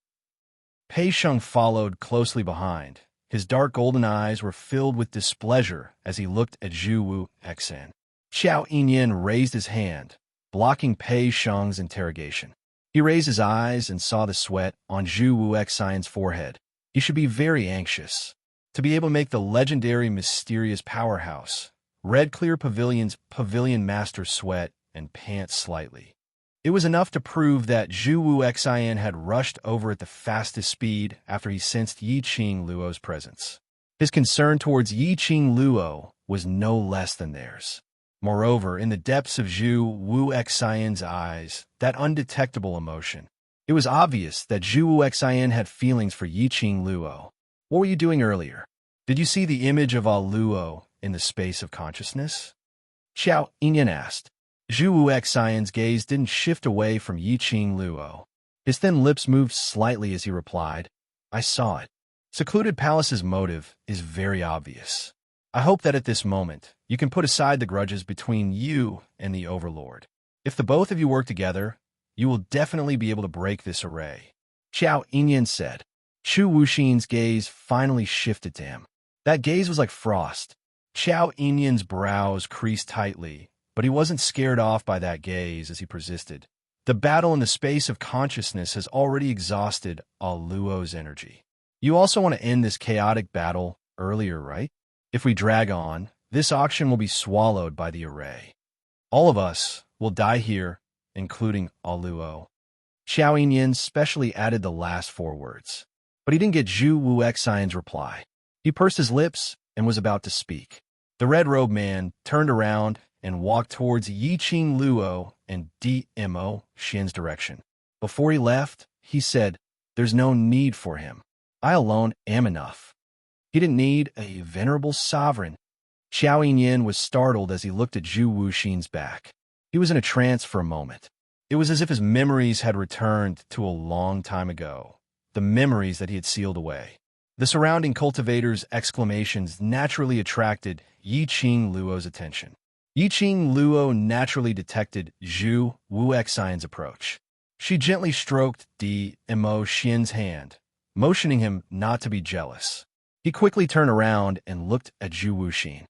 Pei Sheng followed closely behind. His dark golden eyes were filled with displeasure as he looked at Zhu Wu Xian. Xiao Yinyan raised his hand, blocking Pei Sheng's interrogation. He raised his eyes and saw the sweat on Zhu Wu Xian's forehead. He should be very anxious. To be able to make the legendary mysterious powerhouse, Red Clear Pavilion's Pavilion Master sweat and pant slightly. It was enough to prove that Zhu Wu Xian had rushed over at the fastest speed after he sensed Yi Qing Luo's presence. His concern towards Yi Qing Luo was no less than theirs. Moreover, in the depths of Zhu Wu Xian's eyes, that undetectable emotion. It was obvious that Zhu Wu Xian had feelings for Yi Qing Luo. What were you doing earlier? Did you see the image of Luo in the space of consciousness? Xiao Yinyan asked. Zhu Wu Xian's gaze didn't shift away from Yi Qing Luo. His thin lips moved slightly as he replied, I saw it. Secluded Palace's motive is very obvious. I hope that at this moment, you can put aside the grudges between you and the Overlord. If the both of you work together, you will definitely be able to break this array. Xiao Yinyan said. Zhu Wuxin's gaze finally shifted to him. That gaze was like frost. Xiao Yinyan's brows creased tightly, but he wasn't scared off by that gaze as he persisted. The battle in the space of consciousness has already exhausted Luo's energy. You also want to end this chaotic battle earlier, right? If we drag on, this auction will be swallowed by the array. All of us will die here, including Luo. Xiao Yinyan specially added the last 4 words. But he didn't get Zhu Wu Xian's reply. He pursed his lips and was about to speak. The red-robed man turned around and walked towards Yi Qing Luo and DMO Xian's direction. Before he left, he said, There's no need for him. I alone am enough. He didn't need a venerable sovereign. Xiao Yin was startled as he looked at Zhu Wuxin's back. He was in a trance for a moment. It was as if his memories had returned to a long time ago, the memories that he had sealed away. The surrounding cultivator's exclamations naturally attracted Yiqing Luo's attention. Yiqing Luo naturally detected Zhu Wuxian's approach. She gently stroked Mo Xian's hand, motioning him not to be jealous. He quickly turned around and looked at Zhu Wuxin.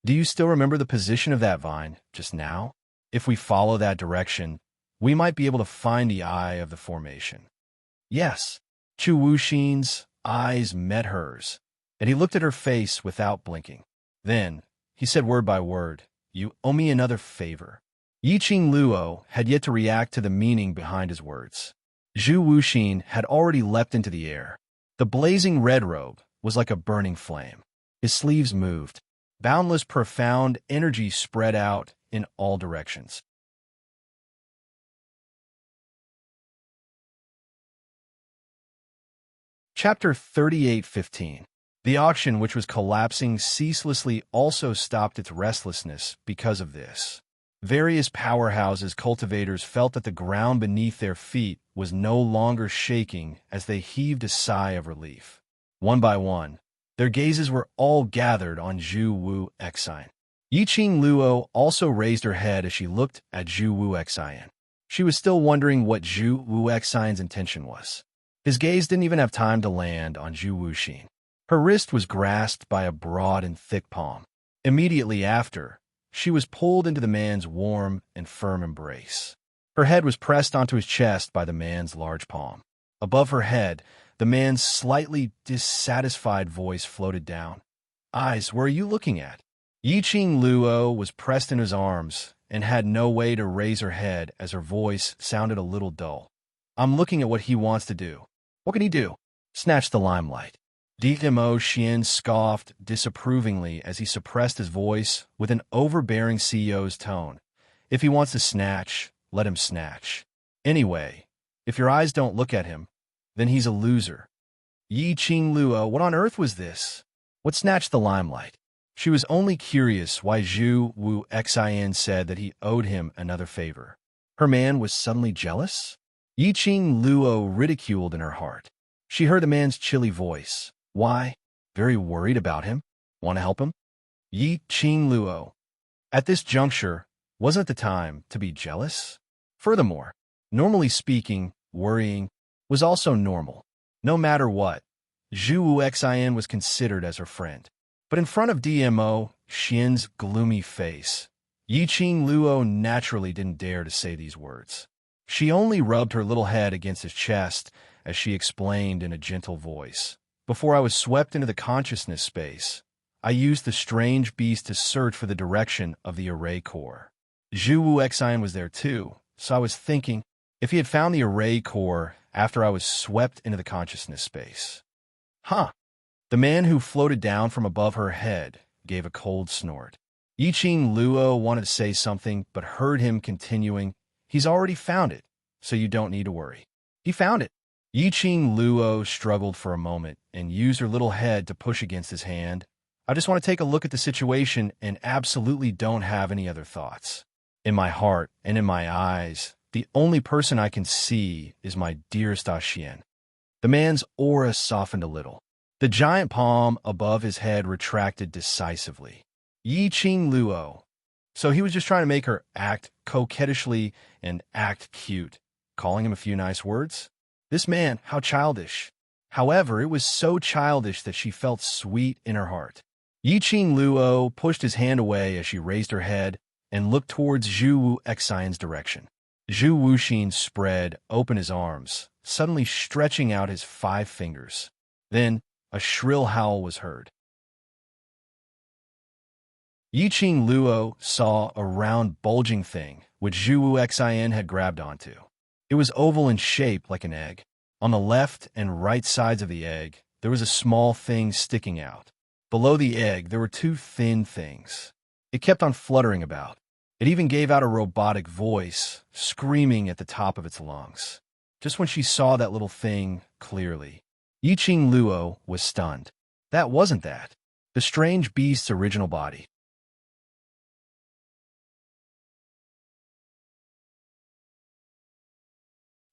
Do you still remember the position of that vine just now? If we follow that direction, we might be able to find the eye of the formation. Yes. Zhu Wuxin's eyes met hers, and he looked at her face without blinking. Then, he said word by word, "You owe me another favor." Yiqing Luo had yet to react to the meaning behind his words. Zhu Wuxin had already leapt into the air. The blazing red robe was like a burning flame. His sleeves moved. Boundless, profound energy spread out in all directions. Chapter 38:15. The auction, which was collapsing ceaselessly, also stopped its restlessness because of this. Various powerhouses cultivators felt that the ground beneath their feet was no longer shaking as they heaved a sigh of relief. One by one, their gazes were all gathered on Zhu Wuxian. Yiqing Luo also raised her head as she looked at Zhu Wuxian. She was still wondering what Zhu Wuxian's intention was. His gaze didn't even have time to land on Zhu Wuxin. Her wrist was grasped by a broad and thick palm. Immediately after, she was pulled into the man's warm and firm embrace. Her head was pressed onto his chest by the man's large palm. Above her head, the man's slightly dissatisfied voice floated down. "Eyes, where are you looking at?" Yiqing Luo was pressed in his arms and had no way to raise her head as her voice sounded a little dull. "I'm looking at what he wants to do." "What can he do?" "Snatch the limelight." Mo Xian scoffed disapprovingly as he suppressed his voice with an overbearing CEO's tone. "If he wants to snatch, let him snatch. Anyway, if your eyes don't look at him, then he's a loser." Yiqing Luo, what on earth was this? What snatched the limelight? She was only curious why Zhu Wuxian said that he owed him another favor. Her man was suddenly jealous? Yiqing Luo ridiculed in her heart. She heard the man's chilly voice. Why? Very worried about him? Want to help him? Yiqing Luo. At this juncture, wasn't the time to be jealous? Furthermore, normally speaking, worrying was also normal. No matter what, Zhu Wuxian was considered as her friend. But in front of Mo Xian's gloomy face, Yiqing Luo naturally didn't dare to say these words. She only rubbed her little head against his chest as she explained in a gentle voice. "Before I was swept into the consciousness space, I used the strange beast to search for the direction of the array core. Zhu Wuxian was there too, so I was thinking if he had found the array core after I was swept into the consciousness space." Huh. The man who floated down from above her head gave a cold snort. Yiqing Luo wanted to say something, but heard him continuing, "He's already found it, so you don't need to worry." He found it. Yiqing Luo struggled for a moment and used her little head to push against his hand. "I just want to take a look at the situation and absolutely don't have any other thoughts. In my heart and in my eyes, the only person I can see is my dearest Xian." The man's aura softened a little. The giant palm above his head retracted decisively. Yiqing Luo. So he was just trying to make her act coquettishly and act cute, calling him a few nice words? This man, how childish. However, it was so childish that she felt sweet in her heart. Yiqing Luo pushed his hand away as she raised her head and looked towards Zhu Wuxian's direction. Zhu Wuxin spread open his arms, suddenly stretching out his 5 fingers. Then, a shrill howl was heard. Yiqing Luo saw a round, bulging thing, which Zhu Wuxian had grabbed onto. It was oval in shape like an egg. On the left and right sides of the egg, there was a small thing sticking out. Below the egg, there were 2 thin things. It kept on fluttering about. It even gave out a robotic voice, screaming at the top of its lungs. Just when she saw that little thing clearly, Yiqing Luo was stunned. That wasn't that. The strange beast's original body.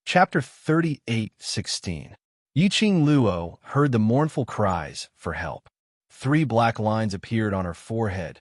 Chapter 38:16. Yiqing Luo heard the mournful cries for help. 3 black lines appeared on her forehead.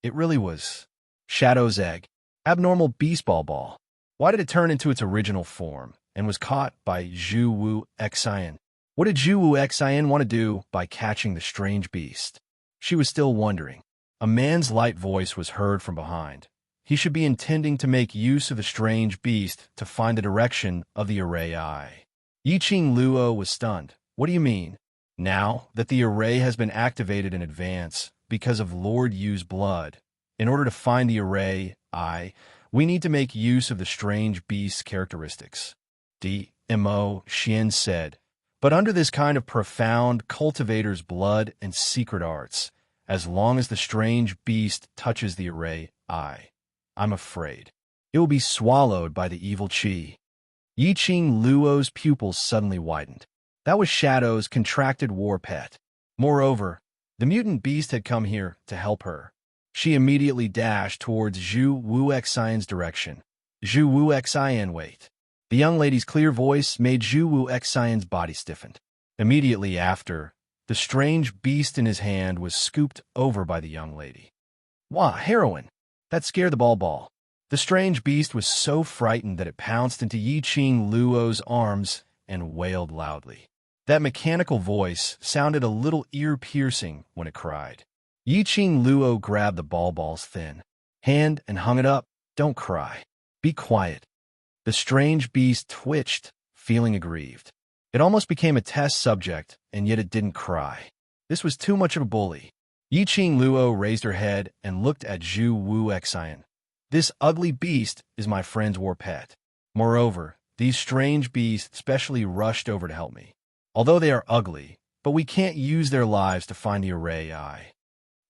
It really was Shadow's egg, abnormal beastball ball. Why did it turn into its original form and was caught by Zhu Wu Xian? What did Zhu Wu Xian want to do by catching the strange beast? She was still wondering. A man's light voice was heard from behind. He should be intending to make use of the strange beast to find the direction of the array eye. Yiqing Luo was stunned. What do you mean? Now that the array has been activated in advance because of Lord Yu's blood, in order to find the array eye, we need to make use of the strange beast's characteristics. D.M.O. Xian said. But under this kind of profound cultivator's blood and secret arts, as long as the strange beast touches the array eye, I'm afraid it will be swallowed by the evil qi. Yiqing Luo's pupils suddenly widened. That was Shadow's contracted war pet. Moreover, the mutant beast had come here to help her. She immediately dashed towards Zhu Wu Xian's direction. Zhu Wu Xian, wait. The young lady's clear voice made Zhu Wu Xian's body stiffen. Immediately after, the strange beast in his hand was scooped over by the young lady. Wah, heroin! That scared the ball. The strange beast was so frightened that it pounced into Yiqing Luo's arms and wailed loudly. That mechanical voice sounded a little ear-piercing when it cried. Yiqing Luo grabbed the ball's thin hand and hung it up. Don't cry. Be quiet. The strange beast twitched, feeling aggrieved. It almost became a test subject, and yet it didn't cry. This was too much of a bully. Yiqing Luo raised her head and looked at Zhu Wu Xian. This ugly beast is my friend's war pet. Moreover, these strange beasts specially rushed over to help me. Although they are ugly, but we can't use their lives to find the array eye.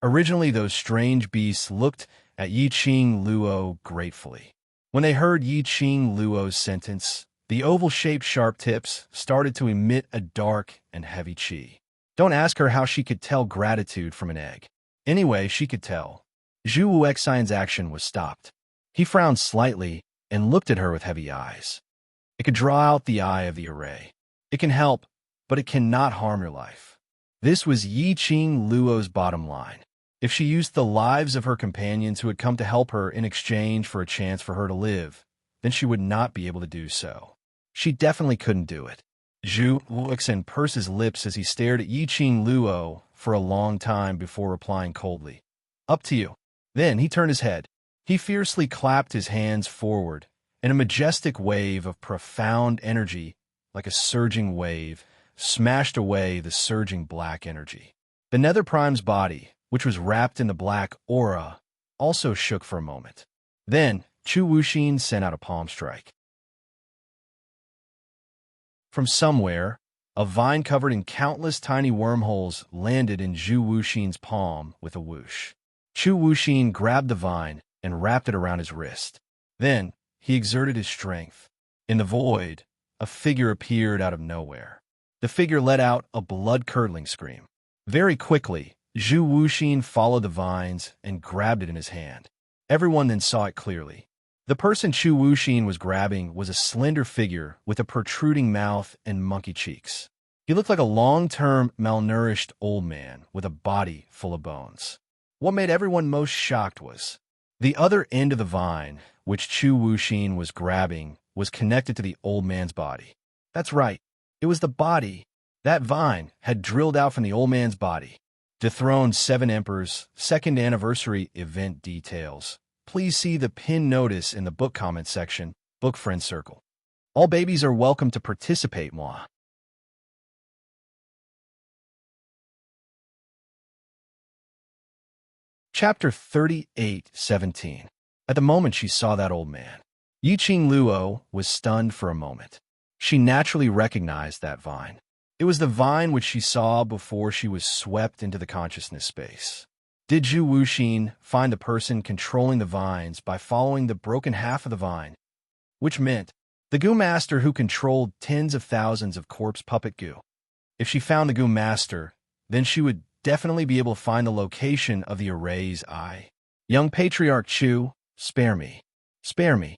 Originally, those strange beasts looked at Yiqing Luo gratefully. When they heard Yiqing Luo's sentence, the oval-shaped sharp tips started to emit a dark and heavy qi. Don't ask her how she could tell gratitude from an egg. Anyway, she could tell. Zhu Wu Xian's action was stopped. He frowned slightly and looked at her with heavy eyes. It could draw out the eye of the array. It can help, but it cannot harm your life. This was Yiqing Luo's bottom line. If she used the lives of her companions who had come to help her in exchange for a chance for her to live, then she would not be able to do so. She definitely couldn't do it. Zhu Wuxian pursed his lips as he stared at Yiqing Luo for a long time before replying coldly. Up to you. Then he turned his head. He fiercely clapped his hands forward, and a majestic wave of profound energy, like a surging wave, smashed away the surging black energy. The Nether Prime's body, which was wrapped in the black aura, also shook for a moment. Then, Chu Wuxin sent out a palm strike. From somewhere, a vine covered in countless tiny wormholes landed in Zhu Wuxin's palm with a whoosh. Chu Wuxin grabbed the vine and wrapped it around his wrist. Then, he exerted his strength. In the void, a figure appeared out of nowhere. The figure let out a blood-curdling scream. Very quickly, Zhu Wuxin followed the vines and grabbed it in his hand. Everyone then saw it clearly. The person Chu Wuxin was grabbing was a slender figure with a protruding mouth and monkey cheeks. He looked like a long-term, malnourished old man with a body full of bones. What made everyone most shocked was the other end of the vine, which Chu Wuxin was grabbing, was connected to the old man's body. That's right, it was the body. That vine had drilled out from the old man's body. Dethroned 7 Emperors, 2nd anniversary event details. Please see the pinned notice in the book comment section, Book Friend Circle. All babies are welcome to participate, moi. Chapter 38:17. At the moment she saw that old man, Yiqing Luo was stunned for a moment. She naturally recognized that vine. It was the vine which she saw before she was swept into the consciousness space. Did Zhu Wuxin find the person controlling the vines by following the broken half of the vine, which meant the goo master who controlled tens of thousands of corpse puppet goo? If she found the goo master, then she would definitely be able to find the location of the array's eye. Young Patriarch Chu, spare me. Spare me.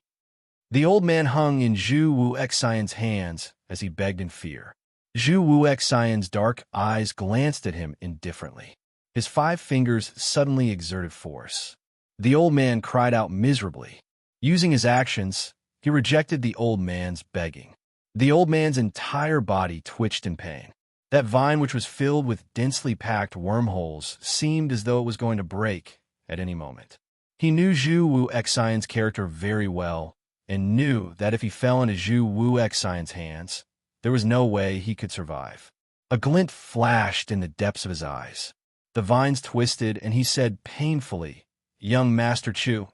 The old man hung in Zhu Wuxian's hands as he begged in fear. Zhu Wuxian's dark eyes glanced at him indifferently. His 5 fingers suddenly exerted force. The old man cried out miserably. Using his actions, he rejected the old man's begging. The old man's entire body twitched in pain. That vine, which was filled with densely packed wormholes, seemed as though it was going to break at any moment. He knew Zhu Wuxian's character very well, and knew that if he fell into Zhu Wuxian's hands, there was no way he could survive. A glint flashed in the depths of his eyes. The vines twisted, and he said painfully, "Young Master Chu,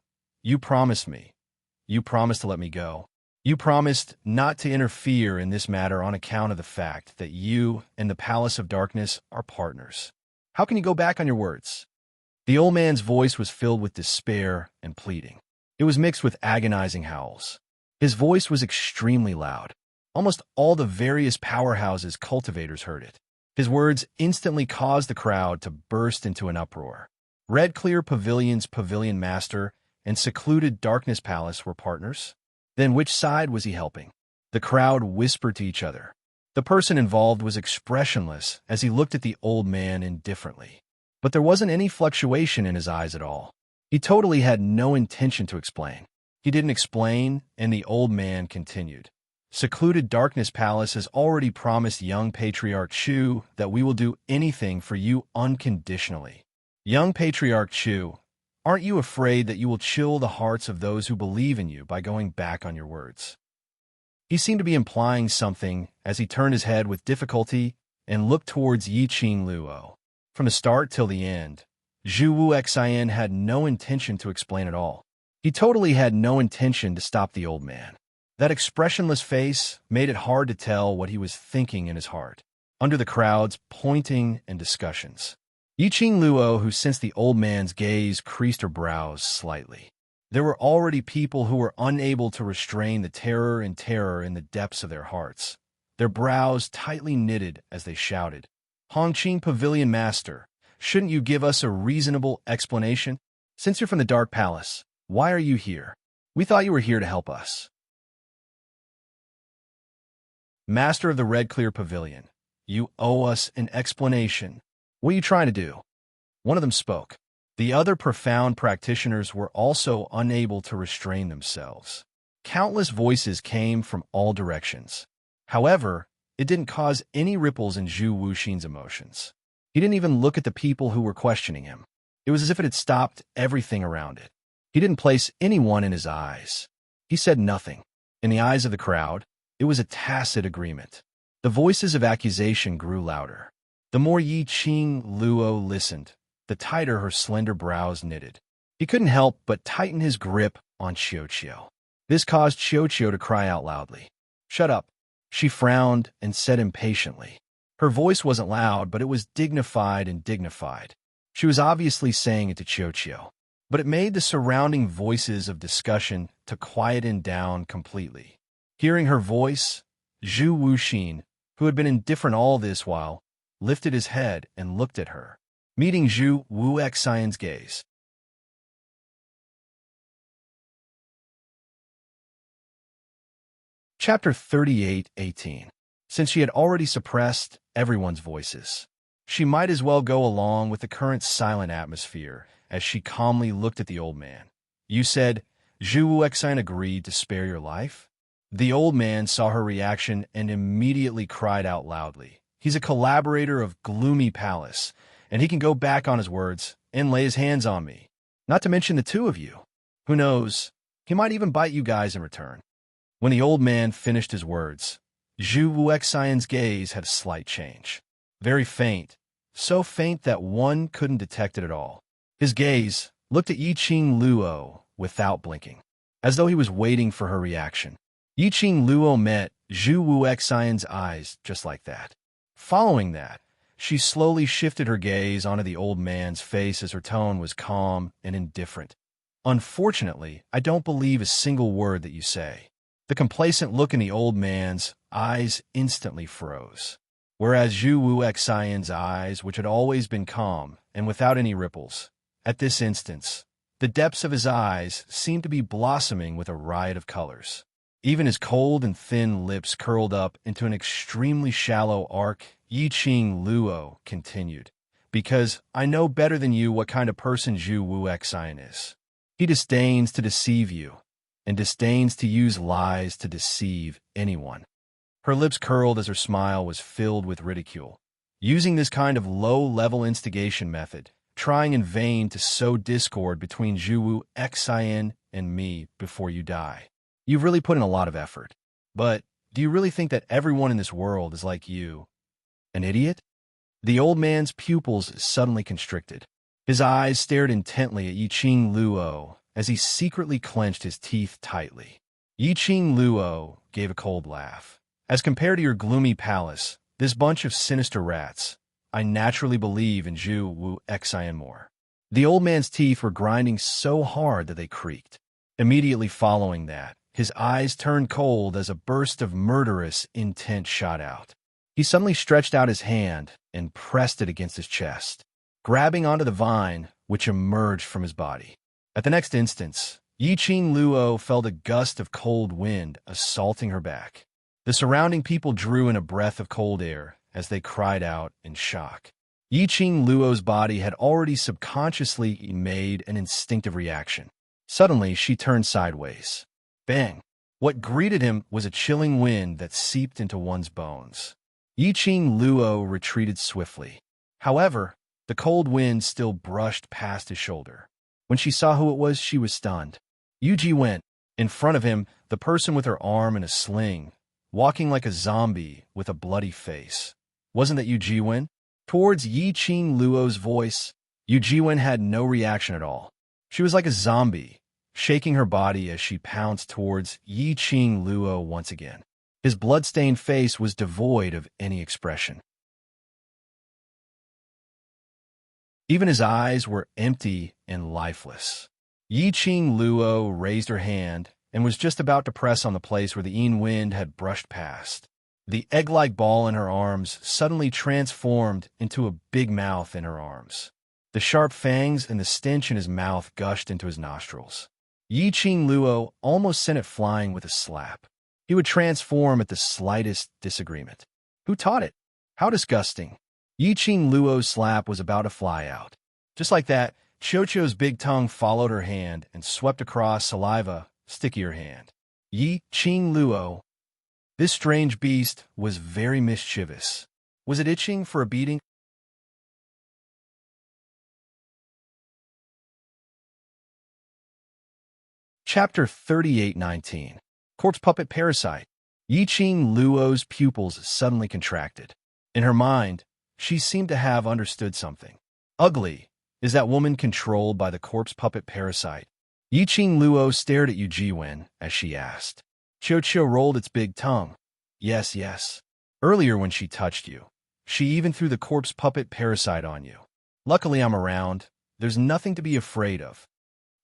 you promised me. You promised to let me go. You promised not to interfere in this matter on account of the fact that you and the Palace of Darkness are partners. How can you go back on your words?" The old man's voice was filled with despair and pleading. It was mixed with agonizing howls. His voice was extremely loud. Almost all the various powerhouses cultivators heard it. His words instantly caused the crowd to burst into an uproar. Red Clear Pavilion's Pavilion Master and Secluded Darkness Palace were partners? Then which side was he helping? The crowd whispered to each other. The person involved was expressionless as he looked at the old man indifferently. But there wasn't any fluctuation in his eyes at all. He totally had no intention to explain. He didn't explain, and the old man continued. Secluded Darkness Palace has already promised young Patriarch Chu that we will do anything for you unconditionally. Young Patriarch Chu, aren't you afraid that you will chill the hearts of those who believe in you by going back on your words? He seemed to be implying something as he turned his head with difficulty and looked towards Yiqing Luo. From the start till the end, Zhu Wuxian had no intention to explain at all. He totally had no intention to stop the old man. That expressionless face made it hard to tell what he was thinking in his heart, under the crowd's pointing and discussions. Yiqing Luo, who sensed the old man's gaze, creased her brows slightly. There were already people who were unable to restrain the terror in the depths of their hearts. Their brows tightly knitted as they shouted, "Hongqing Pavilion Master, shouldn't you give us a reasonable explanation? Since you're from the Dark Palace, why are you here? We thought you were here to help us." "Master of the Red Clear Pavilion, you owe us an explanation. What are you trying to do?" One of them spoke. The other profound practitioners were also unable to restrain themselves. Countless voices came from all directions. However, it didn't cause any ripples in Zhu Wuxin's emotions. He didn't even look at the people who were questioning him. It was as if it had stopped everything around it. He didn't place anyone in his eyes. He said nothing. In the eyes of the crowd, it was a tacit agreement. The voices of accusation grew louder. The more Yiqing Luo listened, the tighter her slender brows knitted. He couldn't help but tighten his grip on Qiuqiu. This caused Qiuqiu to cry out loudly. "Shut up." She frowned and said impatiently. Her voice wasn't loud, but it was dignified and dignified. She was obviously saying it to Qiuqiu, but it made the surrounding voices of discussion to quieten down completely. Hearing her voice, Zhu Wuxin, who had been indifferent all this while, lifted his head and looked at her, meeting Zhu Wuxian's gaze. Chapter 38:18. Since she had already suppressed everyone's voices, she might as well go along with the current silent atmosphere as she calmly looked at the old man. "You said Zhu Wuxian agreed to spare your life?" The old man saw her reaction and immediately cried out loudly. "He's a collaborator of Gloomy Palace, and he can go back on his words and lay his hands on me. Not to mention the two of you. Who knows, he might even bite you guys in return." When the old man finished his words, Zhu Wuxian's gaze had a slight change. Very faint, so faint that one couldn't detect it at all. His gaze looked at Yiqing Luo without blinking, as though he was waiting for her reaction. Yiqing Luo met Zhu Wuxian's eyes just like that. Following that, She slowly shifted her gaze onto the old man's face as her tone was calm and indifferent. Unfortunately, I don't believe a single word that you say. The complacent look in the old man's eyes instantly froze, whereas Zhu Wu Xian's eyes, which had always been calm and without any ripples, at this instance, the depths of his eyes seemed to be blossoming with a riot of colors. Even his cold and thin lips curled up into an extremely shallow arc. Yiqing Luo continued, because I know better than you what kind of person Zhu Wu Xian is. He disdains to deceive you, and disdains to use lies to deceive anyone. Her lips curled as her smile was filled with ridicule. Using this kind of low-level instigation method, trying in vain to sow discord between Zhu Wu Xian and me before you die. You've really put in a lot of effort. But do you really think that everyone in this world is like you? An idiot? The old man's pupils suddenly constricted. His eyes stared intently at Yiqing Luo as he secretly clenched his teeth tightly. Yiqing Luo gave a cold laugh. As compared to your gloomy palace, this bunch of sinister rats, I naturally believe in Zhu Wu Xian more. The old man's teeth were grinding so hard that they creaked. Immediately following that, his eyes turned cold as a burst of murderous intent shot out. He suddenly stretched out his hand and pressed it against his chest, grabbing onto the vine which emerged from his body. At the next instant, Yiqing Luo felt a gust of cold wind assaulting her back. The surrounding people drew in a breath of cold air as they cried out in shock. Yiqing Luo's body had already subconsciously made an instinctive reaction. Suddenly, she turned sideways. Bang! What greeted him was a chilling wind that seeped into one's bones. Yiqing Luo retreated swiftly. However, the cold wind still brushed past his shoulder. When she saw who it was, she was stunned. Yu Ji went. In front of him, the person with her arm in a sling, walking like a zombie with a bloody face. Wasn't that Yu Jiwen? Towards Yiqing Luo's voice, Yu Jiwen had no reaction at all. She was like a zombie, shaking her body as she pounced towards Yiqing Luo once again. His blood-stained face was devoid of any expression. Even his eyes were empty and lifeless. Yiqing Luo raised her hand and was just about to press on the place where the Yin wind had brushed past. The egg-like ball in her arms suddenly transformed into a big mouth in her arms. The sharp fangs and the stench in his mouth gushed into his nostrils. Yiqing Luo almost sent it flying with a slap. He would transform at the slightest disagreement. Who taught it? How disgusting. Yiqing Luo's slap was about to fly out. Just like that, Qiuqiu's big tongue followed her hand and swept across saliva, stickier hand. Yiqing Luo. This strange beast was very mischievous. Was it itching for a beating? Chapter 38:19. Corpse Puppet Parasite. Yiqing Luo's pupils suddenly contracted. In her mind, she seemed to have understood something. Ugly. Is that woman controlled by the corpse puppet parasite? Yiqing Luo stared at Yu Jiwen as she asked. Qiuqiu rolled its big tongue. Yes, yes. Earlier when she touched you, she even threw the corpse puppet parasite on you. Luckily I'm around. There's nothing to be afraid of.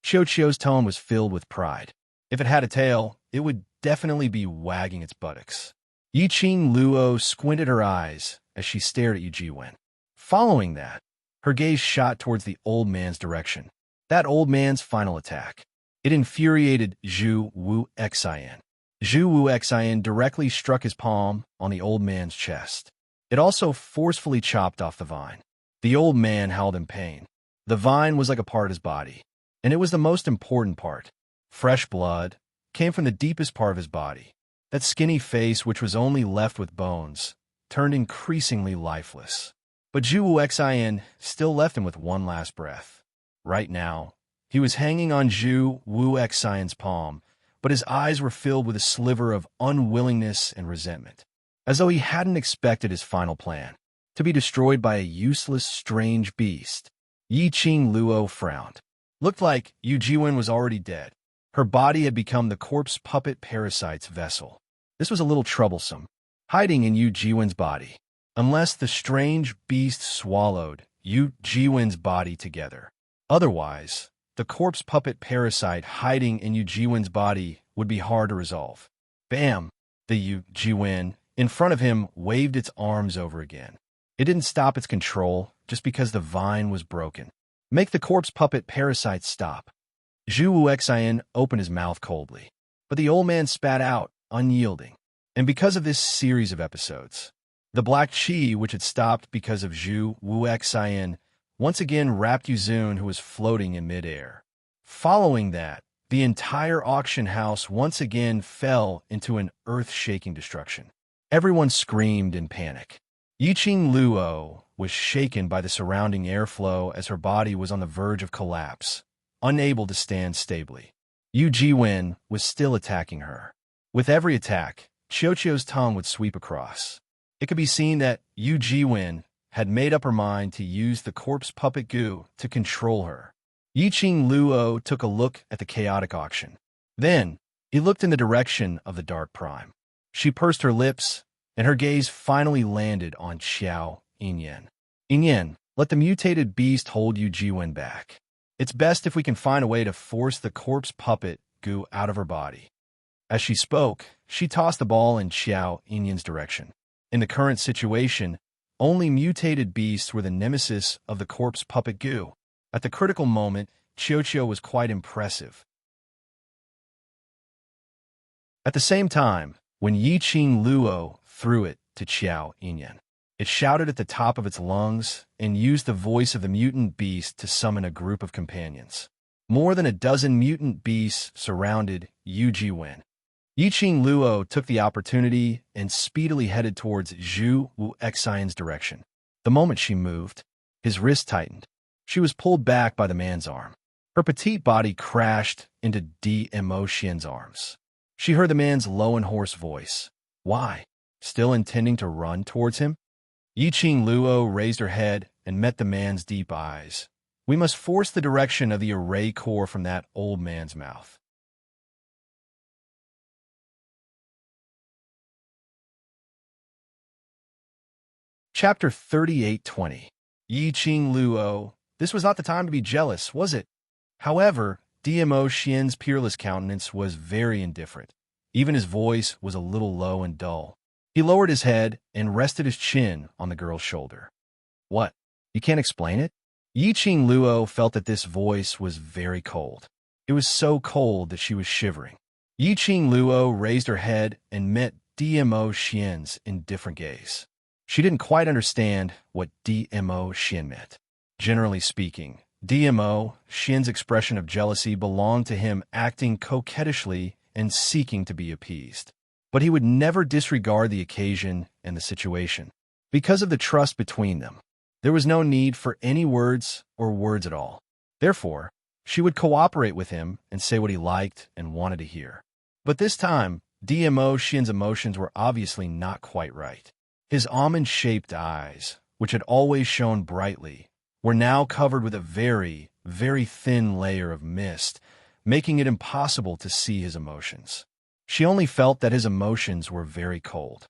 Qiuqiu's tone was filled with pride. If it had a tail, it would definitely be wagging its buttocks. Yiqing Luo squinted her eyes as she stared at Yu Jiwen. Following that, her gaze shot towards the old man's direction. That old man's final attack. It infuriated Zhu Wu Xian. Zhu Wu Xian directly struck his palm on the old man's chest. It also forcefully chopped off the vine. The old man howled in pain. The vine was like a part of his body, and it was the most important part. Fresh blood came from the deepest part of his body. That skinny face, which was only left with bones, turned increasingly lifeless. But Zhu Wu Xian still left him with one last breath. Right now, he was hanging on Zhu Wu Xian's palm, but his eyes were filled with a sliver of unwillingness and resentment, as though he hadn't expected his final plan, to be destroyed by a useless, strange beast. Yiqing Luo frowned. Looked like Yu Jiwen was already dead. Her body had become the corpse puppet parasite's vessel. This was a little troublesome. Hiding in Yu Jiwen's body, unless the strange beast swallowed Yu Jiwen's body together. Otherwise, the corpse puppet parasite hiding in Yu Jiwen's body would be hard to resolve. Bam! The Yu Jiwen in front of him waved its arms over again. It didn't stop its control just because the vine was broken. Make the corpse puppet parasite stop. Zhu Wuxian opened his mouth coldly, but the old man spat out, unyielding. And because of this series of episodes, the black chi, which had stopped because of Zhu Wuxian, once again wrapped Yuzun, who was floating in midair. Following that, the entire auction house once again fell into an earth-shaking destruction. Everyone screamed in panic. Yiqing Luo was shaken by the surrounding airflow as her body was on the verge of collapse, unable to stand stably. Yu Jiwen was still attacking her. With every attack, Qiuqiu's tongue would sweep across. It could be seen that Yu Jiwen had made up her mind to use the corpse puppet goo to control her. Yiqing Luo took a look at the chaotic auction. Then, he looked in the direction of the Dark Prime. She pursed her lips, and her gaze finally landed on Xiao Yinyan. Yinyan, let the mutated beast hold Yu Jiwen back. It's best if we can find a way to force the corpse puppet goo out of her body. As she spoke, she tossed the ball in Xiao Yinyan's direction. In the current situation, only mutated beasts were the nemesis of the corpse puppet goo. At the critical moment, Qiuqiu was quite impressive. At the same time, when Yiqing Luo threw it to Xiao Yinyan, it shouted at the top of its lungs and used the voice of the mutant beast to summon a group of companions. More than a dozen mutant beasts surrounded Yu Jiwen. Yiqing Luo took the opportunity and speedily headed towards Zhu Wuxian's direction. The moment she moved, his wrist tightened. She was pulled back by the man's arm. Her petite body crashed into Dmo Xian's arms. She heard the man's low and hoarse voice. Why? Still intending to run towards him? Yiqing Luo raised her head and met the man's deep eyes. We must force the direction of the array core from that old man's mouth. Chapter 38:20. Yiqing Luo. This was not the time to be jealous, was it? However, Dmo Xian's peerless countenance was very indifferent. Even his voice was a little low and dull. He lowered his head and rested his chin on the girl's shoulder. What? You can't explain it? Yiqing Luo felt that this voice was very cold. It was so cold that she was shivering. Yiqing Luo raised her head and met Dmo Xian's indifferent gaze. She didn't quite understand what Dmo Xian meant. Generally speaking, Dmo Xian's expression of jealousy belonged to him acting coquettishly and seeking to be appeased. But he would never disregard the occasion and the situation. Because of the trust between them, there was no need for any words or words at all. Therefore, she would cooperate with him and say what he liked and wanted to hear. But this time, Dmo Xian's emotions were obviously not quite right. His almond-shaped eyes, which had always shone brightly, were now covered with a very, very thin layer of mist, making it impossible to see his emotions. She only felt that his emotions were very cold.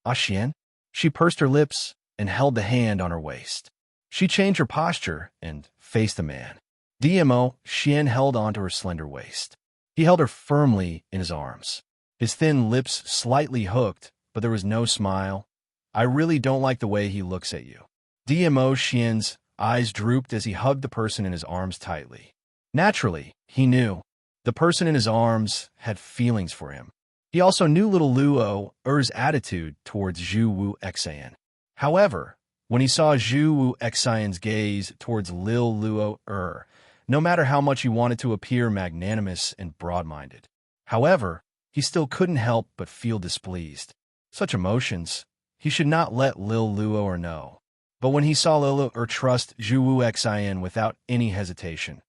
Ah Xian? She pursed her lips and held the hand on her waist. She changed her posture and faced the man. Dmo Xian held onto her slender waist. He held her firmly in his arms. His thin lips slightly hooked, but there was no smile. I really don't like the way he looks at you. Dmo Xian's eyes drooped as he hugged the person in his arms tightly. Naturally, he knew. The person in his arms had feelings for him. He also knew little Luo Er's attitude towards Zhu Wuxian. However, when he saw Zhu Wuxian's gaze towards Lil Luo Er, no matter how much he wanted to appear magnanimous and broad-minded. However, he still couldn't help but feel displeased. Such emotions, he should not let Lil Luo Er know. But when he saw Lil Luo Er trust Zhu Wuxian without any hesitation,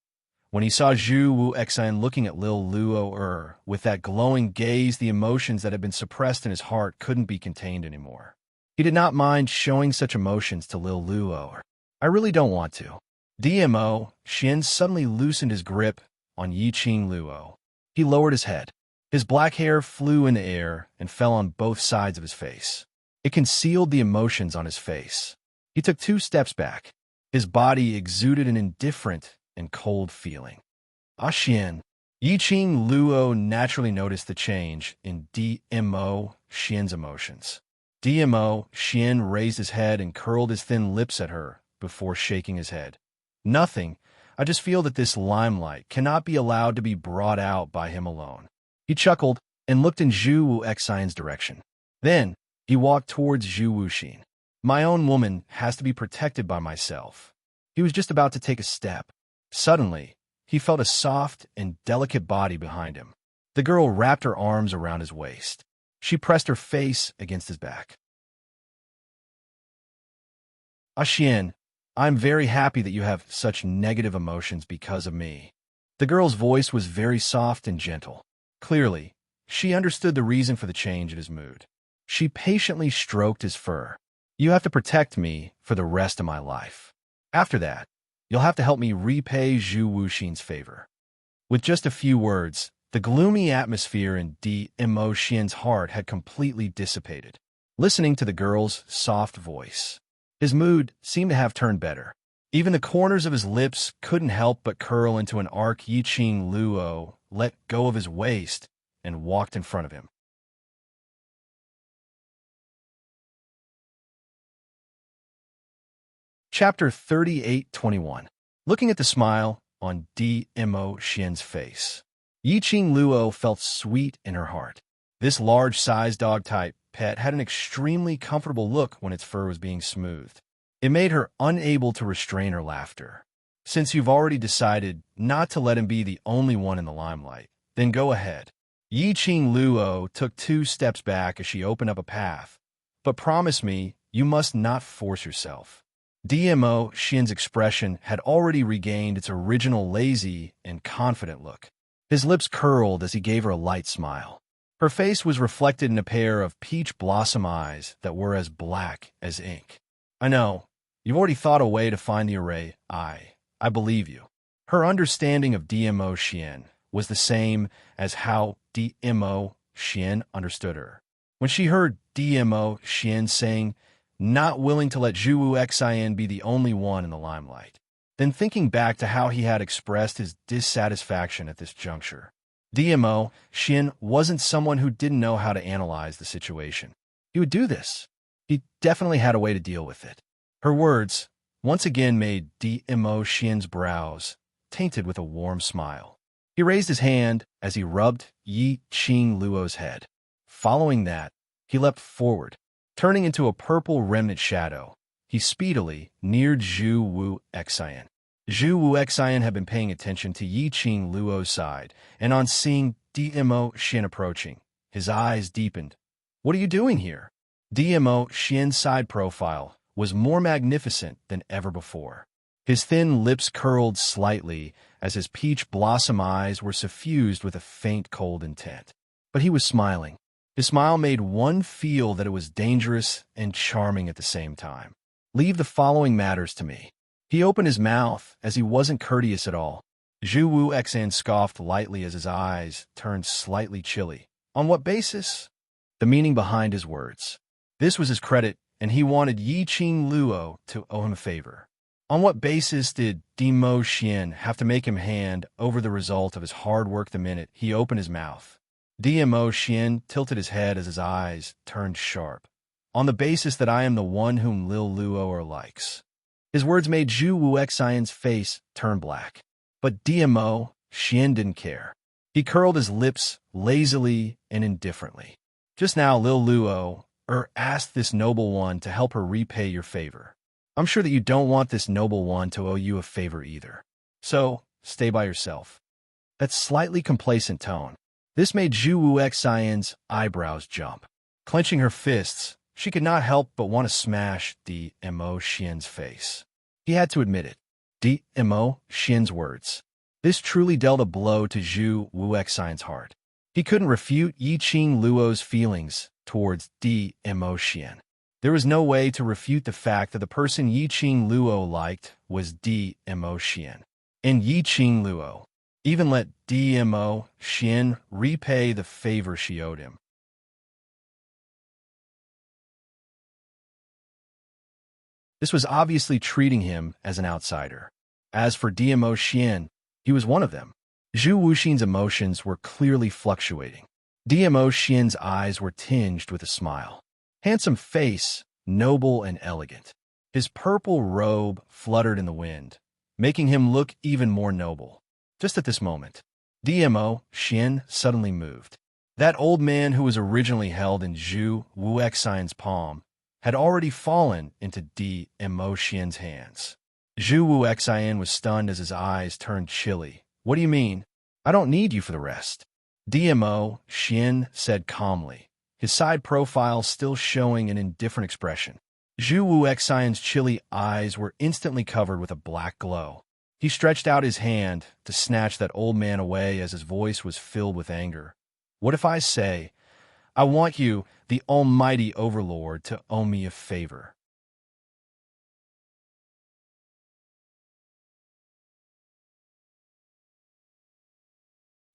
when he saw Zhu Wuxian looking at Lil Luo Er with that glowing gaze, the emotions that had been suppressed in his heart couldn't be contained anymore. He did not mind showing such emotions to Lil Luo Er. I really don't want to. Dmo Xian suddenly loosened his grip on Yiqing Luo. He lowered his head. His black hair flew in the air and fell on both sides of his face. It concealed the emotions on his face. He took 2 steps back. His body exuded an indifferent and cold feeling. Ah Xian. Yiqing Luo naturally noticed the change in DMO Xian's emotions. DMO Xian raised his head and curled his thin lips at her before shaking his head. Nothing. I just feel that this limelight cannot be allowed to be brought out by him alone. He chuckled and looked in Zhu Wu Xian's direction. Then, he walked towards Zhu Wuxin. My own woman has to be protected by myself. He was just about to take a step. Suddenly, he felt a soft and delicate body behind him. The girl wrapped her arms around his waist. She pressed her face against his back. Ah Xian, I'm very happy that you have such negative emotions because of me. The girl's voice was very soft and gentle. Clearly, she understood the reason for the change in his mood. She patiently stroked his fur. You have to protect me for the rest of my life. After that, you'll have to help me repay Zhu Wuxin's favor. With just a few words, the gloomy atmosphere in DMO Xian's heart had completely dissipated. Listening to the girl's soft voice, his mood seemed to have turned better. Even the corners of his lips couldn't help but curl into an arc. Yiqing Luo let go of his waist and walked in front of him. Chapter 38:21. Looking at the smile on DMO Xian's face, Yiqing Luo felt sweet in her heart. This large-sized dog-type pet had an extremely comfortable look when its fur was being smoothed. It made her unable to restrain her laughter. Since you've already decided not to let him be the only one in the limelight, then go ahead. Yiqing Luo took 2 steps back as she opened up a path. But promise me, you must not force yourself. DMO Xian's expression had already regained its original lazy and confident look. His lips curled as he gave her a light smile. Her face was reflected in a pair of peach blossom eyes that were as black as ink. I know, you've already thought a way to find the array. I believe you. Her understanding of DMO Xian was the same as how DMO Xian understood her. When she heard DMO Xian saying, not willing to let Zhu Wu Xian be the only one in the limelight. Then thinking back to how he had expressed his dissatisfaction at this juncture. DMO Xian wasn't someone who didn't know how to analyze the situation. He would do this. He definitely had a way to deal with it. Her words once again made DMO Xian's brows tainted with a warm smile. He raised his hand as he rubbed Yiqing Luo's head. Following that, he leapt forward. Turning into a purple remnant shadow, he speedily neared Zhu Wu Xian. Zhu Wu Xian had been paying attention to Yiqing Luo's side, and on seeing DMO Xian approaching, his eyes deepened. What are you doing here? DMO Xian's side profile was more magnificent than ever before. His thin lips curled slightly as his peach blossom eyes were suffused with a faint cold intent. But he was smiling. His smile made one feel that it was dangerous and charming at the same time. Leave the following matters to me. He opened his mouth as he wasn't courteous at all. Zhu Wu Xian scoffed lightly as his eyes turned slightly chilly. On what basis? The meaning behind his words. This was his credit, and he wanted Yiqing Luo to owe him a favor. On what basis did DMO Xian have to make him hand over the result of his hard work the minute he opened his mouth? DMO Xian tilted his head as his eyes turned sharp. On the basis that I am the one whom Lil Luo likes. His words made Zhu Wu Xian's face turn black. But DMO Xian didn't care. He curled his lips lazily and indifferently. Just now Lil Luo asked this noble one to help her repay your favor. I'm sure that you don't want this noble one to owe you a favor either. So, stay by yourself. That slightly complacent tone. This made Zhu Wu Xian's eyebrows jump. Clenching her fists, she could not help but want to smash DMO Xian's face. He had to admit it. DMO Xian's words. This truly dealt a blow to Zhu Wu Xian's heart. He couldn't refute Yiqing Luo's feelings towards DMO Xian. There was no way to refute the fact that the person Yiqing Luo liked was DMO Xian. And Yiqing Luo even let DMO Xian repay the favor she owed him. This was obviously treating him as an outsider. As for DMO Xian, he was one of them. Zhu Wuxin's emotions were clearly fluctuating. DMO Xian's eyes were tinged with a smile. Handsome face, noble and elegant. His purple robe fluttered in the wind, making him look even more noble. Just at this moment, DMO Xian suddenly moved. That old man who was originally held in Zhu Wuxian's palm had already fallen into DMO Xian's hands. Zhu Wuxian was stunned as his eyes turned chilly. What do you mean? I don't need you for the rest. DMO Xian said calmly, his side profile still showing an indifferent expression. Zhu Wuxian's chilly eyes were instantly covered with a black glow. He stretched out his hand to snatch that old man away as his voice was filled with anger. What if I say, I want you, the almighty overlord, to owe me a favor?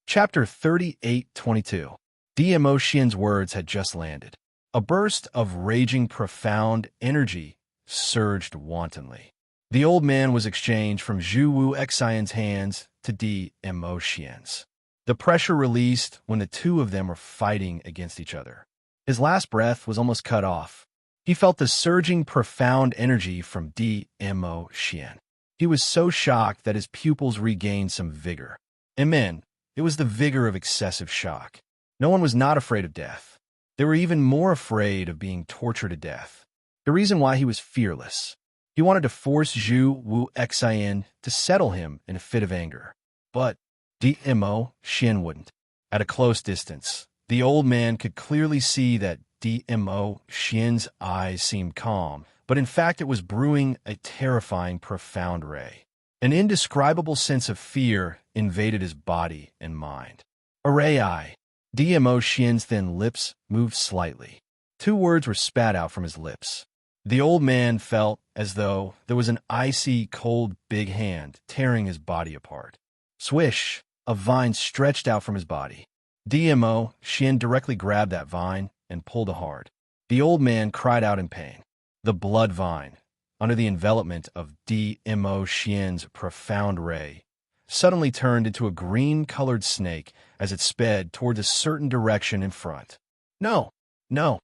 Chapter 38:22. DMO Xian's words had just landed. A burst of raging, profound energy surged wantonly. The old man was exchanged from Zhu Wuxian's hands to DMO Xian's. The pressure released when the two of them were fighting against each other. His last breath was almost cut off. He felt the surging, profound energy from DMO Xian. He was so shocked that his pupils regained some vigor. Amen. It was the vigor of excessive shock. No one was not afraid of death. They were even more afraid of being tortured to death. The reason why he was fearless. He wanted to force Zhu Wuxian to settle him in a fit of anger. But DMO Xian wouldn't. At a close distance, the old man could clearly see that DMO Xian's eyes seemed calm, but in fact it was brewing a terrifying, profound ray. An indescribable sense of fear invaded his body and mind. Array eye. DMO Xian's thin lips moved slightly. Two words were spat out from his lips. The old man felt as though there was an icy, cold, big hand tearing his body apart. Swish! A vine stretched out from his body. DMO Xian directly grabbed that vine and pulled hard. The old man cried out in pain. The blood vine, under the envelopment of DMO Xian's profound ray, suddenly turned into a green-colored snake as it sped towards a certain direction in front. No, no.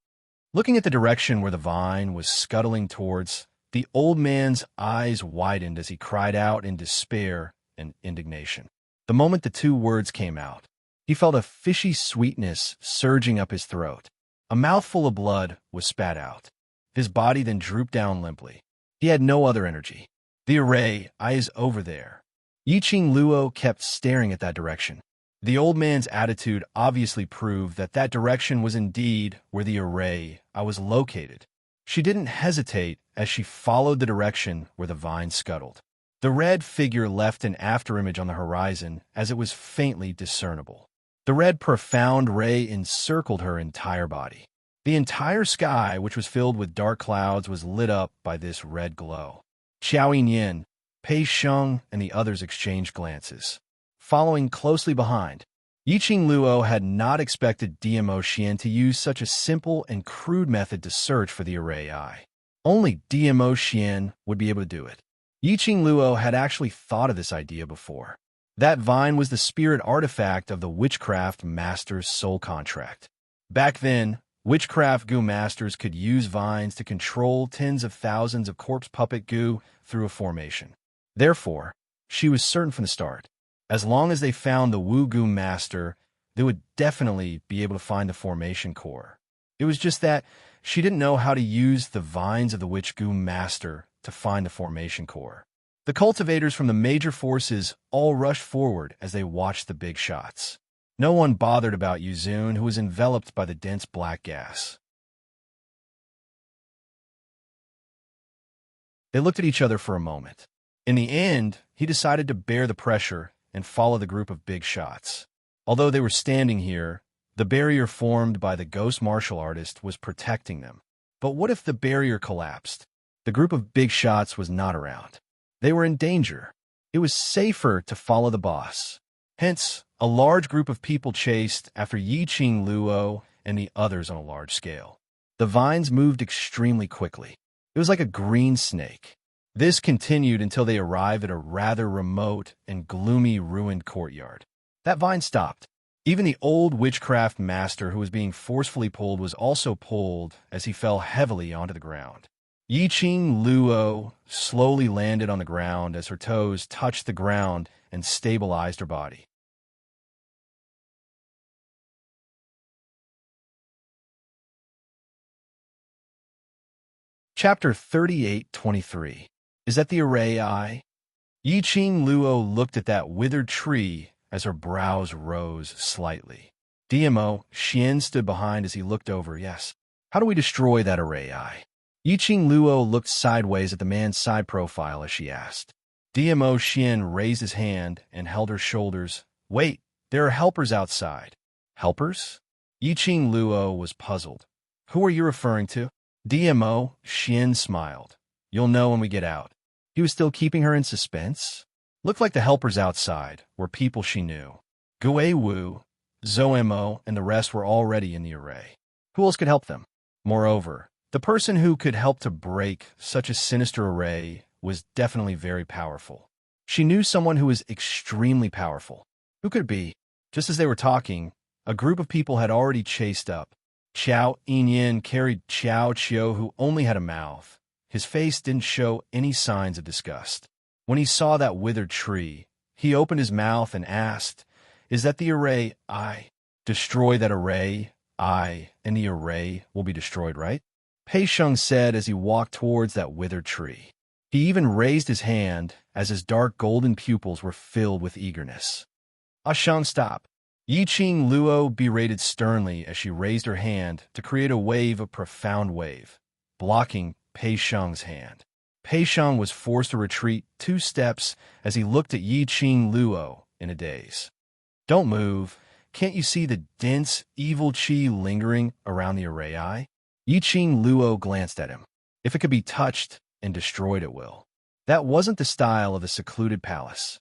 Looking at the direction where the vine was scuttling towards, the old man's eyes widened as he cried out in despair and indignation. The moment the two words came out, he felt a fishy sweetness surging up his throat. A mouthful of blood was spat out. His body then drooped down limply. He had no other energy. The array, eyes over there. Yiqing Luo kept staring at that direction. The old man's attitude obviously proved that that direction was indeed where the array was located. She didn't hesitate as she followed the direction where the vine scuttled. The red figure left an afterimage on the horizon as it was faintly discernible. The red profound ray encircled her entire body. The entire sky, which was filled with dark clouds, was lit up by this red glow. Xiao Yin, Pei Sheng, and the others exchanged glances. Following closely behind, Yiqing Luo had not expected DMO Xian to use such a simple and crude method to search for the array eye. Only DMO Xian would be able to do it. Yiqing Luo had actually thought of this idea before. That vine was the spirit artifact of the witchcraft master's soul contract. Back then, witchcraft goo masters could use vines to control tens of thousands of corpse puppet goo through a formation. Therefore, she was certain from the start. As long as they found the Wu Goo Master, they would definitely be able to find the formation core. It was just that she didn't know how to use the vines of the Witch Goo Master to find the formation core. The cultivators from the major forces all rushed forward as they watched the big shots. No one bothered about Yuzun, who was enveloped by the dense black gas. They looked at each other for a moment. In the end, he decided to bear the pressure and follow the group of big shots. Although they were standing here, the barrier formed by the ghost martial artist was protecting them. But what if the barrier collapsed? The group of big shots was not around. They were in danger. It was safer to follow the boss. Hence, a large group of people chased after Yiqing Luo and the others on a large scale. The vines moved extremely quickly. It was like a green snake. This continued until they arrived at a rather remote and gloomy ruined courtyard. That vine stopped. Even the old witchcraft master who was being forcefully pulled was also pulled as he fell heavily onto the ground. Yiqing Luo slowly landed on the ground as her toes touched the ground and stabilized her body. Chapter 38:23. Is that the array I? Yiqing Luo looked at that withered tree as her brows rose slightly. DMO, Xian stood behind as he looked over. Yes. How do we destroy that array I? Yiqing Luo looked sideways at the man's side profile as she asked. DMO Xian raised his hand and held her shoulders. Wait, there are helpers outside. Helpers? Yiqing Luo was puzzled. Who are you referring to? DMO Xian smiled. You'll know when we get out. He was still keeping her in suspense. Looked like the helpers outside were people she knew. Gui Wu, Zomo, and the rest were already in the array. Who else could help them? Moreover, the person who could help to break such a sinister array was definitely very powerful. She knew someone who was extremely powerful. Who could it be? Just as they were talking, a group of people had already chased up. Qiao Yinyan carried Qiao Qiu, who only had a mouth. His face didn't show any signs of disgust. When he saw that withered tree, he opened his mouth and asked, Is that the array I? Destroy that array I, and the array will be destroyed, right? Pei Sheng said as he walked towards that withered tree. He even raised his hand as his dark golden pupils were filled with eagerness. Sheng, stop. Yiqing Luo berated sternly as she raised her hand to create a wave of profound wave, blocking Pei Sheng's hand. Pei Sheng was forced to retreat 2 steps as he looked at Yiqing Luo in a daze. Don't move. Can't you see the dense, evil qi lingering around the array eye? Yiqing Luo glanced at him. If it could be touched and destroyed, it will. That wasn't the style of the secluded palace.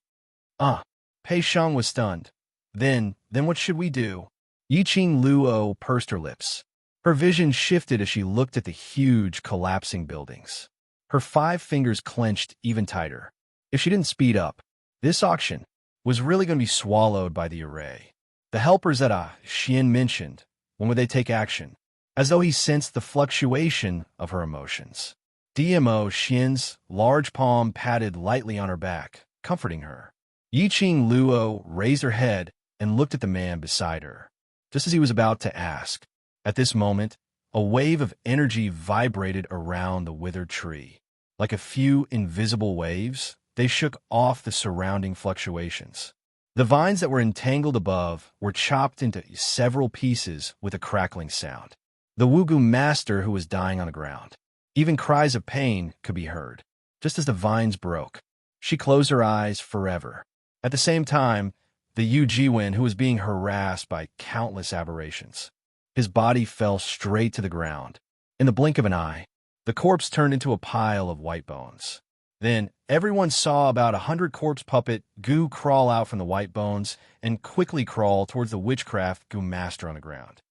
Pei Sheng was stunned. Then what should we do? Yiqing Luo pursed her lips. Her vision shifted as she looked at the huge, collapsing buildings. Her 5 fingers clenched even tighter. If she didn't speed up, this auction was really going to be swallowed by the array. The helpers that Xian mentioned, when would they take action? As though he sensed the fluctuation of her emotions. DMO Xian's large palm patted lightly on her back, comforting her. Yiqing Luo raised her head and looked at the man beside her, just as he was about to ask. At this moment, a wave of energy vibrated around the withered tree. Like a few invisible waves, they shook off the surrounding fluctuations. The vines that were entangled above were chopped into several pieces with a crackling sound. The Wugu master who was dying on the ground. Even cries of pain could be heard, just as the vines broke. She closed her eyes forever. At the same time, the Yu Jiwen, who was being harassed by countless aberrations. His body fell straight to the ground. In the blink of an eye, the corpse turned into a pile of white bones. Then everyone saw about 100 corpse puppet goo crawl out from the white bones and quickly crawl towards the witchcraft goo master on the ground.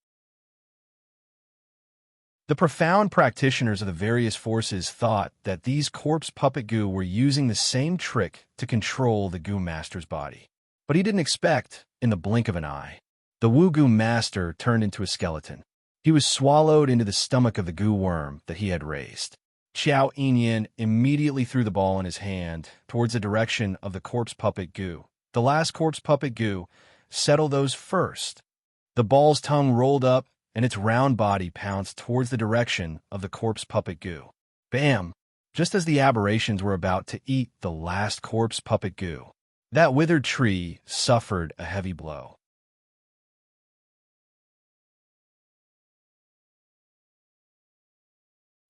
The profound practitioners of the various forces thought that these corpse puppet goo were using the same trick to control the goo master's body. But he didn't expect, in the blink of an eye, the Wu Goo master turned into a skeleton. He was swallowed into the stomach of the goo worm that he had raised. Qiao Yinyan immediately threw the ball in his hand towards the direction of the corpse puppet goo. The last corpse puppet goo, settle those first. The ball's tongue rolled up and its round body pounced towards the direction of the corpse puppet goo. Bam! Just as the aberrations were about to eat the last corpse puppet goo, that withered tree suffered a heavy blow.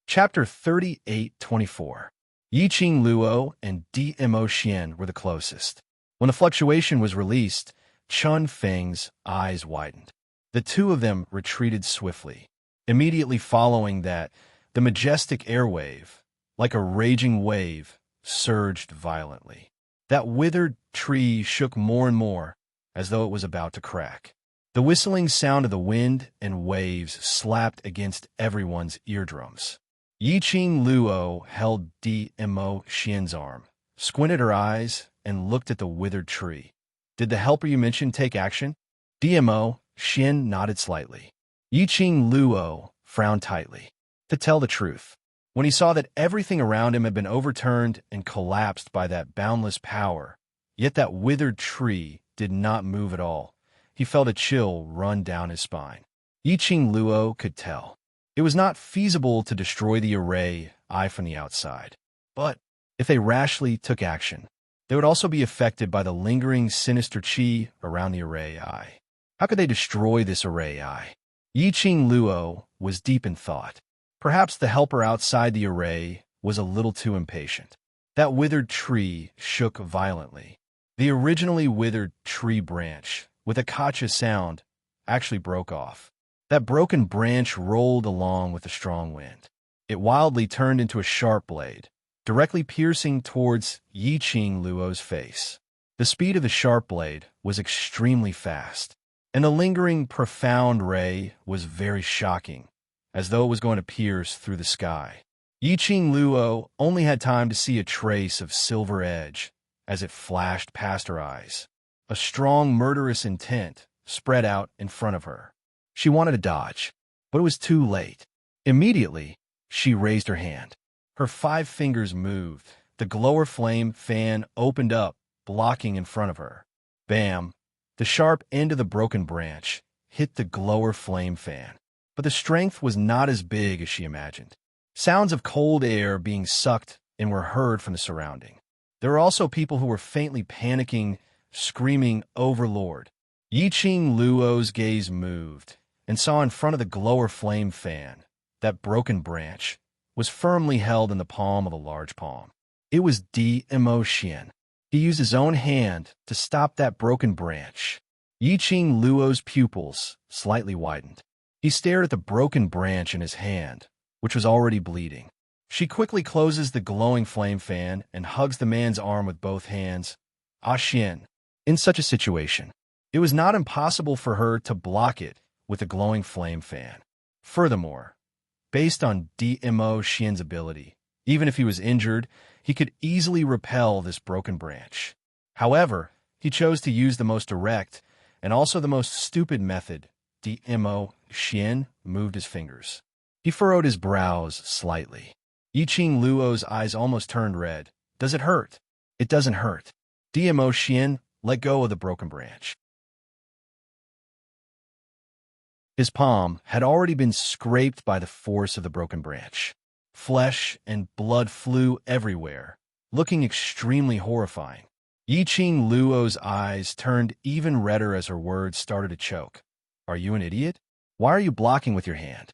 Chapter 38:24. Yiqing Luo and DMO Xian were the closest. When the fluctuation was released, Chun Feng's eyes widened. The two of them retreated swiftly. Immediately following that, the majestic airwave, like a raging wave, surged violently. That withered tree shook more and more, as though it was about to crack. The whistling sound of the wind and waves slapped against everyone's eardrums. Yiqing Luo held Dmo Xian's arm, squinted her eyes, and looked at the withered tree. Did the helper you mentioned take action? Dmo Xian nodded slightly. Yiqing Luo frowned tightly. To tell the truth, when he saw that everything around him had been overturned and collapsed by that boundless power, yet that withered tree did not move at all, he felt a chill run down his spine. Yiqing Luo could tell. It was not feasible to destroy the array eye from the outside. But if they rashly took action, they would also be affected by the lingering sinister qi around the array eye. How could they destroy this array eye? Yiqing Luo was deep in thought. Perhaps the helper outside the array was a little too impatient. That withered tree shook violently. The originally withered tree branch, with a kacha sound, actually broke off. That broken branch rolled along with a strong wind. It wildly turned into a sharp blade, directly piercing towards Yiqing Luo's face. The speed of the sharp blade was extremely fast, and the lingering, profound ray was very shocking, as though it was going to pierce through the sky. Yiqing Luo only had time to see a trace of silver edge as it flashed past her eyes. A strong, murderous intent spread out in front of her. She wanted to dodge, but it was too late. Immediately, she raised her hand. Her 5 fingers moved. The glower flame fan opened up, blocking in front of her. Bam! The sharp end of the broken branch hit the glower flame fan. But the strength was not as big as she imagined. Sounds of cold air being sucked in were heard from the surrounding. There were also people who were faintly panicking, screaming, "Overlord!" Yiqing Luo's gaze moved and saw in front of the glower flame fan that broken branch was firmly held in the palm of a large palm. It was Dmo Xian. He used his own hand to stop that broken branch. Yiqing Luo's pupils slightly widened. He stared at the broken branch in his hand, which was already bleeding. She quickly closes the glowing flame fan and hugs the man's arm with both hands. Ah Xian. In such a situation, it was not impossible for her to block it with a glowing flame fan. Furthermore, based on Dmo Xian's ability, even if he was injured, he could easily repel this broken branch. However, he chose to use the most direct and also the most stupid method. Dmo Xian moved his fingers. He furrowed his brows slightly. Yiqing Luo's eyes almost turned red. Does it hurt? It doesn't hurt. Dmo Xian let go of the broken branch. His palm had already been scraped by the force of the broken branch. Flesh and blood flew everywhere, looking extremely horrifying. Yiqing Luo's eyes turned even redder as her words started to choke. Are you an idiot? Why are you blocking with your hand?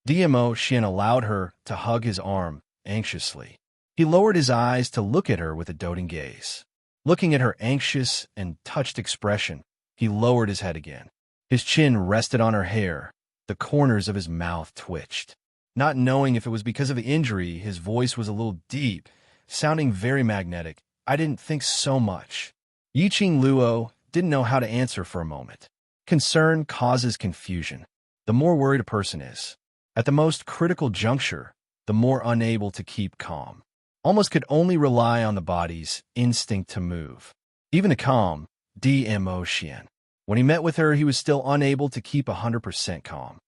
Dmo Xian allowed her to hug his arm anxiously. He lowered his eyes to look at her with a doting gaze. Looking at her anxious and touched expression, he lowered his head again. His chin rested on her hair. The corners of his mouth twitched. Not knowing if it was because of the injury, his voice was a little deep, sounding very magnetic. I didn't think so much. Yiqing Luo didn't know how to answer for a moment. Concern causes confusion. The more worried a person is, at the most critical juncture, the more unable to keep calm. Almost could only rely on the body's instinct to move. Even to calm, Dmo Xian. When he met with her, he was still unable to keep 100% calm.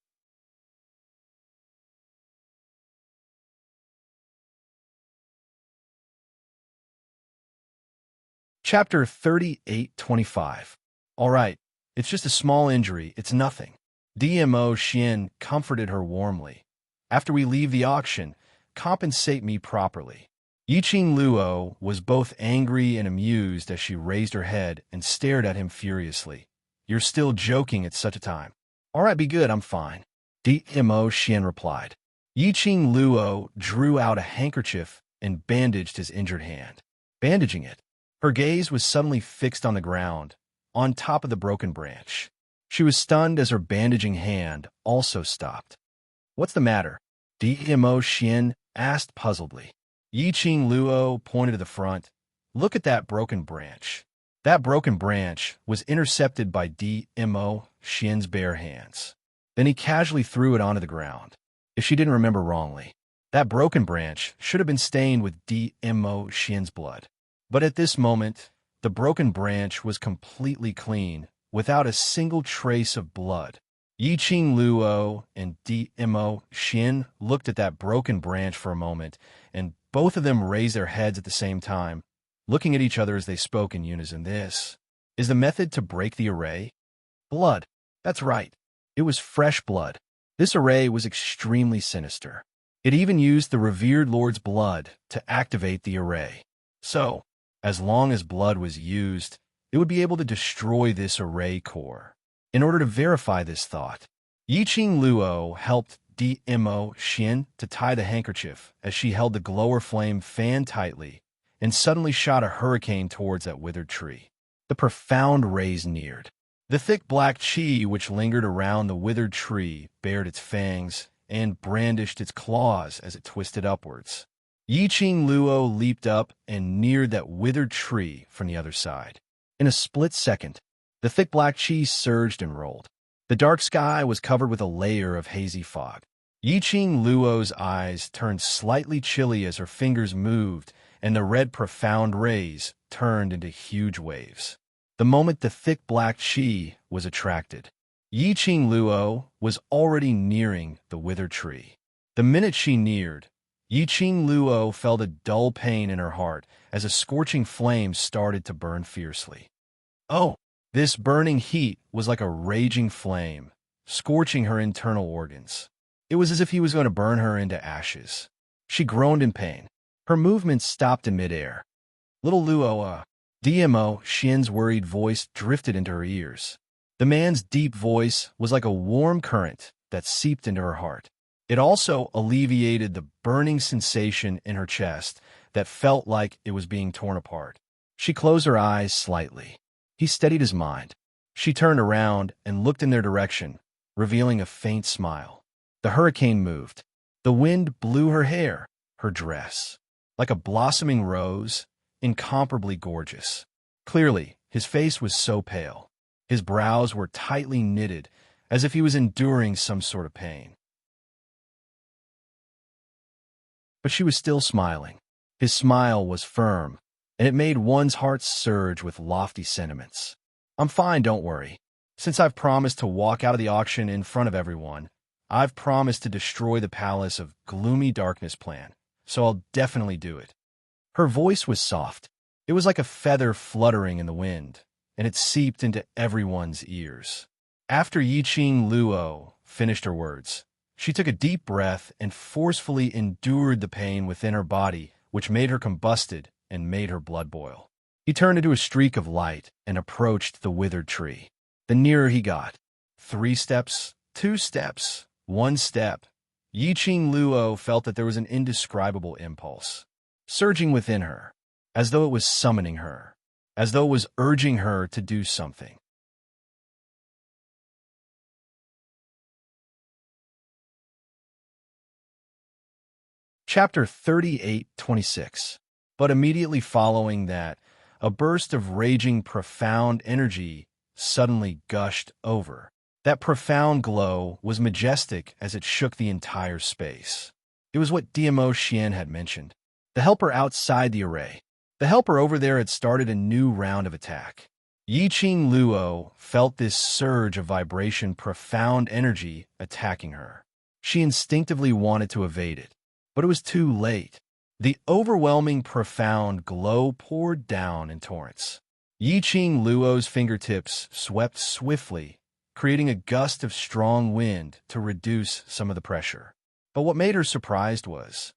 Chapter 38:25. All right, it's just a small injury, it's nothing. Dmo Xian comforted her warmly. After we leave the auction, compensate me properly. Yiqing Luo was both angry and amused as she raised her head and stared at him furiously. You're still joking at such a time. All right, be good, I'm fine. Dmo Xian replied. Yiqing Luo drew out a handkerchief and bandaged his injured hand. Bandaging it, her gaze was suddenly fixed on the ground, on top of the broken branch. She was stunned as her bandaging hand also stopped. What's the matter? Dmo Xian asked puzzledly. Yiqing Luo pointed to the front. Look at that broken branch. That broken branch was intercepted by Dmo Xian's bare hands. Then he casually threw it onto the ground. If she didn't remember wrongly, That broken branch should have been stained with DMO Xian's blood. But at this moment, the broken branch was completely clean, without a single trace of blood. Yiqing Luo and DMO Xian looked at that broken branch for a moment, and both of them raised their heads at the same time, looking at each other as they spoke in unison. This is the method to break the array? Blood. That's right. It was fresh blood. This array was extremely sinister. It even used the revered Lord's blood to activate the array. So, as long as blood was used, it would be able to destroy this array core. In order to verify this thought, Yiqing Luo helped DMO Xian to tie the handkerchief as she held the glower flame fan tightly and suddenly shot a hurricane towards that withered tree. The profound rays neared. The thick black qi which lingered around the withered tree bared its fangs and brandished its claws as it twisted upwards. Yiqing Luo leaped up and neared that withered tree from the other side. In a split second, the thick black qi surged and rolled. The dark sky was covered with a layer of hazy fog. Yiqing Luo's eyes turned slightly chilly as her fingers moved, and the red profound rays turned into huge waves. The moment the thick black qi was attracted, Yiqing Luo was already nearing the withered tree. The minute she neared, Yiqing Luo felt a dull pain in her heart as a scorching flame started to burn fiercely. Oh, this burning heat was like a raging flame, scorching her internal organs. It was as if he was going to burn her into ashes. She groaned in pain. Her movements stopped in midair. Little Luo, DMO Xian's worried voice drifted into her ears. The man's deep voice was like a warm current that seeped into her heart. It also alleviated the burning sensation in her chest that felt like it was being torn apart. She closed her eyes slightly. He steadied his mind. She turned around and looked in their direction, revealing a faint smile. The hurricane moved. The wind blew her hair, her dress. Like a blossoming rose, incomparably gorgeous. Clearly, his face was so pale. His brows were tightly knitted, as if he was enduring some sort of pain. But she was still smiling. His smile was firm, and it made one's heart surge with lofty sentiments. I'm fine, don't worry. Since I've promised to walk out of the auction in front of everyone, I've promised to destroy the palace of gloomy darkness plan, so I'll definitely do it. Her voice was soft. It was like a feather fluttering in the wind, and it seeped into everyone's ears. After Yiqing Luo finished her words, she took a deep breath and forcefully endured the pain within her body, which made her combusted and made her blood boil. He turned into a streak of light and approached the withered tree. The nearer he got, 3 steps, 2 steps, 1 step, Yiqing Luo felt that there was an indescribable impulse surging within her, as though it was summoning her, as though it was urging her to do something. Chapter 38:26. But immediately following that, a burst of raging profound energy suddenly gushed over. That profound glow was majestic as it shook the entire space. It was what DMO Xian had mentioned. The helper outside the array. The helper over there had started a new round of attack. Yiqing Luo felt this surge of vibration profound energy attacking her. She instinctively wanted to evade it, but it was too late. The overwhelming profound glow poured down in torrents. Yiqing Luo's fingertips swept swiftly, creating a gust of strong wind to reduce some of the pressure. But what made her surprised was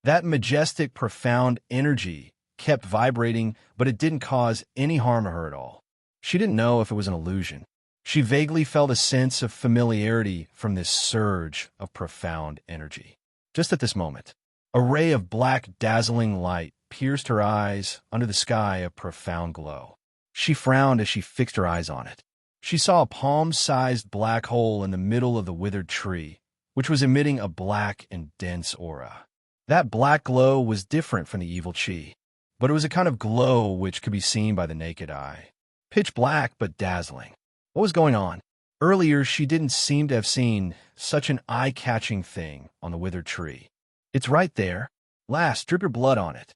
that majestic, profound energy kept vibrating, but it didn't cause any harm to her at all. She didn't know if it was an illusion. She vaguely felt a sense of familiarity from this surge of profound energy. Just at this moment, a ray of black, dazzling light pierced her eyes under the sky of profound glow. She frowned as she fixed her eyes on it. She saw a palm-sized black hole in the middle of the withered tree, which was emitting a black and dense aura. That black glow was different from the evil qi, but it was a kind of glow which could be seen by the naked eye. Pitch black, but dazzling. What was going on? Earlier, she didn't seem to have seen such an eye-catching thing on the withered tree. It's right there. Last, drip your blood on it.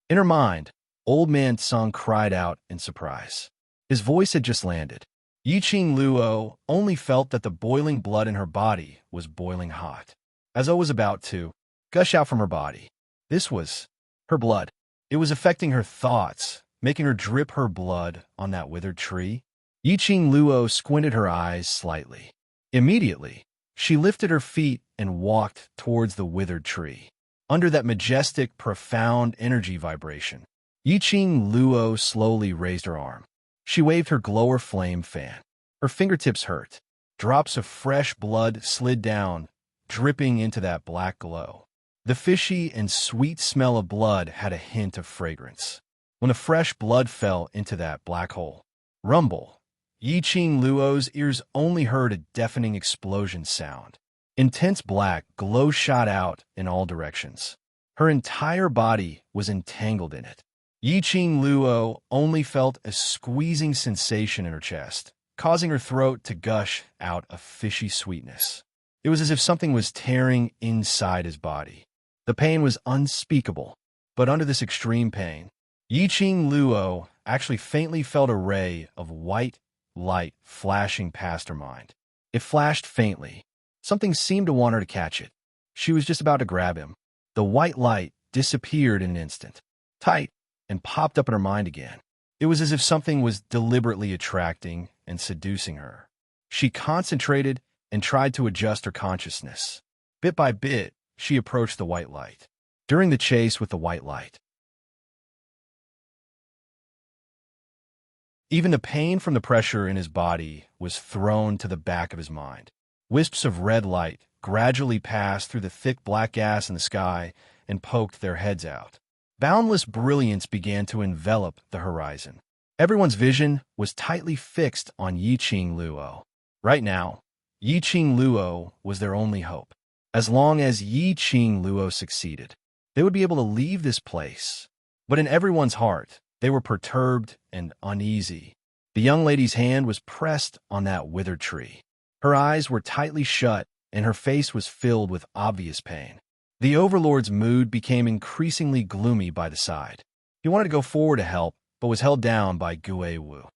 In her mind, Old Man Tsung cried out in surprise. His voice had just landed. Yiqing Luo only felt that the boiling blood in her body was boiling hot. As O was about to gush out from her body. This was her blood. It was affecting her thoughts, making her drip her blood on that withered tree. Yiqing Luo squinted her eyes slightly. Immediately, she lifted her feet and walked towards the withered tree. Under that majestic, profound energy vibration, Yiqing Luo slowly raised her arm. She waved her glower flame fan. Her fingertips hurt. Drops of fresh blood slid down, dripping into that black glow. The fishy and sweet smell of blood had a hint of fragrance. When the fresh blood fell into that black hole, rumble, Yiqing Luo's ears only heard a deafening explosion sound. Intense black glow shot out in all directions. Her entire body was entangled in it. Yiqing Luo only felt a squeezing sensation in her chest, causing her throat to gush out a fishy sweetness. It was as if something was tearing inside his body. The pain was unspeakable, but under this extreme pain, Yiqing Luo actually faintly felt a ray of white light flashing past her mind. It flashed faintly. Something seemed to want her to catch it. She was just about to grab him. The white light disappeared in an instant, tight, and popped up in her mind again. It was as if something was deliberately attracting and seducing her. She concentrated and tried to adjust her consciousness. Bit by bit, she approached the white light. During the chase with the white light, even the pain from the pressure in his body was thrown to the back of his mind. Wisps of red light gradually passed through the thick black gas in the sky and poked their heads out. Boundless brilliance began to envelop the horizon. Everyone's vision was tightly fixed on Yiqing Luo. Right now, Yiqing Luo was their only hope. As long as Yiqing Luo succeeded, they would be able to leave this place. But in everyone's heart, they were perturbed and uneasy. The young lady's hand was pressed on that withered tree. Her eyes were tightly shut, and her face was filled with obvious pain. The overlord's mood became increasingly gloomy by the side. He wanted to go forward to help, but was held down by Gue Wu.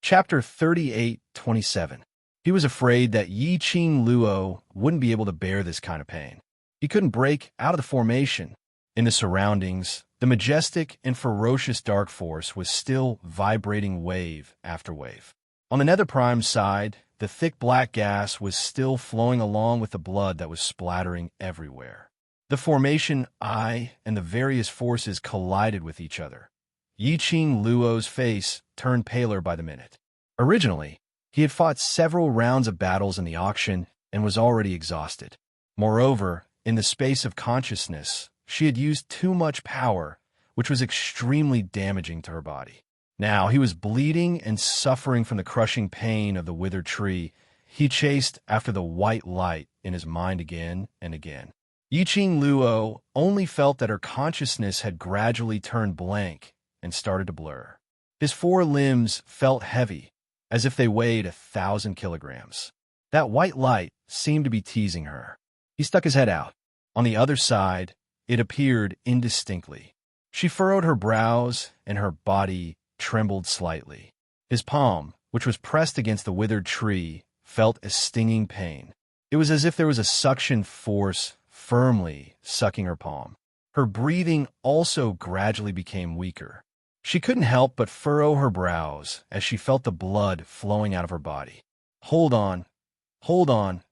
Chapter 38:27. He was afraid that Yiqing Luo wouldn't be able to bear this kind of pain. He couldn't break out of the formation. In the surroundings, the majestic and ferocious dark force was still vibrating wave after wave. On the Nether Prime's side, the thick black gas was still flowing along with the blood that was splattering everywhere. The formation eye and the various forces collided with each other. Yiqing Luo's face turned paler by the minute. Originally, he had fought several rounds of battles in the auction and was already exhausted. Moreover, in the space of consciousness, she had used too much power, which was extremely damaging to her body. Now he was bleeding and suffering from the crushing pain of the withered tree. He chased after the white light in his mind again and again. Yiqing Luo only felt that her consciousness had gradually turned blank and started to blur. His four limbs felt heavy, as if they weighed 1,000 kilograms. That white light seemed to be teasing her. He stuck his head out. On the other side, it appeared indistinctly. She furrowed her brows, and her body trembled slightly. His palm, which was pressed against the withered tree, felt a stinging pain. It was as if there was a suction force firmly sucking her palm. Her breathing also gradually became weaker. She couldn't help but furrow her brows as she felt the blood flowing out of her body. Hold on, hold on,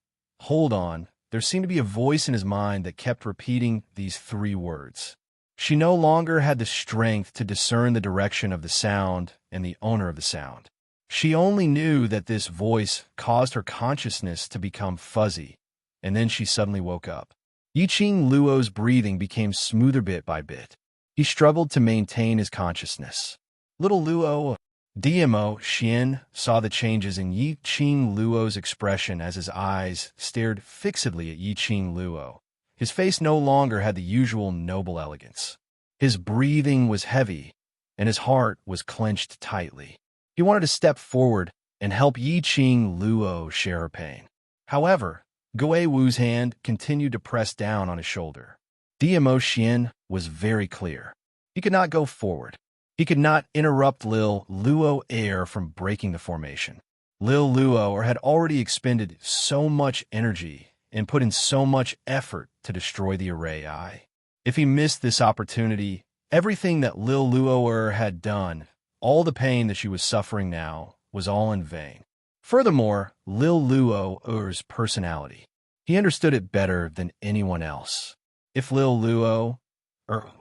hold on. There seemed to be a voice in his mind that kept repeating these three words. She no longer had the strength to discern the direction of the sound and the owner of the sound. She only knew that this voice caused her consciousness to become fuzzy, and then she suddenly woke up. Yiqing Luo's breathing became smoother bit by bit. He struggled to maintain his consciousness. Little Luo, DMO Xian saw the changes in Yiqing Luo's expression as his eyes stared fixedly at Yiqing Luo. His face no longer had the usual noble elegance. His breathing was heavy, and his heart was clenched tightly. He wanted to step forward and help Yi Qing Luo share her pain. However, Gui Wu's hand continued to press down on his shoulder. DMO Xian was very clear. He could not go forward. He could not interrupt Lil Luo Air from breaking the formation. Lil Luo had already expended so much energy and put in so much effort to destroy the array eye. If he missed this opportunity, everything that Lil Luo had done, all the pain that she was suffering now, was all in vain. Furthermore, Lil Luo's personality. He understood it better than anyone else. If Lil Luo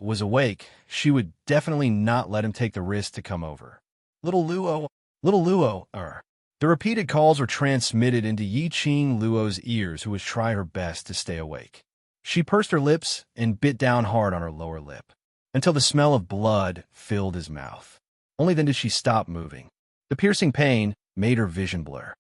was awake, she would definitely not let him take the risk to come over. Little Luo. The repeated calls were transmitted into Yi Qing Luo's ears, who was trying her best to stay awake. She pursed her lips and bit down hard on her lower lip, until the smell of blood filled his mouth. Only then did she stop moving. The piercing pain made her vision blur.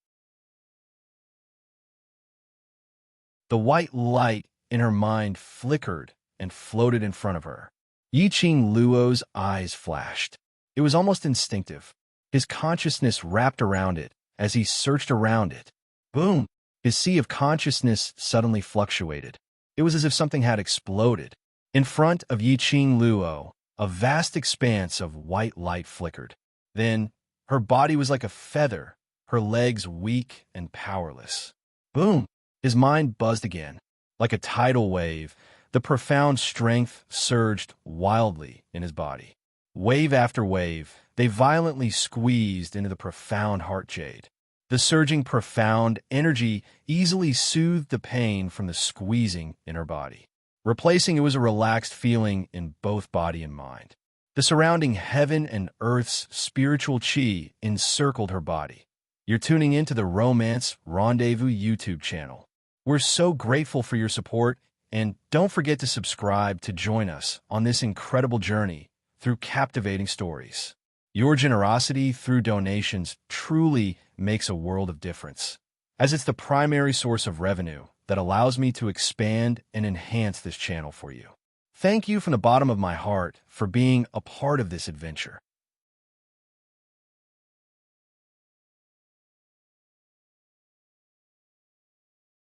The white light in her mind flickered and floated in front of her. Yi Qing Luo's eyes flashed. It was almost instinctive. His consciousness wrapped around it as he searched around it. Boom! His sea of consciousness suddenly fluctuated. It was as if something had exploded. In front of Yi Qing Luo, a vast expanse of white light flickered. Then, her body was like a feather, her legs weak and powerless. Boom! His mind buzzed again. Like a tidal wave, the profound strength surged wildly in his body. Wave after wave, they violently squeezed into the profound heart jade. The surging profound energy easily soothed the pain from the squeezing in her body. Replacing it was a relaxed feeling in both body and mind. The surrounding heaven and earth's spiritual chi encircled her body. You're tuning into the Romance Rendezvous YouTube channel. We're so grateful for your support, and don't forget to subscribe to join us on this incredible journey through captivating stories. Your generosity through donations truly makes a world of difference, as it's the primary source of revenue that allows me to expand and enhance this channel for you. Thank you from the bottom of my heart for being a part of this adventure.